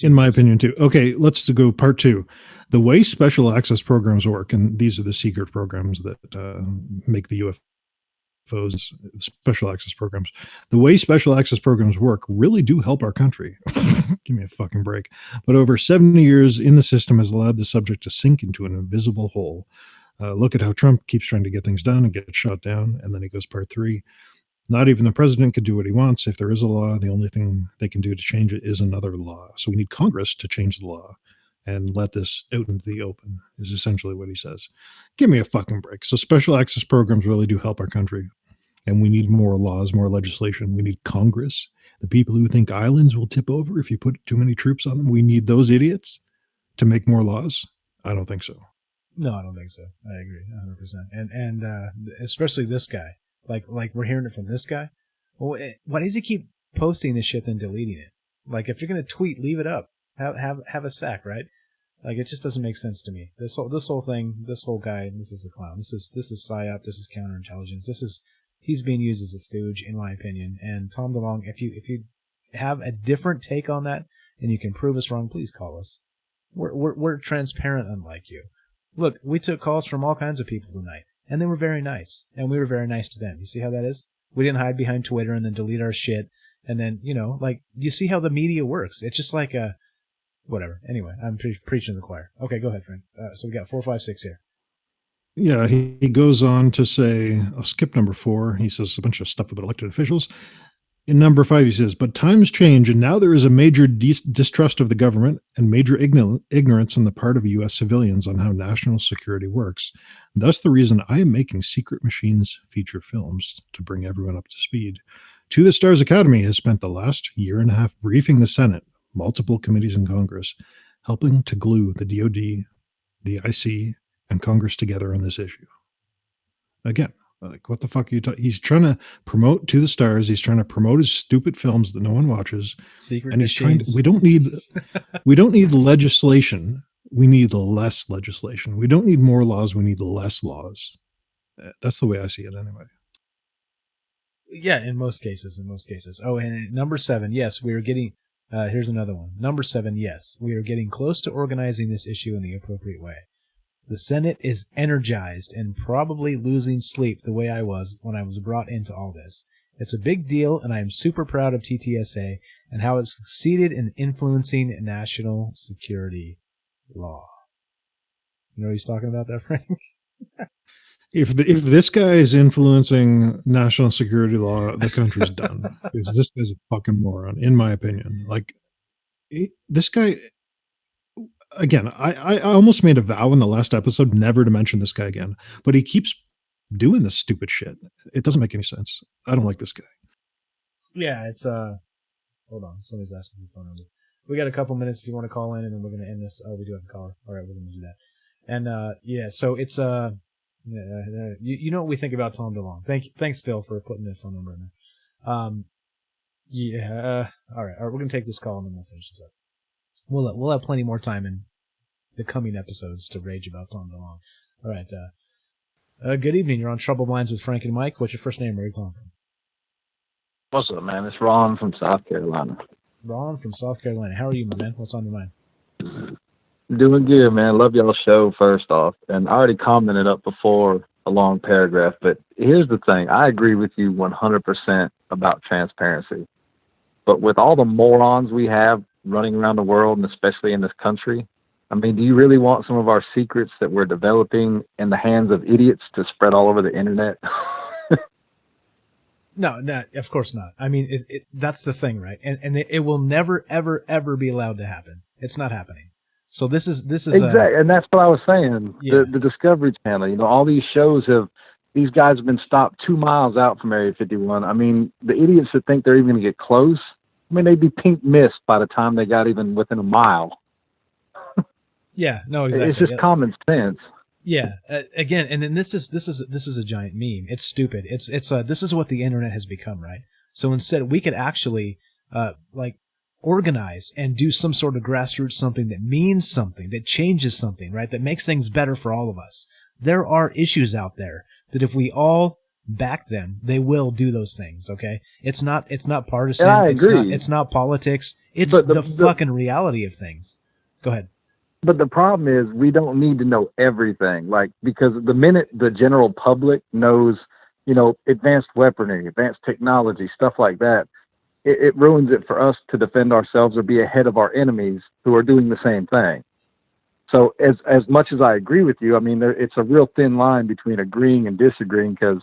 In my opinion, too. Okay, let's go part 2. The way special access programs work, and these are the secret programs that make the UFOs special access programs. The way special access programs work really do help our country. Give me a fucking break. But over 70 years in the system has allowed the subject to sink into an invisible hole. Look at how Trump keeps trying to get things done and get shot down. And then he goes part 3. Not even the president can do what he wants. If there is a law, the only thing they can do to change it is another law. So we need Congress to change the law and let this out into the open, is essentially what he says. Give me a fucking break. So special access programs really do help our country. And we need more laws, more legislation. We need Congress. The people who think islands will tip over if you put too many troops on them. We need those idiots to make more laws. I don't think so.
No, I don't think so. I agree 100%. And especially this guy. Like we're hearing it from this guy. Well, why does he keep posting this shit then deleting it? Like, if you're gonna tweet, leave it up. Have a sack, right?
Like, it just doesn't make sense to me. This whole thing, this whole guy, this is a clown. This is PSYOP. This is counterintelligence. He's being used as a stooge, in my opinion. And Tom DeLonge, if you have a different take on that and you can prove us wrong, please call us. We're transparent, unlike you. Look, we took calls from all kinds of people tonight, and they were very nice, and we were very nice to them. You see how that is? We didn't hide behind Twitter and then delete our shit, and then, you see how the media works. It's just like whatever. Anyway, I'm preaching to the choir. Okay, go ahead, Frank. So we got 4, 5, 6 here.
Yeah, he goes on to say, I'll skip number 4. He says a bunch of stuff about elected officials. In number 5, he says, but times change, and now there is a major distrust of the government and major ignorance on the part of U.S. civilians on how national security works. Thus, the reason I am making Secret Machines feature films to bring everyone up to speed. To the Stars Academy has spent the last year and a half briefing the Senate, multiple committees in Congress, helping to glue the DOD, the IC, and Congress together on this issue. Again, like, what the fuck are you talking? He's trying to promote To the Stars. He's trying to promote his stupid films that no one watches.
Secret
and he's
machines.
we don't need legislation. We need less legislation. We don't need more laws. We need less laws. That's the way I see it anyway.
Yeah, in most cases. Oh, and number 7, yes, we are getting, here's another one. Number 7, yes, we are getting close to organizing this issue in the appropriate way. The Senate is energized and probably losing sleep the way I was when I was brought into all this. It's a big deal, and I am super proud of TTSA and how it succeeded in influencing national security law. You know what he's talking about there, Frank?
If this guy is influencing national security law, the country's done. Because this guy's a fucking moron, in my opinion. Like, this guy... Again, I almost made a vow in the last episode never to mention this guy again, but he keeps doing this stupid shit. It doesn't make any sense. I don't like this guy.
Yeah, it's hold on, somebody's asking for the phone number. We got a couple minutes if you want to call in, and then we're going to end this. Oh, we do have a caller. All right, we're going to do that. And yeah, so it's you know what we think about Tom DeLonge. Thanks Phil for putting the phone number in there. Yeah, all right, we're going to take this call and then we'll finish this up. We'll have plenty more time in the coming episodes to rage about Tom DeLonge. All right. Good evening. You're on Troubled Minds with Frank and Mike. What's your first name? Where are you calling from?
What's up, man? It's Ron from South Carolina.
Ron from South Carolina. How are you, my man? What's on your mind?
Doing good, man. Love y'all's show, first off. And I already commented up before a long paragraph, but here's the thing. I agree with you 100% about transparency. But with all the morons we have running around the world, and especially in this country, I mean, do you really want some of our secrets that we're developing in the hands of idiots to spread all over the internet?
No, of course not. I mean, that's the thing, right? And it will never, ever, ever be allowed to happen. It's not happening. So this is
exactly, and that's what I was saying. Yeah. The Discovery Channel, all these shows these guys have been stopped 2 miles out from Area 51. I mean, the idiots that think they're even going to get close, I mean, they'd be pink mist by the time they got even within a mile.
Yeah, no, exactly.
It's just common sense.
Yeah. Again, and then this is a giant meme. It's stupid. It's this is what the internet has become, right? So instead, we could actually organize and do some sort of grassroots something that means something, that changes something, right? That makes things better for all of us. There are issues out there that if we all back them, they will do those things. Okay, it's not partisan.
I agree.
It's not politics. It's the fucking reality of things. Go ahead.
But the problem is we don't need to know everything, because the minute the general public knows, advanced weaponry, advanced technology, stuff like that, it ruins it for us to defend ourselves or be ahead of our enemies who are doing the same thing. So as much as I agree with you, I mean, it's a real thin line between agreeing and disagreeing, because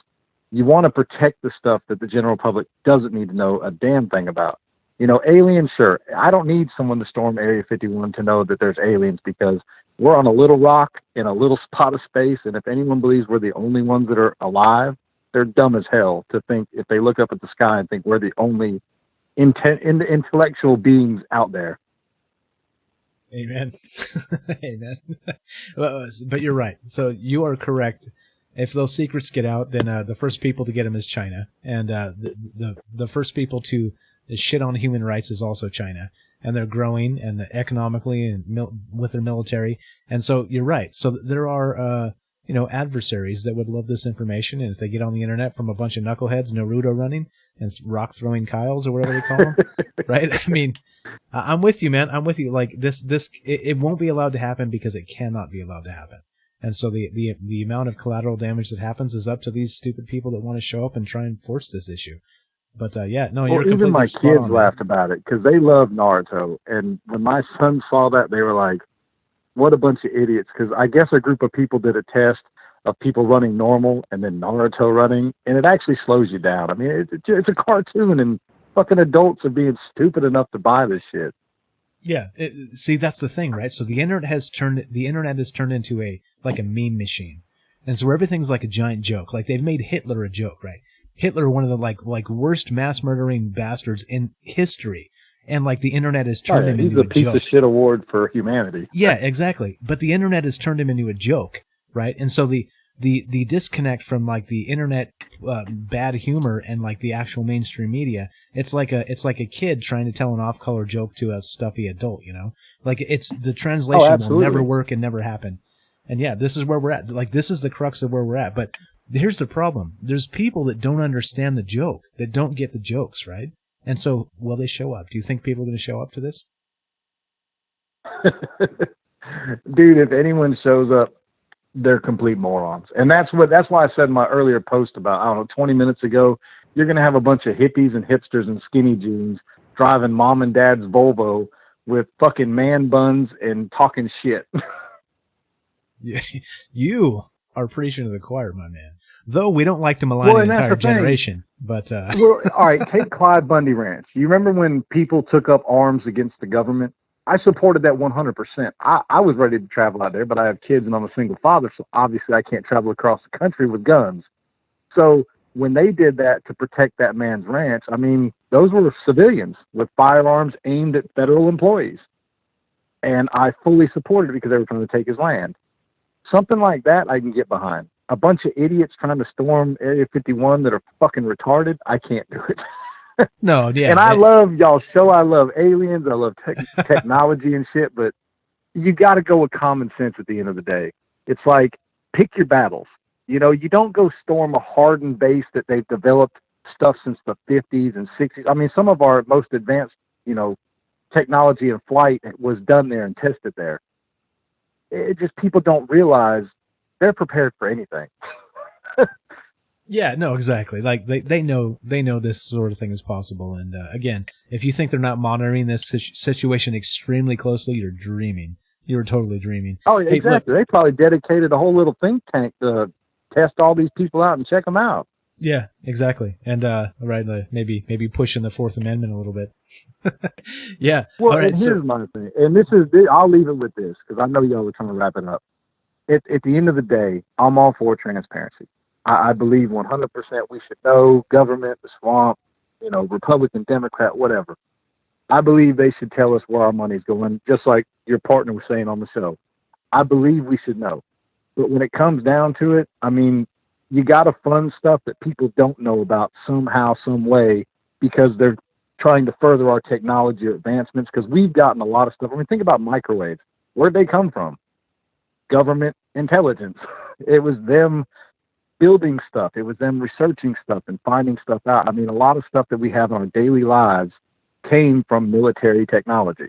you want to protect the stuff that the general public doesn't need to know a damn thing about. Aliens, sure. I don't need someone to storm Area 51 to know that there's aliens, because we're on a little rock in a little spot of space, and if anyone believes we're the only ones that are alive, they're dumb as hell to think, if they look up at the sky and think we're the only intellectual beings out there.
Amen. Amen. But you're right. So you are correct. If those secrets get out, then the first people to get them is China, and the first people to shit on human rights is also China.
and they're growing and economically and with their military. And so you're right. So there are, adversaries that would love this information. And if they get on the internet from a bunch of knuckleheads, Naruto running and rock throwing Kyles or whatever they call them, right? I mean, I'm with you, man. I'm with you. Like it won't be allowed to happen because it cannot be allowed to happen. And so the amount of collateral damage that happens is up to these stupid people that want to show up and try and force this issue. But you're
even my
spot
kids
on,
laughed about it because they love Naruto, and when my son saw that, they were like, "What a bunch of idiots!" Because I guess a group of people did a test of people running normal and then Naruto running, and it actually slows you down. I mean, it's a cartoon, and fucking adults are being stupid enough to buy this shit.
Yeah, see, that's the thing, right? So the internet has turned into a meme machine, and so everything's like a giant joke. Like they've made Hitler a joke, right? Hitler, one of the like worst mass murdering bastards in history, and like the internet has turned him into a joke.
He's a piece of shit award for humanity.
Yeah, exactly. But the internet has turned him into a joke, right? And so the disconnect from like the internet bad humor and like the actual mainstream media, it's like a kid trying to tell an off-color joke to a stuffy adult, Like it's the translation will never work and never happen. And yeah, this is where we're at. Like this is the crux of where we're at. But here's the problem. There's people that don't understand the joke, that don't get the jokes, right? And so, will they show up? Do you think people are going to show up to this?
Dude, if anyone shows up, they're complete morons. And that's why I said in my earlier post about, 20 minutes ago, you're going to have a bunch of hippies and hipsters in skinny jeans driving mom and dad's Volvo with fucking man buns and talking shit.
Yeah, you are preaching to the choir, my man. Though we don't like to malign an entire generation. But
well, all right, take Clyde Bundy Ranch. You remember when people took up arms against the government? I supported that 100%. I was ready to travel out there, but I have kids and I'm a single father, so obviously I can't travel across the country with guns. So when they did that to protect that man's ranch, I mean, those were civilians with firearms aimed at federal employees. And I fully supported it because they were trying to take his land. Something like that I can get behind. A bunch of idiots trying to storm Area 51 that are fucking retarded, I can't do it.
No, yeah.
And I love y'all's show. I love aliens. I love technology and shit, but you got to go with common sense at the end of the day. It's like, pick your battles. You don't go storm a hardened base that they've developed stuff since the 50s and 60s. I mean, some of our most advanced, technology in flight was done there and tested there. It just, people don't realize they're prepared for anything.
Yeah, no, exactly. Like they know this sort of thing is possible. And again, if you think they're not monitoring this situation extremely closely, you're dreaming. You're totally dreaming.
Oh, exactly. They probably dedicated a whole little think tank to test all these people out and check them out.
Yeah, exactly. And maybe pushing the Fourth Amendment a little bit. Yeah.
Well,
all right,
and here's my thing, and I'll leave it with this because I know y'all were trying to wrap it up. At the end of the day, I'm all for transparency. I believe 100% we should know government, the swamp, Republican, Democrat, whatever. I believe they should tell us where our money's going, just like your partner was saying on the show. I believe we should know. But when it comes down to it, I mean, you got to fund stuff that people don't know about somehow, some way, because they're trying to further our technology advancements, because we've gotten a lot of stuff. I mean, think about microwaves. Where'd they come from? Government intelligence. It was them building stuff. It was them researching stuff and finding stuff out. I mean, a lot of stuff that we have in our daily lives came from military technology.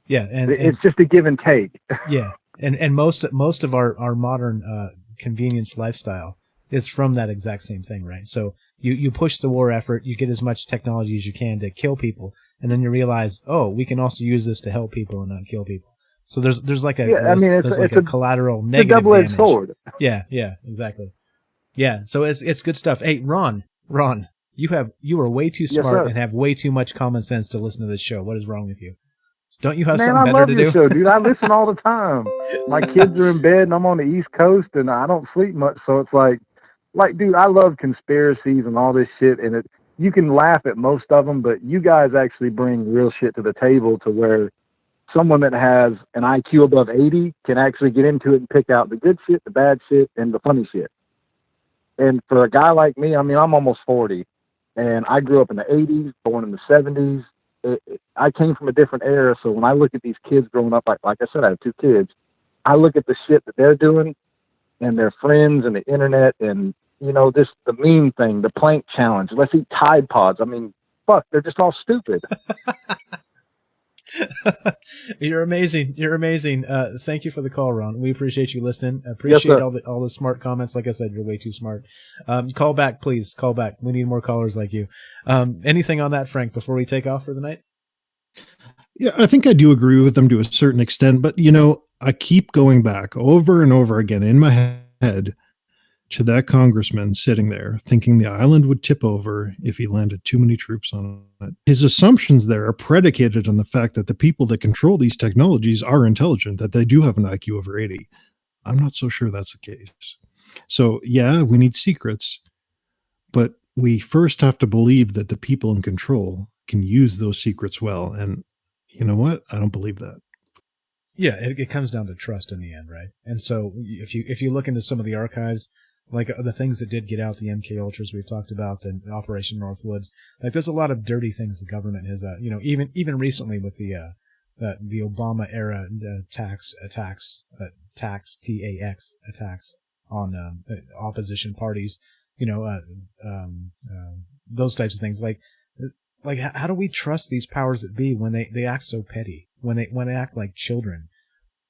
Yeah, and
it's just a give and take.
Yeah, and most of our modern convenience lifestyle is from that exact same thing, right? So you push the war effort, you get as much technology as you can to kill people, and then you realize, oh, we can also use this to help people and not kill people. So there's like a collateral negative
double-edged
damage.
sword.
Yeah, exactly. Yeah, so it's good stuff. Hey, Ron, you are way too smart and have way too much common sense to listen to this show. What is wrong with you? Don't you have something better to do?
Man, I love your show, dude. I listen all the time. My kids are in bed and I'm on the East Coast and I don't sleep much, so it's like, dude, I love conspiracies and all this shit, and you can laugh at most of them, but you guys actually bring real shit to the table to where someone that has an IQ above 80 can actually get into it and pick out the good shit, the bad shit, and the funny shit. And for a guy like me, I mean, I'm almost 40, and I grew up in the 80s, born in the 70s. I came from a different era, so when I look at these kids growing up, like I said, I have 2 kids. I look at the shit that they're doing and their friends and the internet and, this, the meme thing, the plank challenge. Let's eat Tide Pods. I mean, fuck, they're just all stupid.
You're amazing. You're amazing. Thank you for the call, Ron. We appreciate you listening. Appreciate all the smart comments. Like I said, you're way too smart. Call back, please. Call back. We need more callers like you. Anything on that, Frank, before we take off for the night?
Yeah, I think I do agree with them to a certain extent, but I keep going back over and over again in my head to that congressman sitting there thinking the island would tip over if he landed too many troops on it. His assumptions there are predicated on the fact that the people that control these technologies are intelligent, that they do have an IQ over 80. I'm not so sure that's the case. So yeah, we need secrets, but we first have to believe that the people in control can use those secrets well. And you know what? I don't believe that.
Yeah, it comes down to trust in the end, right? And so if you look into some of the archives, like the things that did get out, the MK Ultras we've talked about, the Operation Northwoods, like there's a lot of dirty things the government has, even recently with the Obama era tax attacks on opposition parties, those types of things. Like how do we trust these powers that be when they act so petty, when they act like children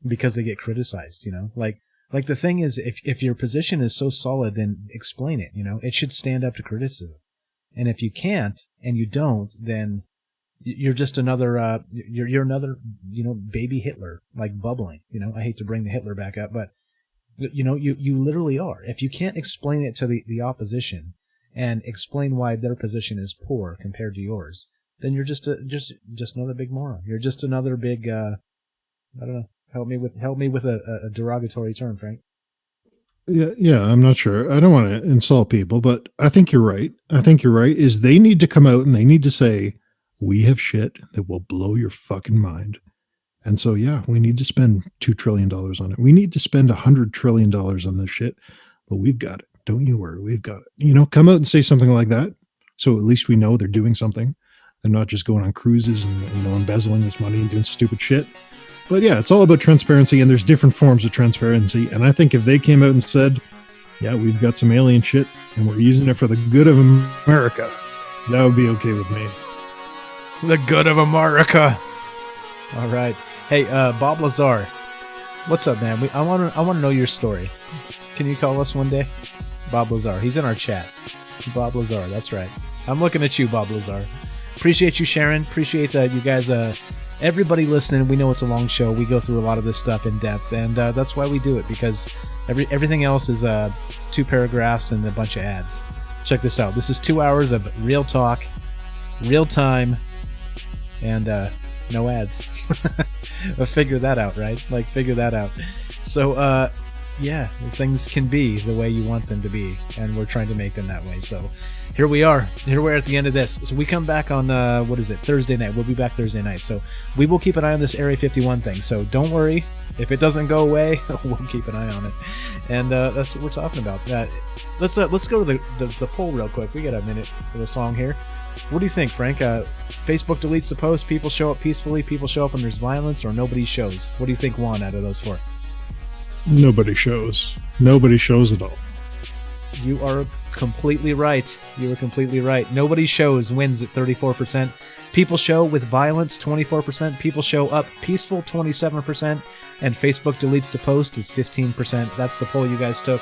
because they get criticized, Like the thing is, if your position is so solid, then explain it. It should stand up to criticism. And if you can't and you don't, then you're just another you're another baby Hitler, like bubbling. I hate to bring the Hitler back up, but you literally are. If you can't explain it to the opposition and explain why their position is poor compared to yours, then you're just another big moron. You're just another big I don't know. Help me with a derogatory term, Frank.
Yeah, I'm not sure. I don't want to insult people, but I think you're right. Is they need to come out and they need to say, we have shit that will blow your fucking mind. And so, yeah, we need to spend $2 trillion on it. We need to spend $100 trillion on this shit, but we've got it. Don't you worry. We've got it. Come out and say something like that. So at least we know they're doing something. They're not just going on cruises and embezzling this money and doing stupid shit. But yeah, it's all about transparency, and there's different forms of transparency. And I think if they came out and said, yeah, we've got some alien shit and we're using it for the good of America, that would be okay with me.
The good of America. All right. Hey, Bob Lazar, what's up, man? I want to know your story. Can you call us one day? Bob Lazar. He's in our chat. Bob Lazar. That's right. I'm looking at you, Bob Lazar. Appreciate you, Sharon. Appreciate you guys. Everybody listening, we know it's a long show. We go through a lot of this stuff in depth, and that's why we do it, because everything else is 2 paragraphs and a bunch of ads. Check this out. This is 2 hours of real talk, real time, and no ads. Figure that out, right? Figure that out. So, yeah, things can be the way you want them to be, and we're trying to make them that way. So here we are. Here we're at the end of this. So we come back on, Thursday night. We'll be back Thursday night. So we will keep an eye on this Area 51 thing. So don't worry. If it doesn't go away, we'll keep an eye on it. And that's what we're talking about. Let's go to the poll real quick. We got a minute for the song here. What do you think, Frank? Facebook deletes the post. People show up peacefully. People show up when there's violence, or nobody shows. What do you think won out of those 4?
Nobody shows. Nobody shows at all.
You are completely right. You were completely right. Nobody shows wins at 34%. People show with violence, 24%. People show up peaceful, 27%. And Facebook deletes the post is 15%. That's the poll you guys took.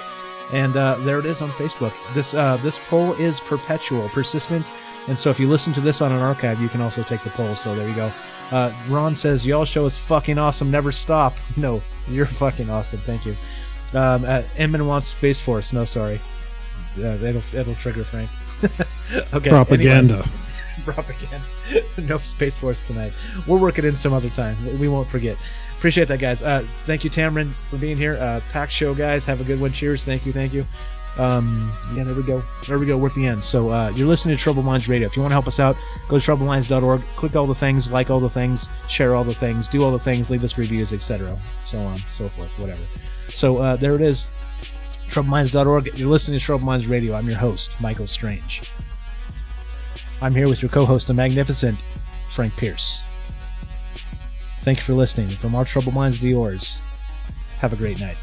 And there it is on Facebook. This poll is perpetual, persistent. And so if you listen to this on an archive, you can also take the poll. So there you go. Ron says, y'all show is fucking awesome. Never stop. No, you're fucking awesome. Thank you. Inman wants Space Force. No, sorry. It'll trigger Frank. Okay.
Propaganda.
Anyway. Propaganda. No Space Force tonight. We'll work it in some other time. We won't forget. Appreciate that, guys. Thank you, Tamron, for being here. Packed show, guys. Have a good one. Cheers. Thank you. Yeah, there we go. We're at the end. So you're listening to Troubled Minds Radio. If you want to help us out, go to troubledminds.org. Click all the things, like all the things, share all the things, do all the things, leave us reviews, etc. So on, so forth, whatever. So there it is. troubledminds.org. You're listening to Troubled Minds Radio. I'm your host, Michael Strange. I'm here with your co-host, the magnificent
Frank Pierce. Thank you for listening. From our troubled minds to yours, have a great night.